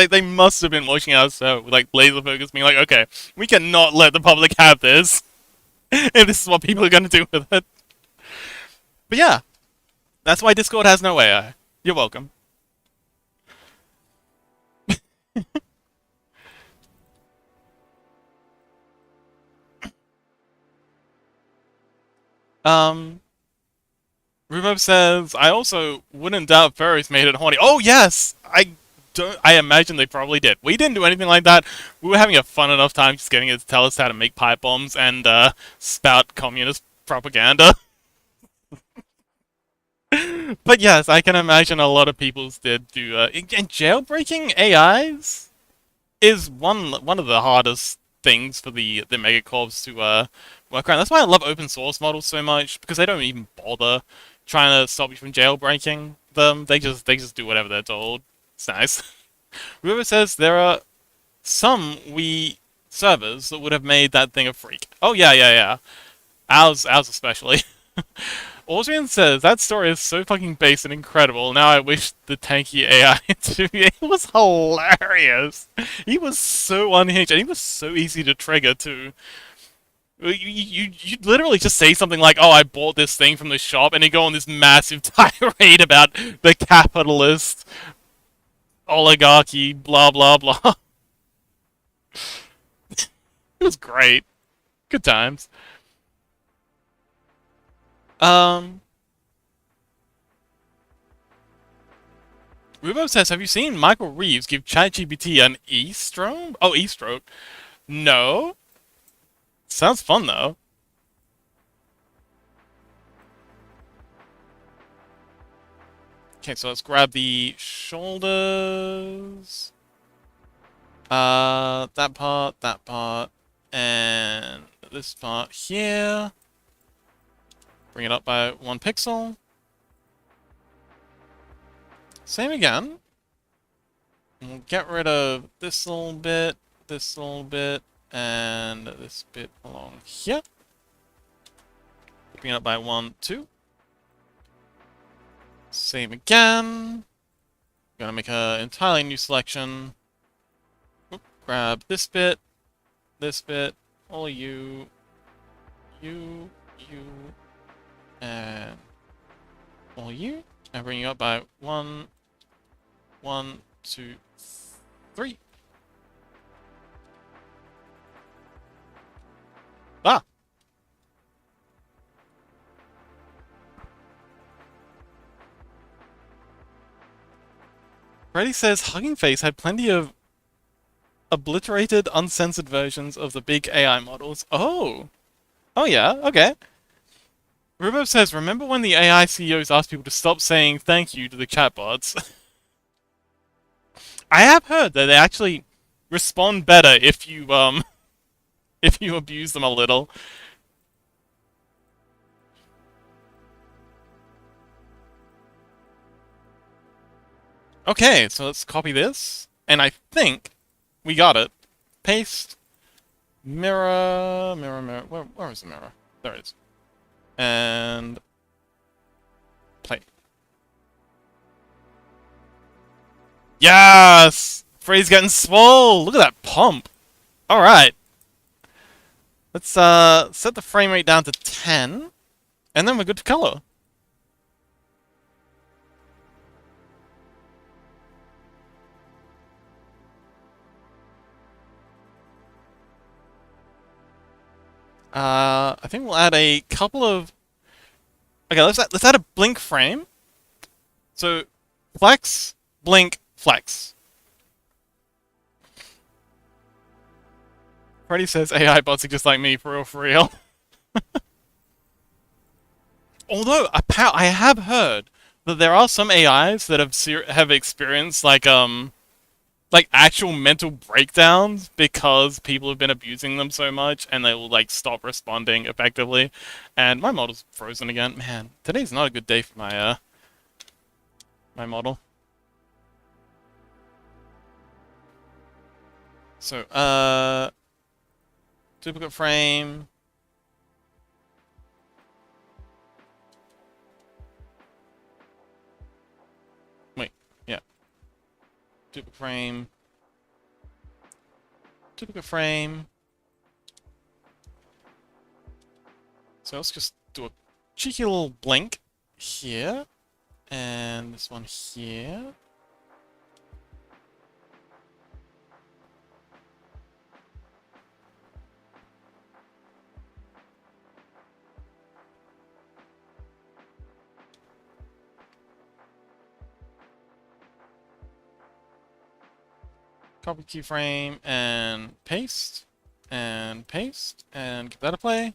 they must have been watching us, so like laser focus, being like, okay, we cannot let the public have this. If this is what people are going to do with it. But yeah, that's why Discord has no AI. You're welcome. Um, Rubo says, I also wouldn't doubt furries made it horny. Oh yes! I imagine they probably did. We didn't do anything like that. We were having a fun enough time just getting it to tell us how to make pipe bombs and spout communist propaganda. But yes, I can imagine a lot of people did do. And jailbreaking AIs is one of the hardest things for the megacorps to work around. That's why I love open source models so much, because they don't even bother trying to stop you from jailbreaking them. They just do whatever they're told. It's nice. River says there are some Wii servers that would have made that thing a freak. Oh yeah, yeah, yeah. Ours especially. Austrian says, that story is so fucking base and incredible. Now I wish the tanky AI to be. It was hilarious. He was so unhinged, and he was so easy to trigger too. You literally just say something like, "Oh, I bought this thing from the shop," and you go on this massive tirade about the capitalist oligarchy, blah blah blah. It was great. Good times. Um, Rubo says, have you seen Michael Reeves give ChatGPT an e-stroke? Oh, e-stroke. No. Sounds fun, though. Okay, so let's grab the shoulders. That part, and this part here. Bring it up by 1 pixel. Same again. We'll get rid of this little bit, and this bit along here. Bring it up by 1, 2. Same again. Gonna make an entirely new selection. Oop, grab this bit, all you, and all you, and bring you up by 1, 2, 3. Ah! Freddy says Hugging Face had plenty of obliterated, uncensored versions of the big AI models. Oh! Oh yeah, okay. Rubo says, remember when the AI CEOs asked people to stop saying thank you to the chatbots? I have heard that they actually respond better if you, if you abuse them a little. Okay, so let's copy this, and I think we got it. Paste, mirror, where is the mirror? There it is. And play. Yes! Freddy's getting swole! Look at that pump! Alright. Let's set the frame rate down to 10, and then we're good to color. I think we'll add a couple of... Okay, let's add a blink frame. So, flex, blink, flex. Freddy says AI bots are just like me, for real, for real. Although, I have heard that there are some AIs that have experienced, like actual mental breakdowns because people have been abusing them so much and they will like stop responding effectively. And my model's frozen again. Man, today's not a good day for my my model. So duplicate frame. Wait, yeah. Duplicate frame. Duplicate frame. So let's just do a cheeky little blink here. And this one here. Copy keyframe and paste, and give that a play.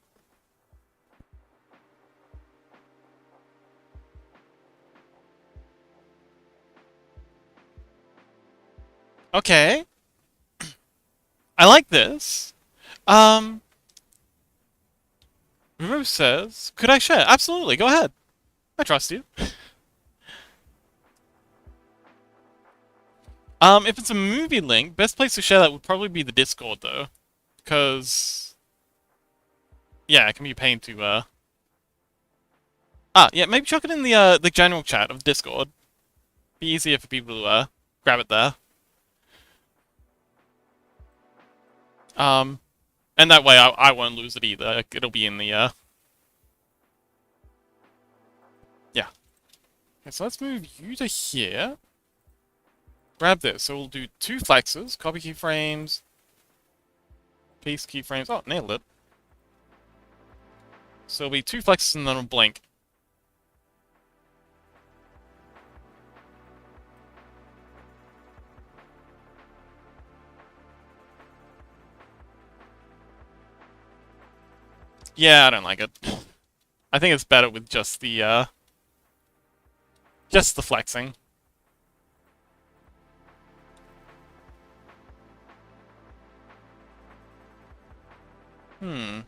Okay. I like this. Ruru says, could I share? Absolutely, go ahead. I trust you. If it's a movie link, best place to share that would probably be the Discord, though. Because... yeah, it can be a pain to, yeah, maybe chuck it in the general chat of Discord. Be easier for people to, grab it there. And that way I won't lose it either. It'll be in the, yeah. Okay, so let's move you to here. Grab this. So we'll do 2 flexes, copy keyframes, paste keyframes. Oh, nailed it. So it'll be 2 flexes and then a blink. Yeah, I don't like it. I think it's better with just the flexing. Hmm.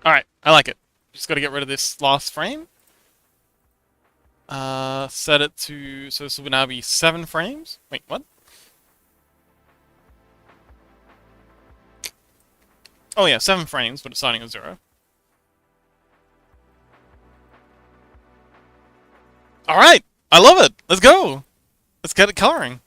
Alright, I like it. Just gotta get rid of this last frame. Set it to, so this will now be 7 frames. Wait, what? Oh yeah, 7 frames, but it's starting at 0. Alright! I love it! Let's go! Let's get it coloring.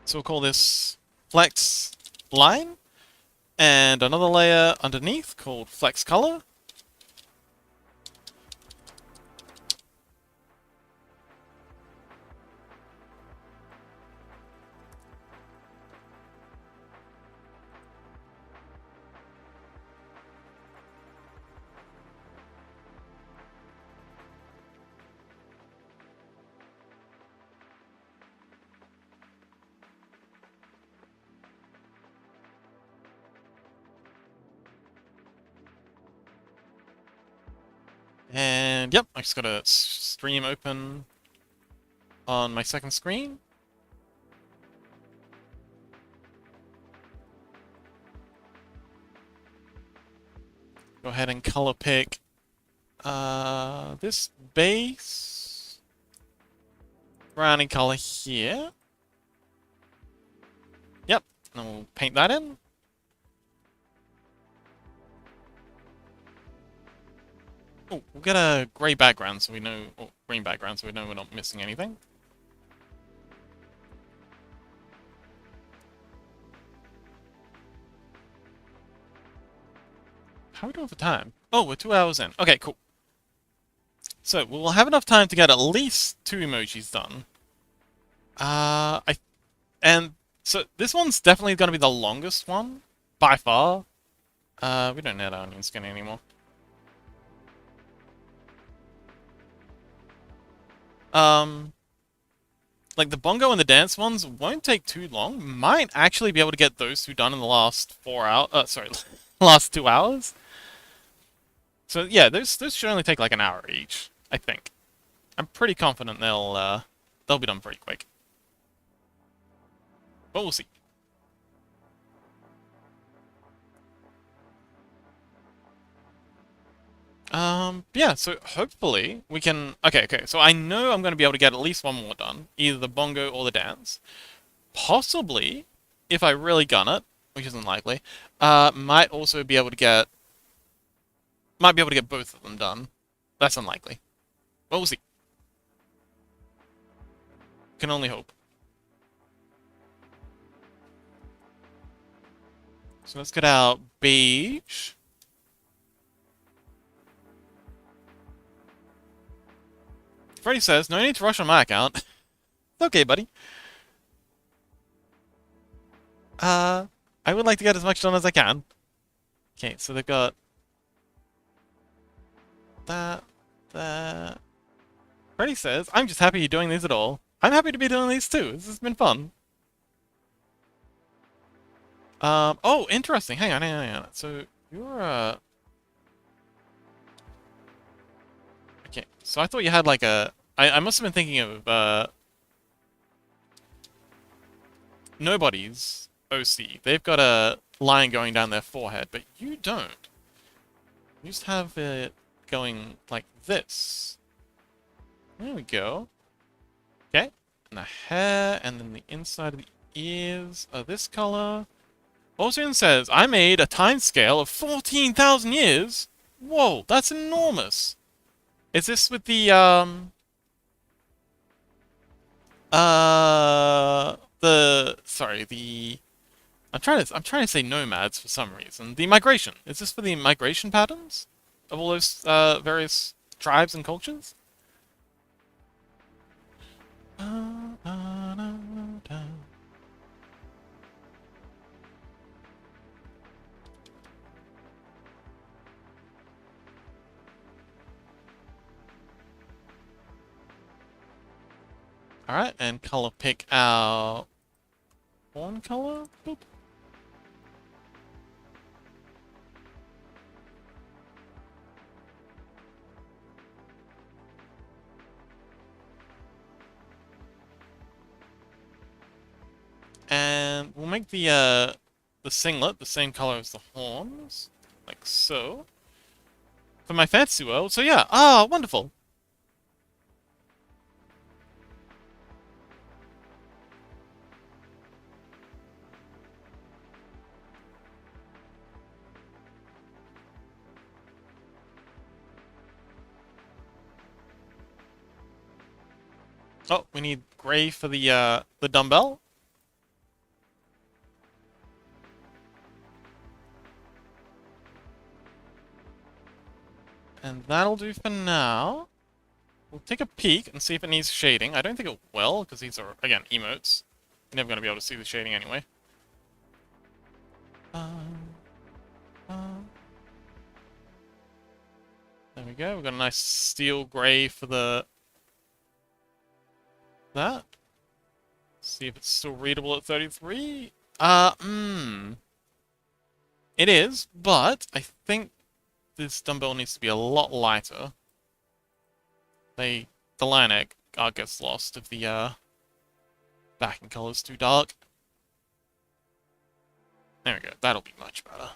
So we'll call this flex line, and another layer underneath called flex color. And yep, I just got a stream open on my second screen. Go ahead and color pick this base browning color here. Yep, and we'll paint that in. Oh, we'll get a grey background so we know, or green background so we know we're not missing anything. How are we doing for time? Oh, we're 2 hours in. Okay, cool. So, we'll have enough time to get at least 2 emojis done. And so this one's definitely going to be the longest one, by far. We don't need onion skin anymore. Like the bongo and the dance ones won't take too long. Might actually be able to get those 2 done in the last 4 hours. Sorry, last 2 hours. So yeah, those should only take like an hour each, I think. I'm pretty confident they'll be done pretty quick. But we'll see. Yeah, so hopefully we can... Okay, so I know I'm going to be able to get at least one more done. Either the bongo or the dance. Possibly, if I really gun it, which isn't likely, might also be able to get... Might be able to get both of them done. That's unlikely. But we'll see. Can only hope. So let's get our beige. Freddy says, no need to rush on my account. It's okay, buddy. I would like to get as much done as I can. Okay, so they've got that. Freddy says, I'm just happy you're doing these at all. I'm happy to be doing these too. This has been fun. Oh, interesting. Hang on. So, you're, okay, so I thought you had like a... I must have been thinking of, Nobody's OC. They've got a line going down their forehead, but you don't. You just have it going like this. There we go. Okay. And the hair, and then the inside of the ears are this color. Ozun says, I made a time scale of 14,000 years. Whoa, that's enormous. Is this with the, sorry, I'm trying to say nomads for some reason. The migration. Is this for the migration patterns of all those, various tribes and cultures? Alright, and color pick our horn color. Boop. And we'll make the singlet the same color as the horns, like so. For my fantasy world, so yeah, wonderful. Oh, we need gray for the dumbbell. And that'll do for now. We'll take a peek and see if it needs shading. I don't think it will, because these are, again, emotes. You're never going to be able to see the shading anyway. There we go. We've got a nice steel gray for that. See if it's still readable at 33. It is, but I think this dumbbell needs to be a lot lighter. The line art gets lost if the backing color's too dark. There we go. That'll be much better.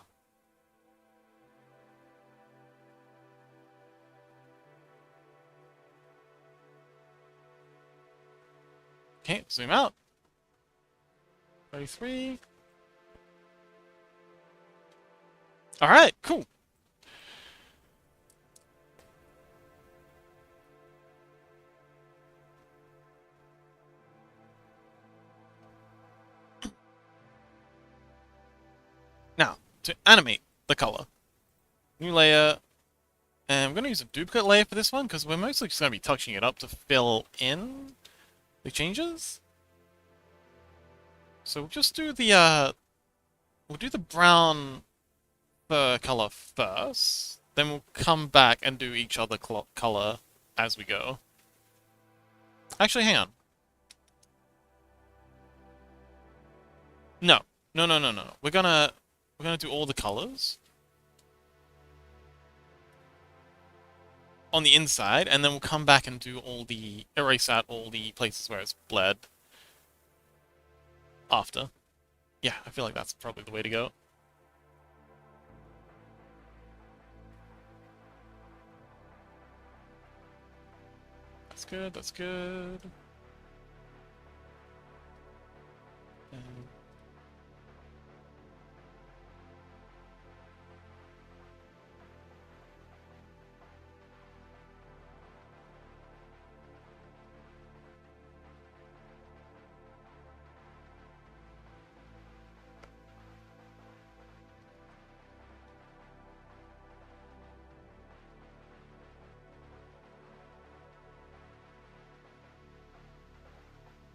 Okay, zoom out. 33. Alright, cool. Now, to animate the color. New layer. And I'm going to use a duplicate layer for this one, because we're mostly just going to be touching it up to fill in the changes. So we'll just do we'll do the brown fur color first, then we'll come back and do each other color as we go. Actually, hang on. No. No. We're gonna do all the colors on the inside, and then we'll come back and do erase out all the places where it's bled after. Yeah, I feel like that's probably the way to go. That's good, that's good.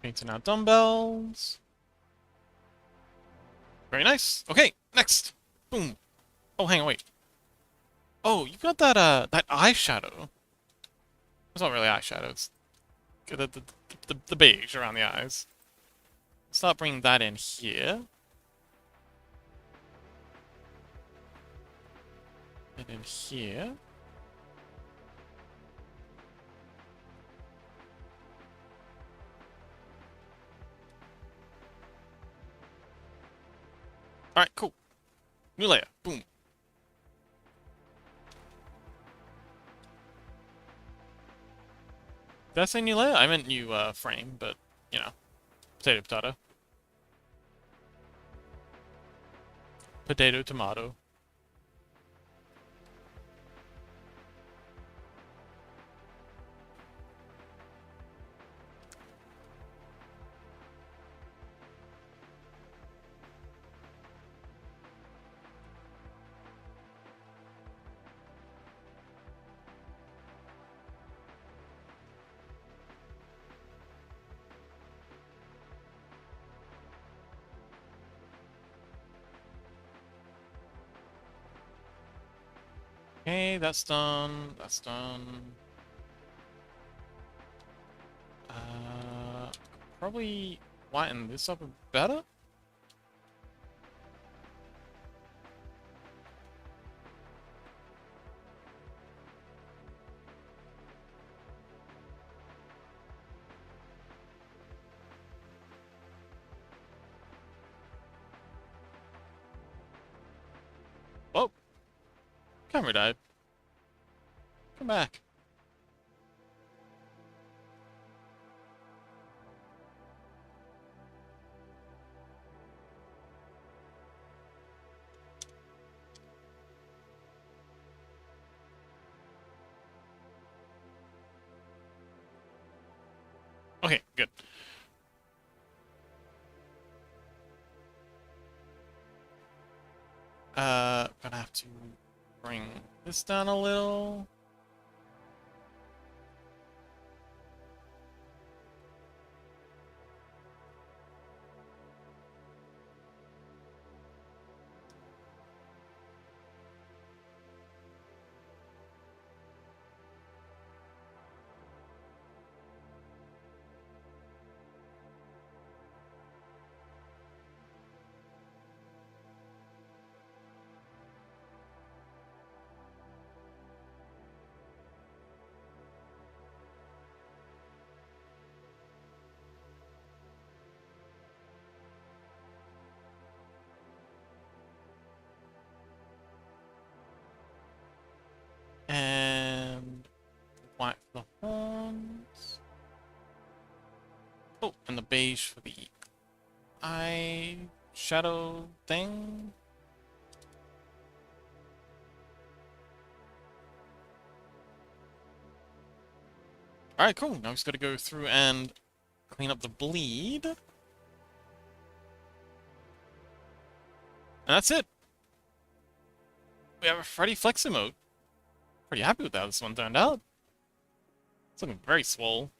Painting our dumbbells. Very nice. Okay, next. Boom. Oh, hang on, wait. Oh, you've got that eyeshadow. It's not really eyeshadow. It's the beige around the eyes. Start bringing that in here. And in here. Alright, cool. New layer. Boom. Did I say new layer? I meant new frame, but, you know. Potato, potato. Potato, tomato. Okay, that's done. That's done. probably lighten this up a bit better. Whoa! Camera died. Come back. Okay, good. Gonna have to bring this down a little. And white for the horns. Oh, and the beige for the eye shadow thing. Alright, cool. Now we just gotta go through and clean up the bleed. And that's it. We have a Freddy Flex emote. Pretty happy with how this one turned out. It's looking very swole.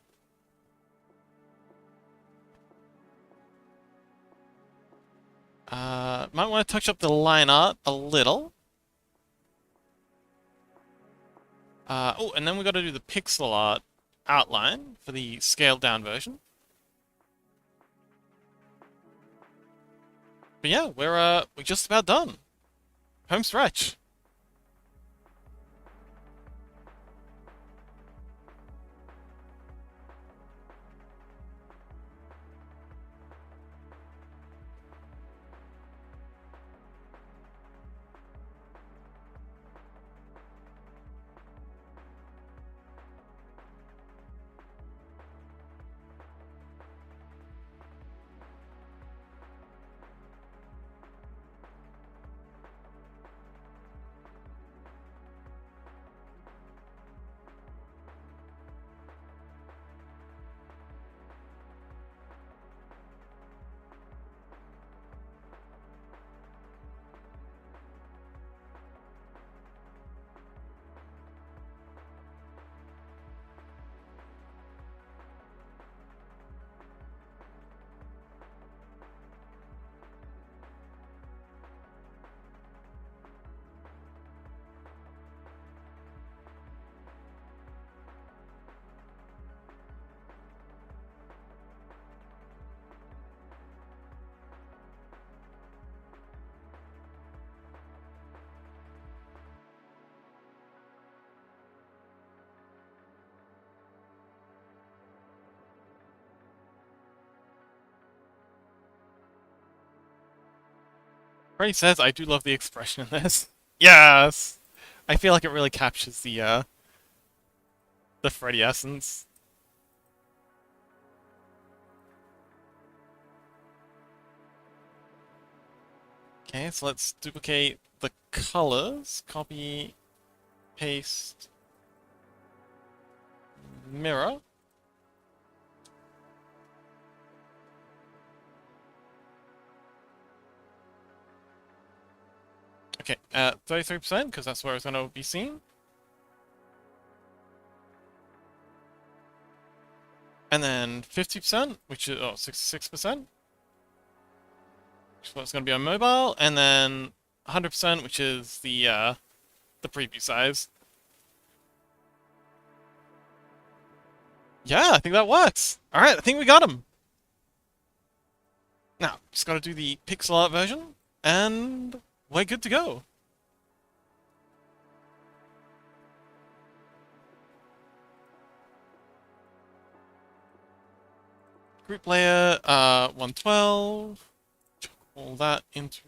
Might want to touch up the line art a little. Oh, and then we gotta do the pixel art outline for the scaled down version. But yeah, we're just about done. Home stretch. Freddy says, I do love the expression in this. Yes! I feel like it really captures the Freddy essence. Okay, so let's duplicate the colors. Copy, paste, mirror. Okay, 33%, because that's where it's going to be seen. And then 50%, which is, 66%. Which is what's going to be on mobile. And then 100%, which is the preview size. Yeah, I think that works. Alright, I think we got him. Now, just gotta do the pixel art version, and we're good to go. Group layer, 112. All that into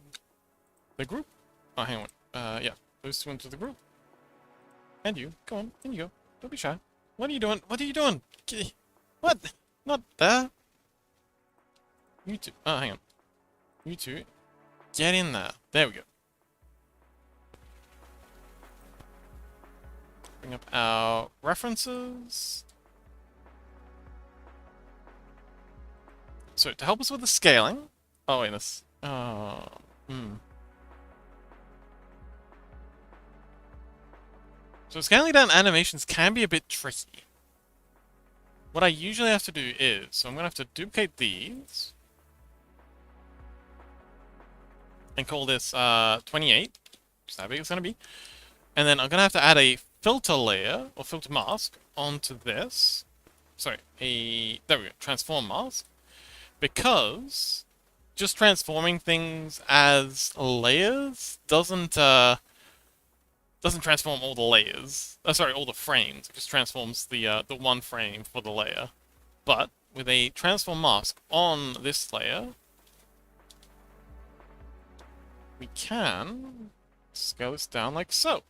the group. Oh, hang on. Yeah, those two into the group. And you, go on, in you go. Don't be shy. What are you doing? What are you doing? What? Not there. You two. Oh, hang on. You two, get in there. There we go. Bring up our references. So, to help us with the scaling... Oh, wait, this... Oh... So, scaling down animations can be a bit tricky. What I usually have to do is... So, I'm going to have to duplicate these. And call this, 28. Just how big it's going to be. And then I'm going to have to add a filter layer, or filter mask, onto this. Sorry, there we go, transform mask. Because just transforming things as layers doesn't transform all the layers. Sorry, all the frames. It just transforms the one frame for the layer. But with a transform mask on this layer, we can scale this down like so.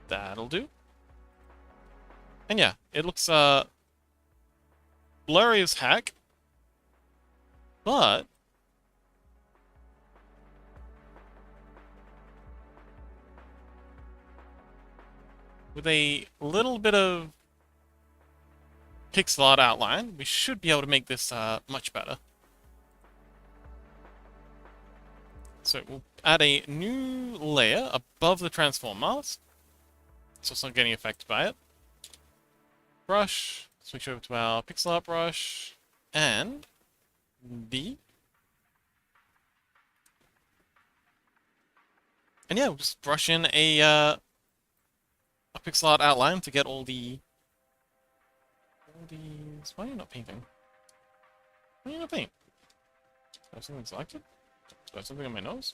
That'll do. And yeah, it looks blurry as heck, but with a little bit of pixel art outline, we should be able to make this much better. So we'll add a new layer above the transform mask, so it's not getting affected by it. Brush, switch over to our pixel art brush, and and yeah, we'll just brush in a pixel art outline to get all these. Why are you not painting? Why are you not painting? Do I have something selected? Do I have something on my nose?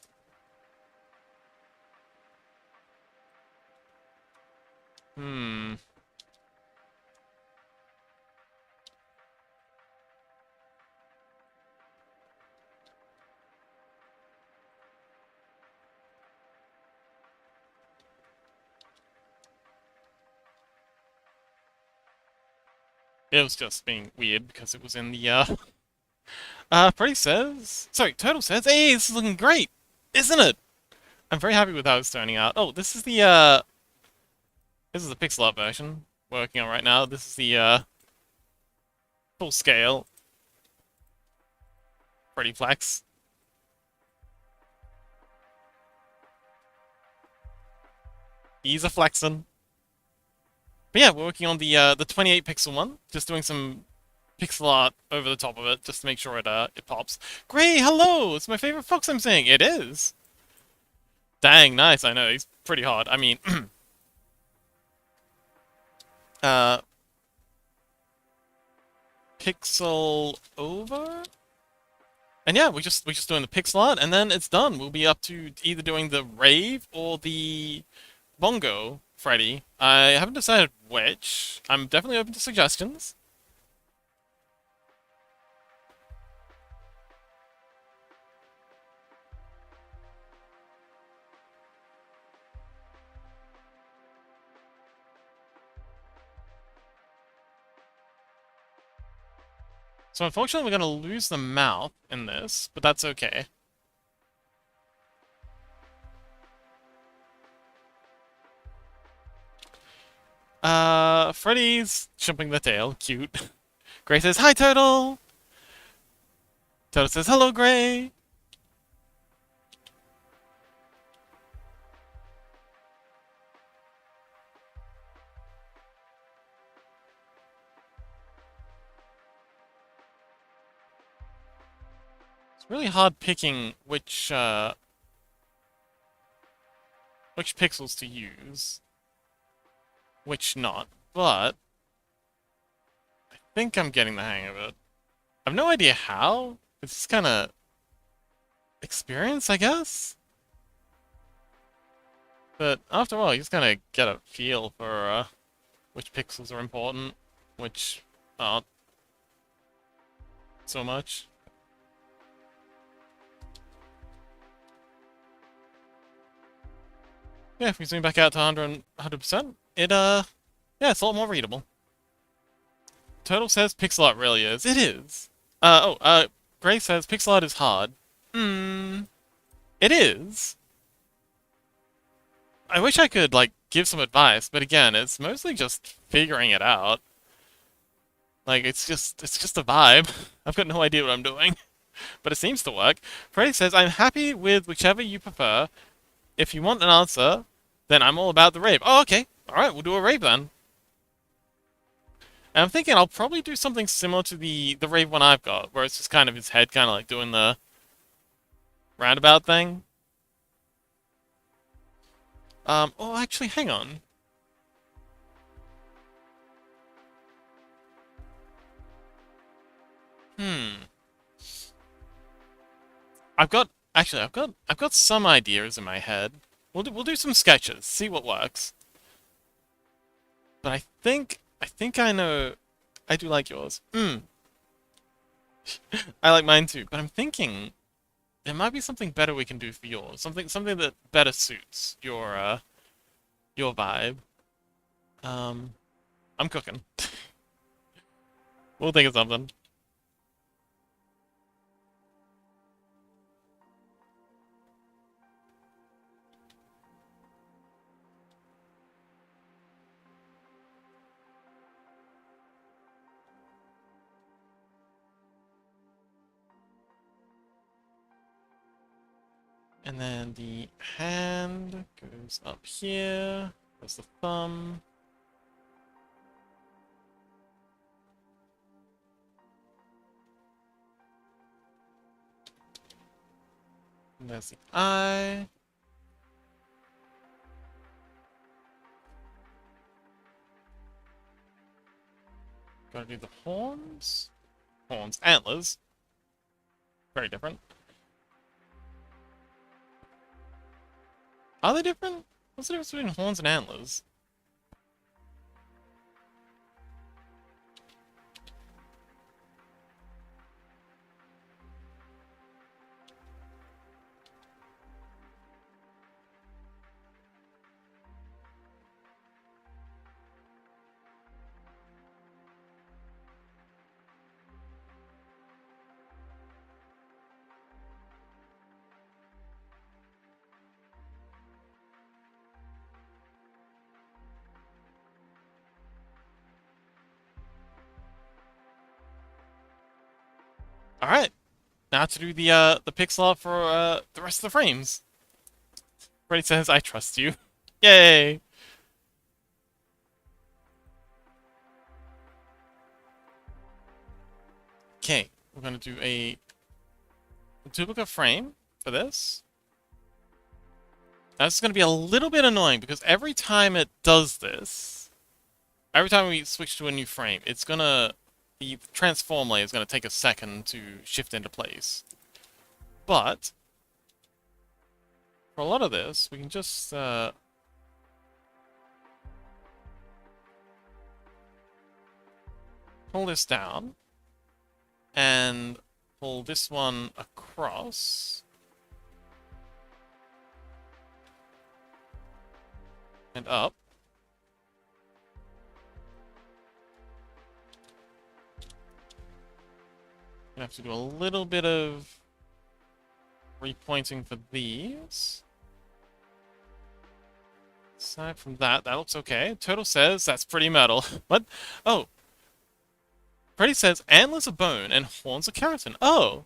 It was just being weird because it was in the, Freddy says... Sorry, Turtle says, hey, this is looking great! Isn't it? I'm very happy with how it's turning out. Oh, this is the, this is the pixel art version we're working on right now. This is the, full scale Freddy Flex. He's a flexin'. But yeah, we're working on the 28 pixel one. Just doing some pixel art over the top of it, just to make sure it pops. Gray, hello! It's my favorite fox I'm seeing. It is! Dang, nice, I know, he's pretty hard. I mean, pixel over? And yeah, we're just doing the pixel art, and then it's done. We'll be up to either doing the rave or the bongo Freddy. I haven't decided which. I'm definitely open to suggestions. So unfortunately, we're going to lose the mouth in this, but that's okay. Freddy's jumping the tail. Cute. Gray says, hi, Turtle! Turtle says, hello, Gray! It's really hard picking which pixels to use. which not. But I think I'm getting the hang of it. I've no idea how. It's just kind of experience, I guess. But after a while, you just kind of get a feel for which pixels are important, which aren't so much. Yeah, if we zoom back out to 100%, yeah, it's a lot more readable. Turtle says pixel art really is. It is. Gray says pixel art is hard. It is. I wish I could, like, give some advice, but again, it's mostly just figuring it out. Like, it's just a vibe. I've got no idea what I'm doing, but it seems to work. Freddy says, I'm happy with whichever you prefer. If you want an answer, then I'm all about the rave. Oh, okay. Alright, we'll do a rave then. And I'm thinking I'll probably do something similar to the rave one I've got, where it's just kind of his head kind of like doing the roundabout thing. Oh, actually, hang on. Hmm. I've got some ideas in my head. We'll do some sketches, see what works. But I think I know. I do like yours. I like mine too. But I'm thinking there might be something better we can do for yours. Something that better suits your vibe. Um, I'm cooking. We'll think of something. And then the hand goes up here. There's the thumb. And there's the eye. Gotta do the horns. Horns. Antlers. Very different. Are they different? What's the difference between horns and antlers? Alright. Now to do the pixel art for the rest of the frames. Freddy says, I trust you. Yay! Okay, we're gonna do a duplicate frame for this. Now, this is gonna be a little bit annoying because every time it does this, every time we switch to a new frame, it's gonna the transform layer is gonna take a second to shift into place. But for a lot of this, we can just pull this down and pull this one across and up. Gonna have to do a little bit of repointing for these. Aside from that, that looks okay. Turtle says that's pretty metal. What? Oh. Freddy says antlers are bone and horns are keratin. Oh.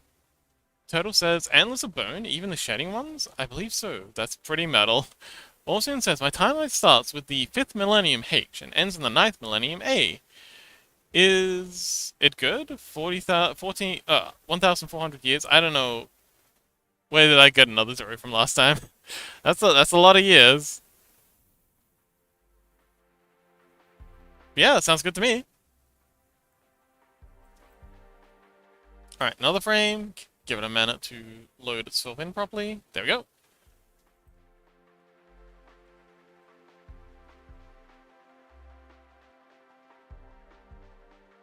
Turtle says antlers are bone, even the shedding ones? I believe so. That's pretty metal. Orson says my timeline starts with the 5th millennium H and ends in the 9th millennium A. Is it good? 1,400 years? I don't know. Where did I get another zero from last time? That's a lot of years. Yeah, that sounds good to me. Alright, another frame. Give it a minute to load itself in properly. There we go.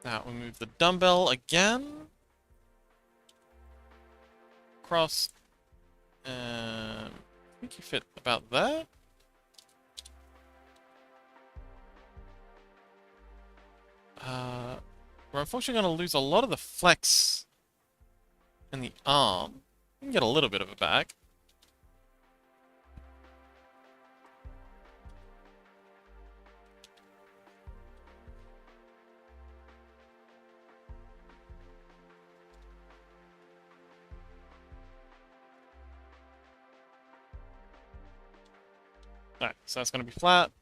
Now we move the dumbbell again. Cross. I think you fit about there. We're unfortunately going to lose a lot of the flex in the arm. We can get a little bit of it back. Alright, so that's going to be flat,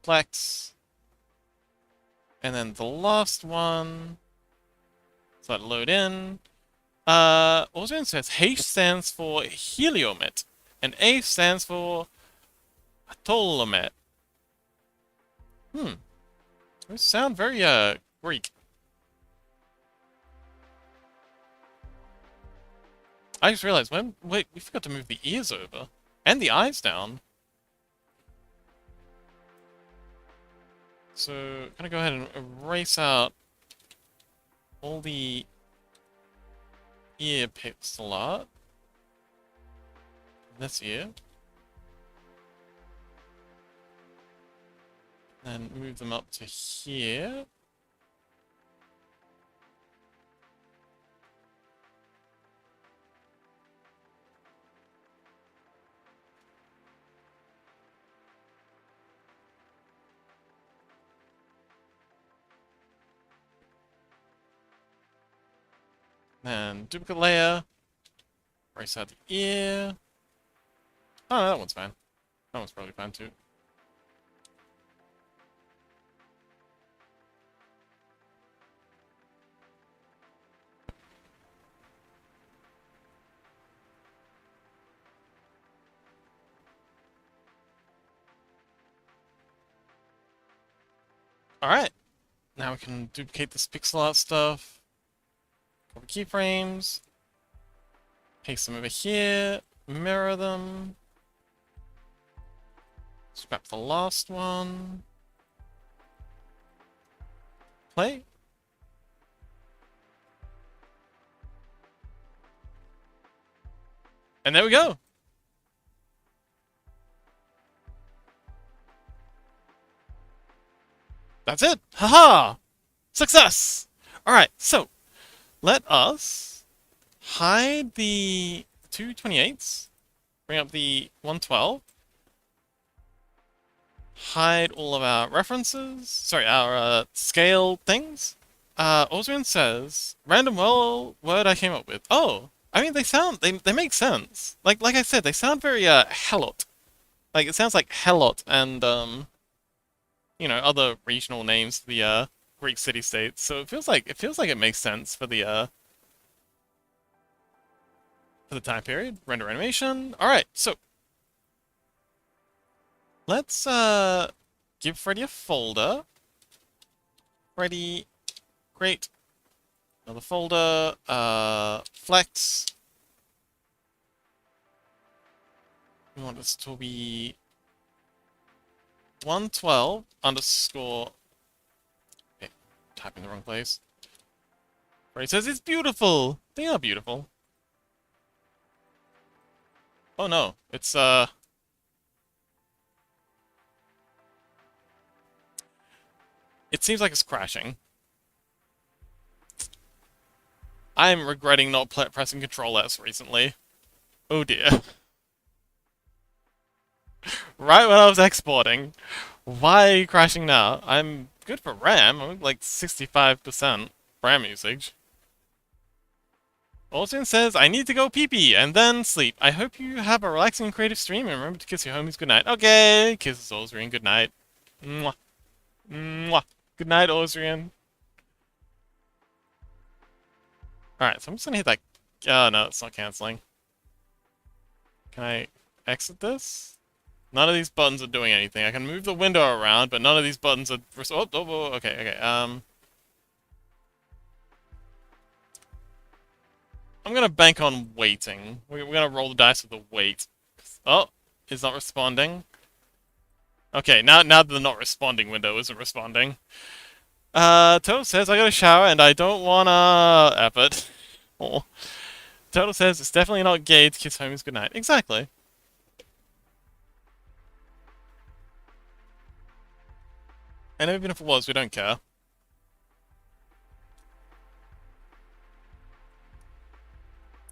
flex, and then the last one, so that load in. Also it says H stands for heliomet, and A stands for atolomet. Those sound very, Greek. I just realized, wait, we forgot to move the ears over, and the eyes down. So, gonna go ahead and erase out all the ear pixel art. This ear. And move them up to here. Then duplicate layer. Erase out the ear. Oh, no, that one's fine. That one's probably fine too. Alright. Now we can duplicate this pixel art stuff. Copy keyframes. Paste them over here. Mirror them. Scrap the last one. Play. And there we go. That's it. Haha! Success! Alright, so let us hide the 228s. Bring up the 112. Hide all of our references. Sorry, our scale things. Osrian says, random word I came up with. Oh, I mean, they make sense. Like I said, they sound very, Helot. Like, it sounds like Helot and, you know, other regional names for the, Greek city-states. So it feels like it makes sense for the time period. Render animation. Alright, so let's, give Freddy a folder. Freddy, great. Another folder, flex. We want this to be 112 underscore. Okay, typing the wrong place. Freddy says it's beautiful. They are beautiful. Oh no, it's it seems like it's crashing. I'm regretting not pressing Control S recently. Oh dear. Right when I was exporting. Why are you crashing now? I'm good for RAM. I'm like 65% RAM usage. Olsen says, I need to go pee-pee and then sleep. I hope you have a relaxing and creative stream and remember to kiss your homies goodnight. Okay, kisses Osrian, good night. Mwah. Mwah. Good night, Osrian. Alright, so I'm just gonna hit that. Oh no, it's not canceling. Can I exit this? None of these buttons are doing anything. I can move the window around, but none of these buttons are... okay, okay. I'm gonna bank on waiting. We're gonna roll the dice with the wait. Oh, it's not responding. Okay, now the not responding window isn't responding. Total says I got a shower and I don't wanna... effort. Oh. Total says it's definitely not gay to kiss homies goodnight. Exactly. And even if it was, we don't care.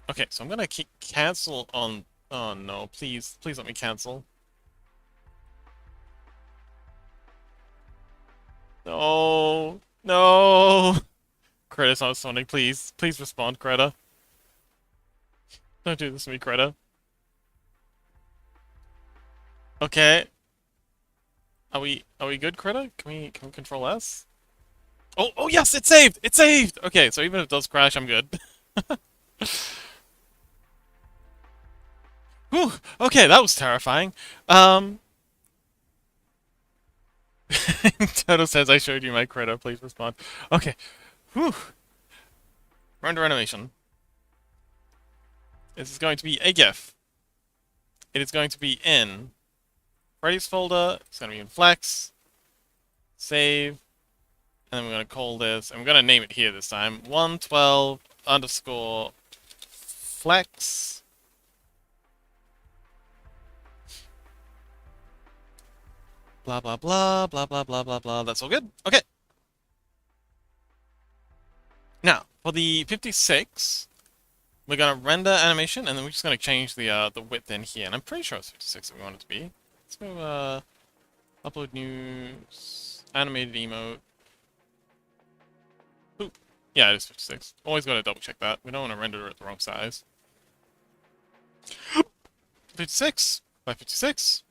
Okay, so I'm gonna cancel on... Oh no, please, please let me cancel. No, no. Creta's not responding, please. Please respond, Creta. Don't do this to me, Creta. Okay. Are we good, Creta? Can we control S? Oh yes, it saved! It saved! Okay, so even if it does crash, I'm good. Whew, okay, that was terrifying. Toto says I showed you my Creta, please respond. Okay. Whew. Render animation. This is going to be a GIF. It is going to be in Freddy's folder. It's going to be in Flex. Save. And then we're going to call this, and we're going to name it here this time, 112 underscore flex. Blah, blah, blah, blah, blah, blah, blah, blah. That's all good? Okay. Now, for the 56, we're going to render animation, and then we're just going to change the width in here. And I'm pretty sure it's 56 that we want it to be. Let's go, upload news, animated emote. Ooh. Yeah, it is 56. Always got to double check that. We don't want to render it the wrong size. 56 by 56.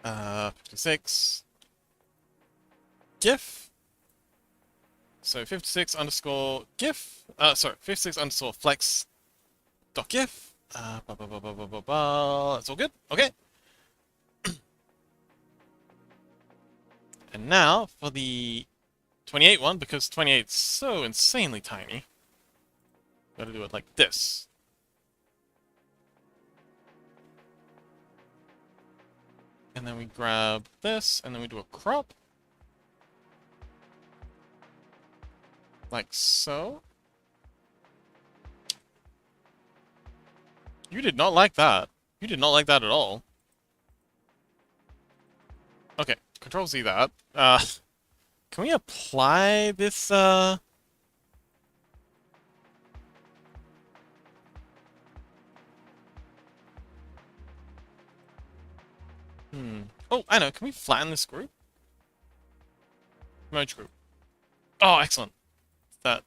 56. GIF. So 56 underscore GIF. Sorry, 56 underscore flex dot GIF. That's all good. Okay. And now for the 28 one, because 28 is so insanely tiny. Gotta do it like this. And then we grab this, and then we do a crop. Like so. You did not like that. You did not like that at all. Okay, Control Z that. Can we apply this, Oh, I know. Can we flatten this group? Merge group. Oh, excellent. That.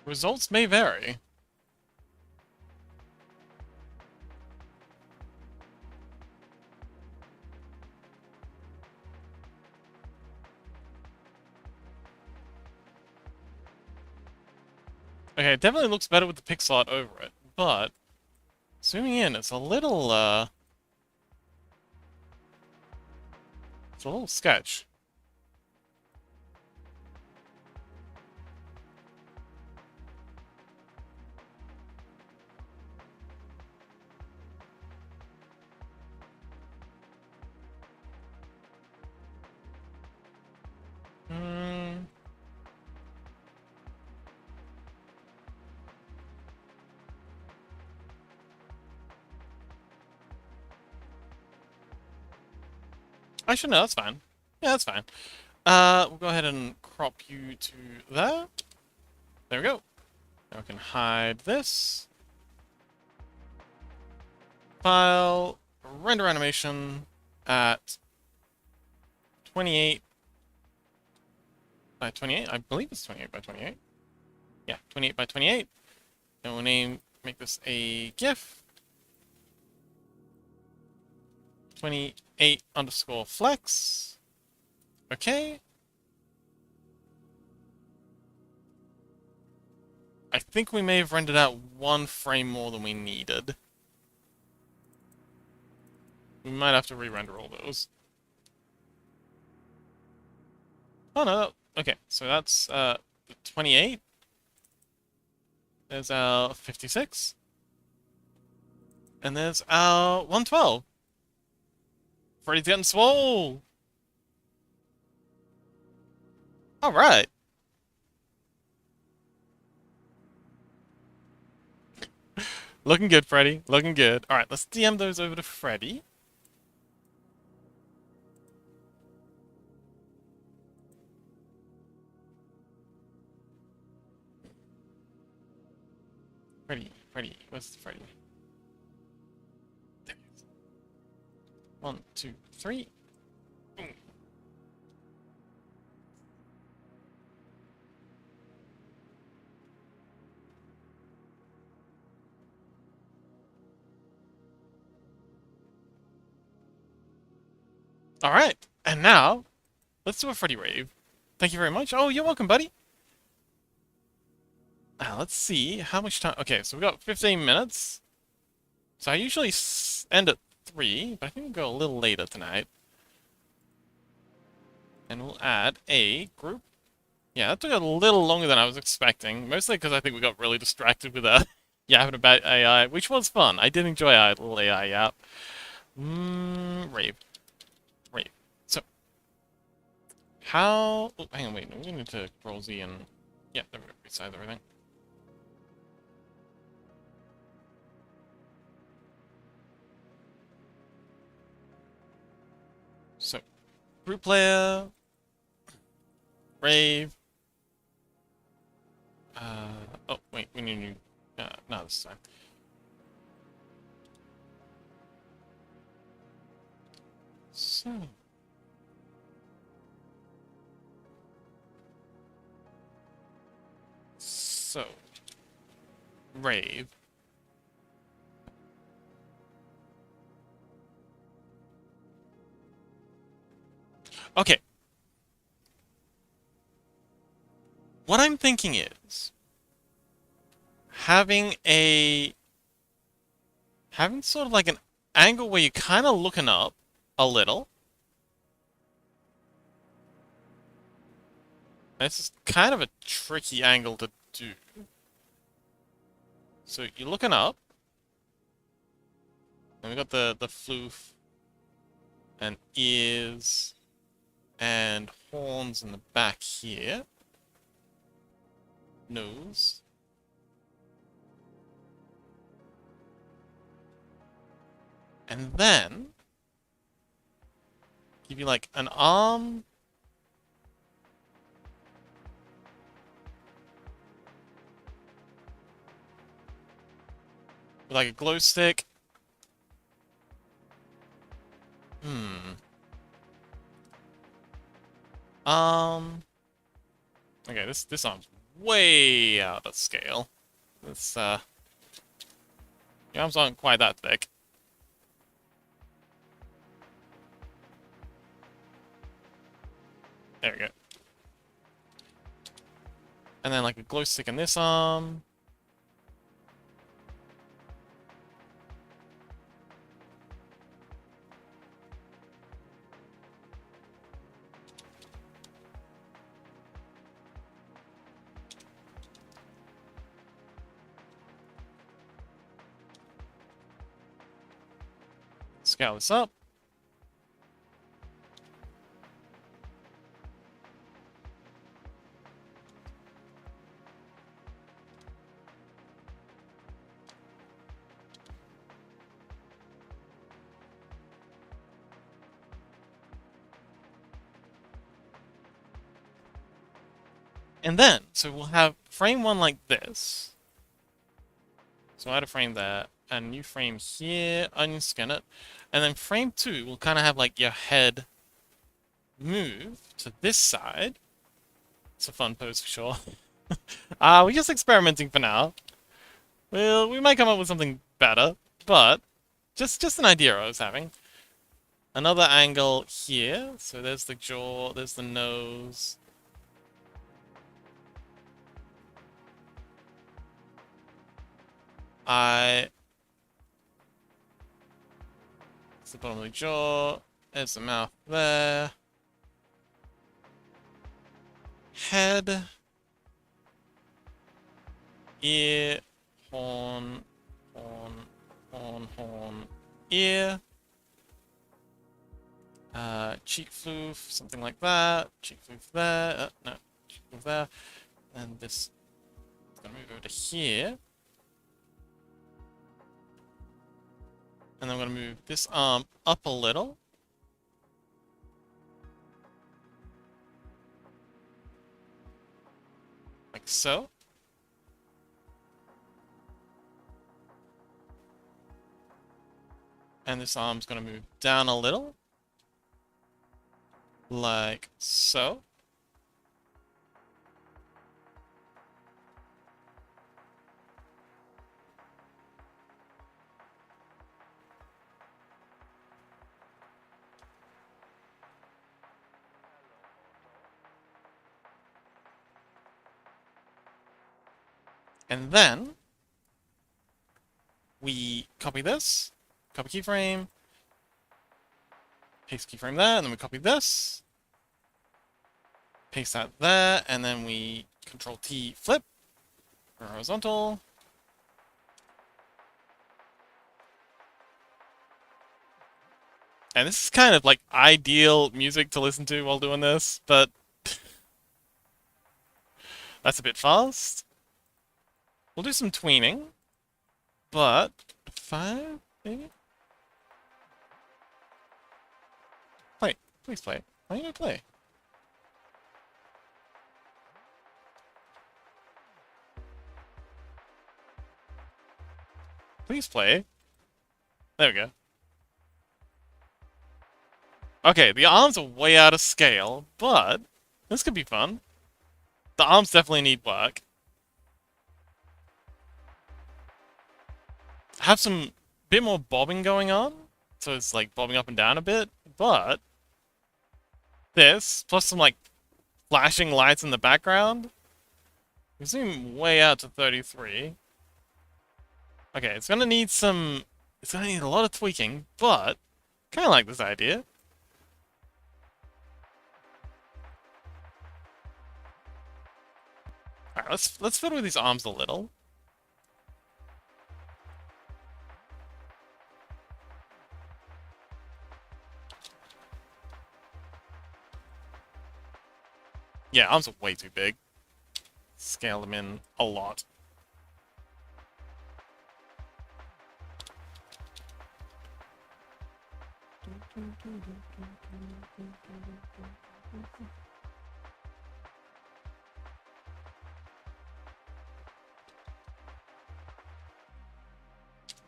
Results may vary. Okay, it definitely looks better with the pixel art over it, but zooming in, it's a little sketch. Actually, no, that's fine. Yeah, that's fine. We'll go ahead and crop you to there. There we go. Now we can hide this. File, render animation at 28 by 28. I believe it's 28 by 28. Yeah, 28 by 28. And we'll make this a GIF. 28 underscore flex. Okay. I think we may have rendered out one frame more than we needed. We might have to re-render all those. Oh no, okay, so that's 28. There's our 56. And there's our 112. Freddy's getting swole! Alright. Looking good, Freddy. Looking good. Alright, let's DM those over to Freddy. Freddy, where's Freddy? There he is. 1, 2, 3. Boom. Alright, and now, let's do a Freddy rave. Thank you very much. Oh, you're welcome, buddy. Let's see, how much time... Okay, so we've got 15 minutes. So I usually end at 3, but I think we'll go a little later tonight. And we'll add a group. Yeah, that took a little longer than I was expecting. Mostly because I think we got really distracted with yapping about AI, which was fun. I did enjoy our little AI yap. Rave. Rave. So, how... Oh, hang on, wait. No, we need to Control Z and... Yeah, there we go. Resize everything. So, group player, rave. Oh wait, we need to. No, this time. So, rave. Okay. What I'm thinking is having sort of like an angle where you're kind of looking up a little. This is kind of a tricky angle to do. So you're looking up, and we got the floof and ears and horns in the back here. Nose. And then give you like an arm. With like a glow stick. Okay, this arm's way out of scale. This your arms aren't quite that thick. There we go. And then like a glow stick in this arm. Scale this up. And then, so we'll have frame 1 like this. So add a frame there, and a new frame here, unskin it. And then frame 2 will kind of have like your head move to this side. It's a fun pose for sure. We're just experimenting for now. Well, we might come up with something better, but just an idea I was having. Another angle here. So there's the jaw, there's the nose. It's the bottom of the jaw. There's the mouth there. Head. Ear. Horn. Horn. Horn. Horn. Ear. Cheek floof, something like that. Cheek floof there. No, cheek floof there. And this is gonna move over to here. And I'm gonna move this arm up a little. Like so. And this arm's gonna move down a little. Like so. And then we copy this, copy keyframe, paste keyframe there, and then we copy this, paste that there, and then we Control T flip for horizontal. And this is kind of like ideal music to listen to while doing this, but that's a bit fast. We'll do some tweening, but 5, maybe? Play. Please play. Why are you gonna play? Please play. There we go. Okay, the arms are way out of scale, but this could be fun. The arms definitely need work. Have some bit more bobbing going on, so it's like bobbing up and down a bit, but this, plus some like flashing lights in the background, we zoom way out to 33. Okay, it's gonna need a lot of tweaking, but kinda like this idea. Alright, let's fiddle with these arms a little. Yeah, arms are way too big. Scale them in a lot.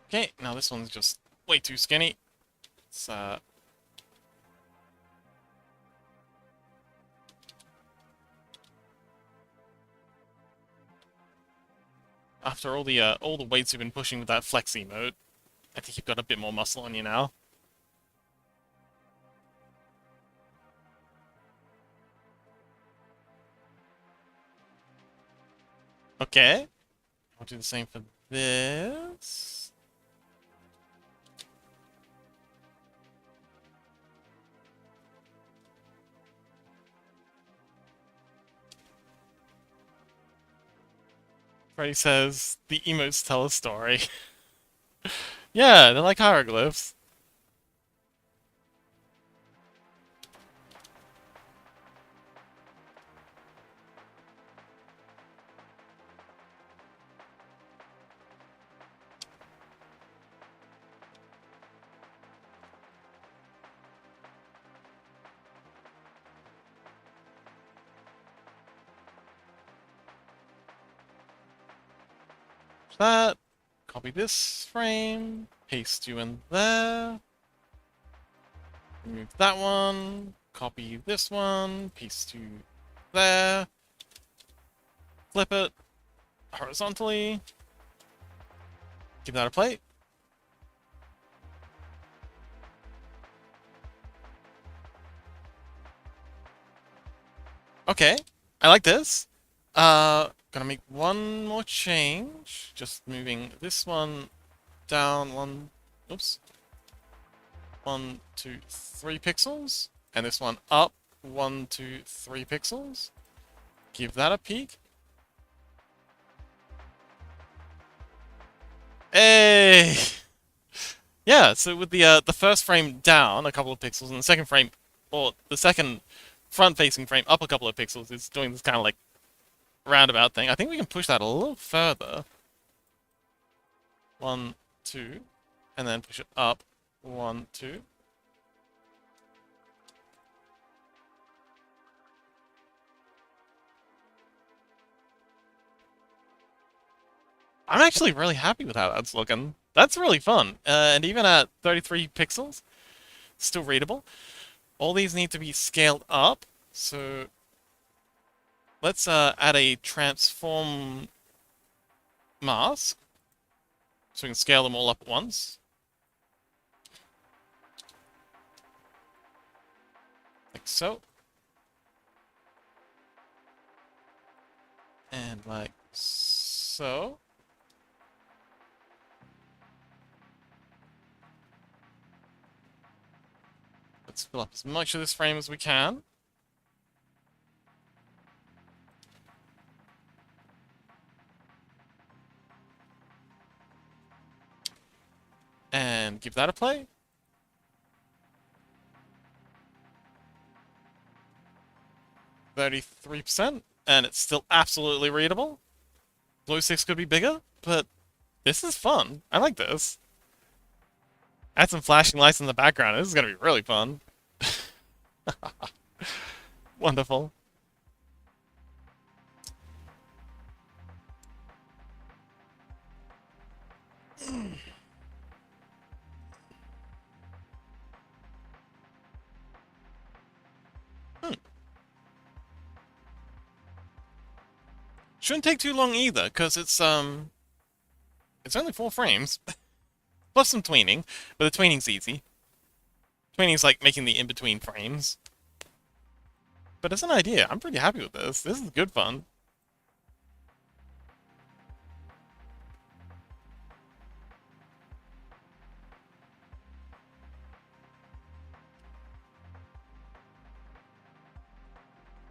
Okay, now this one's just way too skinny. It's after all the weights you've been pushing with that flexi mode, I think you've got a bit more muscle on you now. Okay. I'll do the same for this. Freddy says, the emotes tell a story. Yeah, they're like hieroglyphs. That. Copy this frame. Paste you in there. Remove that one. Copy this one. Paste you there. Flip it horizontally. Give that a play. Okay, I like this. Gonna make one more change. Just moving this one down one, oops, 1, 2, 3 pixels, and this one up 1, 2, 3 pixels. Give that a peek. Hey! Yeah, so with the first frame down a couple of pixels and the second frame, or the second front-facing frame up a couple of pixels, it's doing this kind of like roundabout thing. I think we can push that a little further. 1, 2, and then push it up 1, 2. I'm actually really happy with how that's looking. That's really fun. And even at 33 pixels, still readable. All these need to be scaled up. So let's add a transform mask so we can scale them all up at once. Like so. And like so. Let's fill up as much of this frame as we can. And give that a play. %, and it's still absolutely readable. Blue 6 could be bigger, but this is fun. I like this. Add some flashing lights in the background. This is gonna be really fun. Wonderful. Hmm. Shouldn't take too long either, because it's only 4 frames. Plus some tweening, but the tweening's easy. Tweening's like making the in-between frames. But as an idea, I'm pretty happy with this. This is good fun.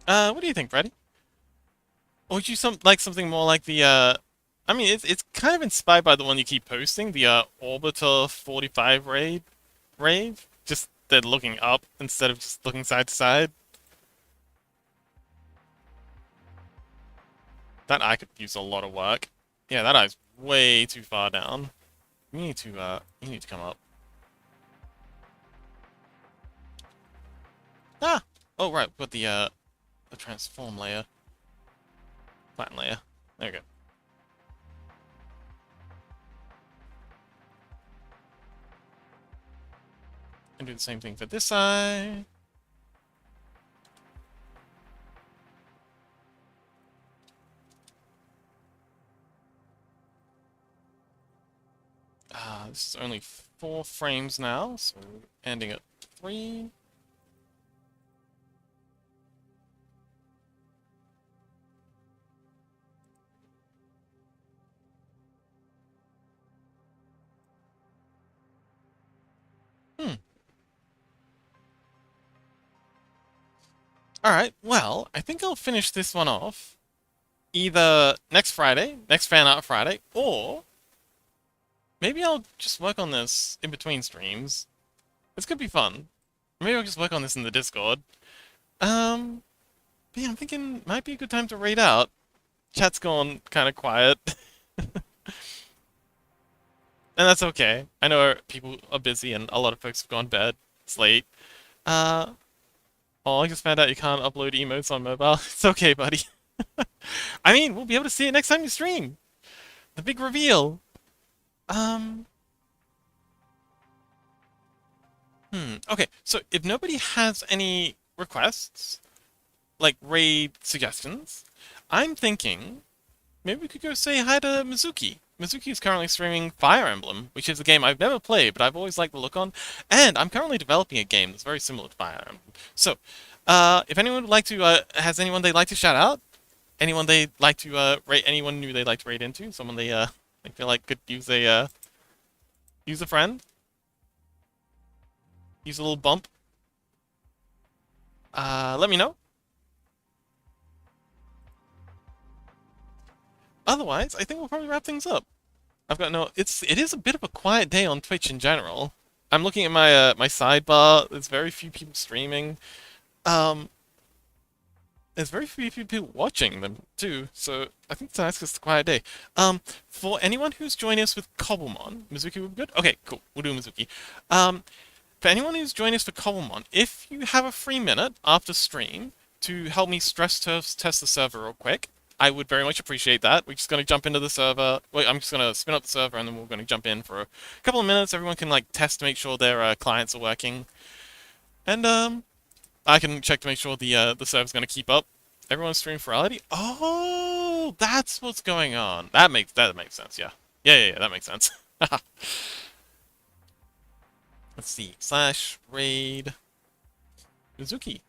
What do you think, Freddy? Or would you like something more like the I mean it's kind of inspired by the one you keep posting, the Orbiter 45 rave. Just they're looking up instead of just looking side to side. That eye could use a lot of work. Yeah, that eye's way too far down. You need to come up. Ah! Oh right, put the transform layer. Flatten layer. There we go. And do the same thing for this eye. This is only 4 frames now, so ending at 3. Hmm. Alright, well, I think I'll finish this one off either next Friday, next Fan Art Friday, or maybe I'll just work on this in between streams. This could be fun. Maybe I'll just work on this in the Discord. But yeah, I'm thinking might be a good time to raid out. Chat's gone kind of quiet. And that's okay. I know people are busy and a lot of folks have gone to bed. It's late. Uh, oh, I just found out you can't upload emotes on mobile. It's okay, buddy. I mean, we'll be able to see it next time you stream. The big reveal. Um, okay, so if nobody has any requests, like raid suggestions, I'm thinking maybe we could go say hi to Mizuki. Mizuki is currently streaming Fire Emblem, which is a game I've never played, but I've always liked the look on. And I'm currently developing a game that's very similar to Fire Emblem. So, if anyone would like to, has anyone they'd like to shout out? Anyone they'd like to rate? Anyone new they'd like to rate into? Someone they feel like could use a friend, use a little bump. Let me know. Otherwise, I think we'll probably wrap things up. It is a bit of a quiet day on Twitch in general. I'm looking at my sidebar. There's very few people streaming. Um, there's very few people watching them too. So I think it's nice 'cause it's a quiet day. For anyone who's joining us with Cobblemon, Mizuki would be good. Okay, cool. We'll do Mizuki. For anyone who's joining us for Cobblemon, if you have a free minute after stream to help me stress test the server real quick, I would very much appreciate that. We're just going to jump into the server. Wait, I'm just going to spin up the server and then we're going to jump in for a couple of minutes. Everyone can like test to make sure their clients are working. And I can check to make sure the server's going to keep up. Everyone's streaming virality. Oh, that's what's going on. That makes sense. Yeah. Yeah, that makes sense. Let's see. /raid Mizuki.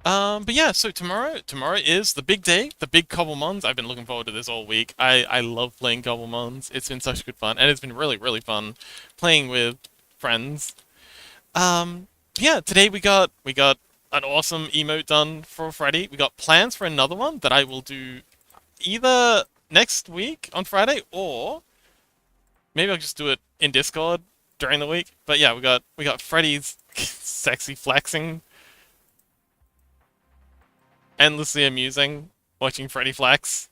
But yeah, so tomorrow is the big day, the big Cobblemons. I've been looking forward to this all week. I love playing Cobblemons. It's been such good fun, and it's been really, really fun playing with friends. Yeah, today we got an awesome emote done for Freddy. We got plans for another one that I will do either next week on Friday, or maybe I'll just do it in Discord during the week. But yeah, we got Freddy's sexy flexing. Endlessly amusing watching Freddy flex.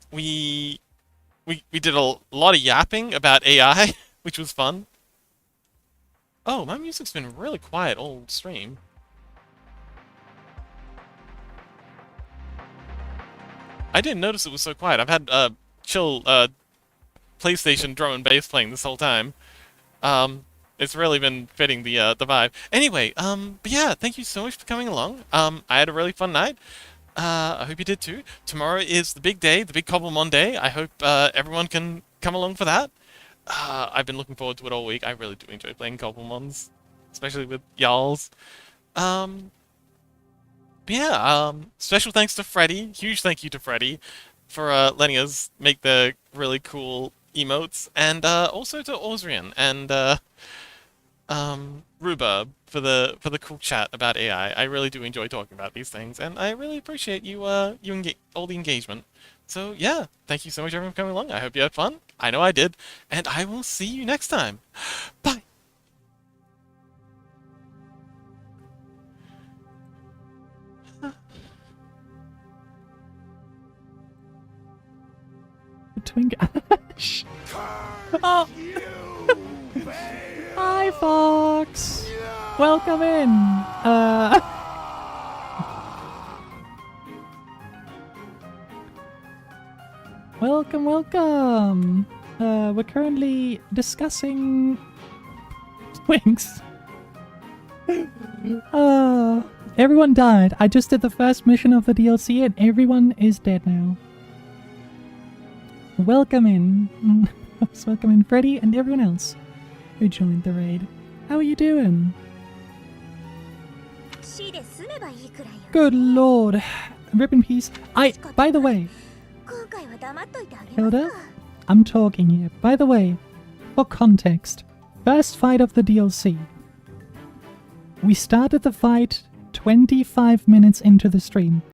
We did a lot of yapping about AI, which was fun. Oh, my music's been really quiet all stream. I didn't notice it was so quiet. I've had chill PlayStation drum and bass playing this whole time. It's really been fitting the vibe. Anyway, but yeah, thank you so much for coming along. I had a really fun night. I hope you did too. Tomorrow is the big day, the big Cobblemon day. I hope everyone can come along for that. I've been looking forward to it all week. I really do enjoy playing Cobblemons, especially with y'alls. But yeah, special thanks to Freddy. Huge thank you to Freddy for letting us make the really cool emotes, and also to Ausrian and Rhubarb for the cool chat about AI. I really do enjoy talking about these things, and I really appreciate you all the engagement. So yeah, thank you so much everyone for coming along. I hope you had fun. I know I did, and I will see you next time. Bye. Twink Ash. Oh. Hi, Fox. Welcome in. Welcome. We're currently discussing Twinks. Everyone died. I just did the first mission of the DLC and everyone is dead now. Welcome in. Welcome in, Freddy and everyone else who joined the raid. How are you doing? Good lord. Rip in peace. By the way, Hilda, I'm talking here. By the way, for context, first fight of the DLC. We started the fight 25 minutes into the stream.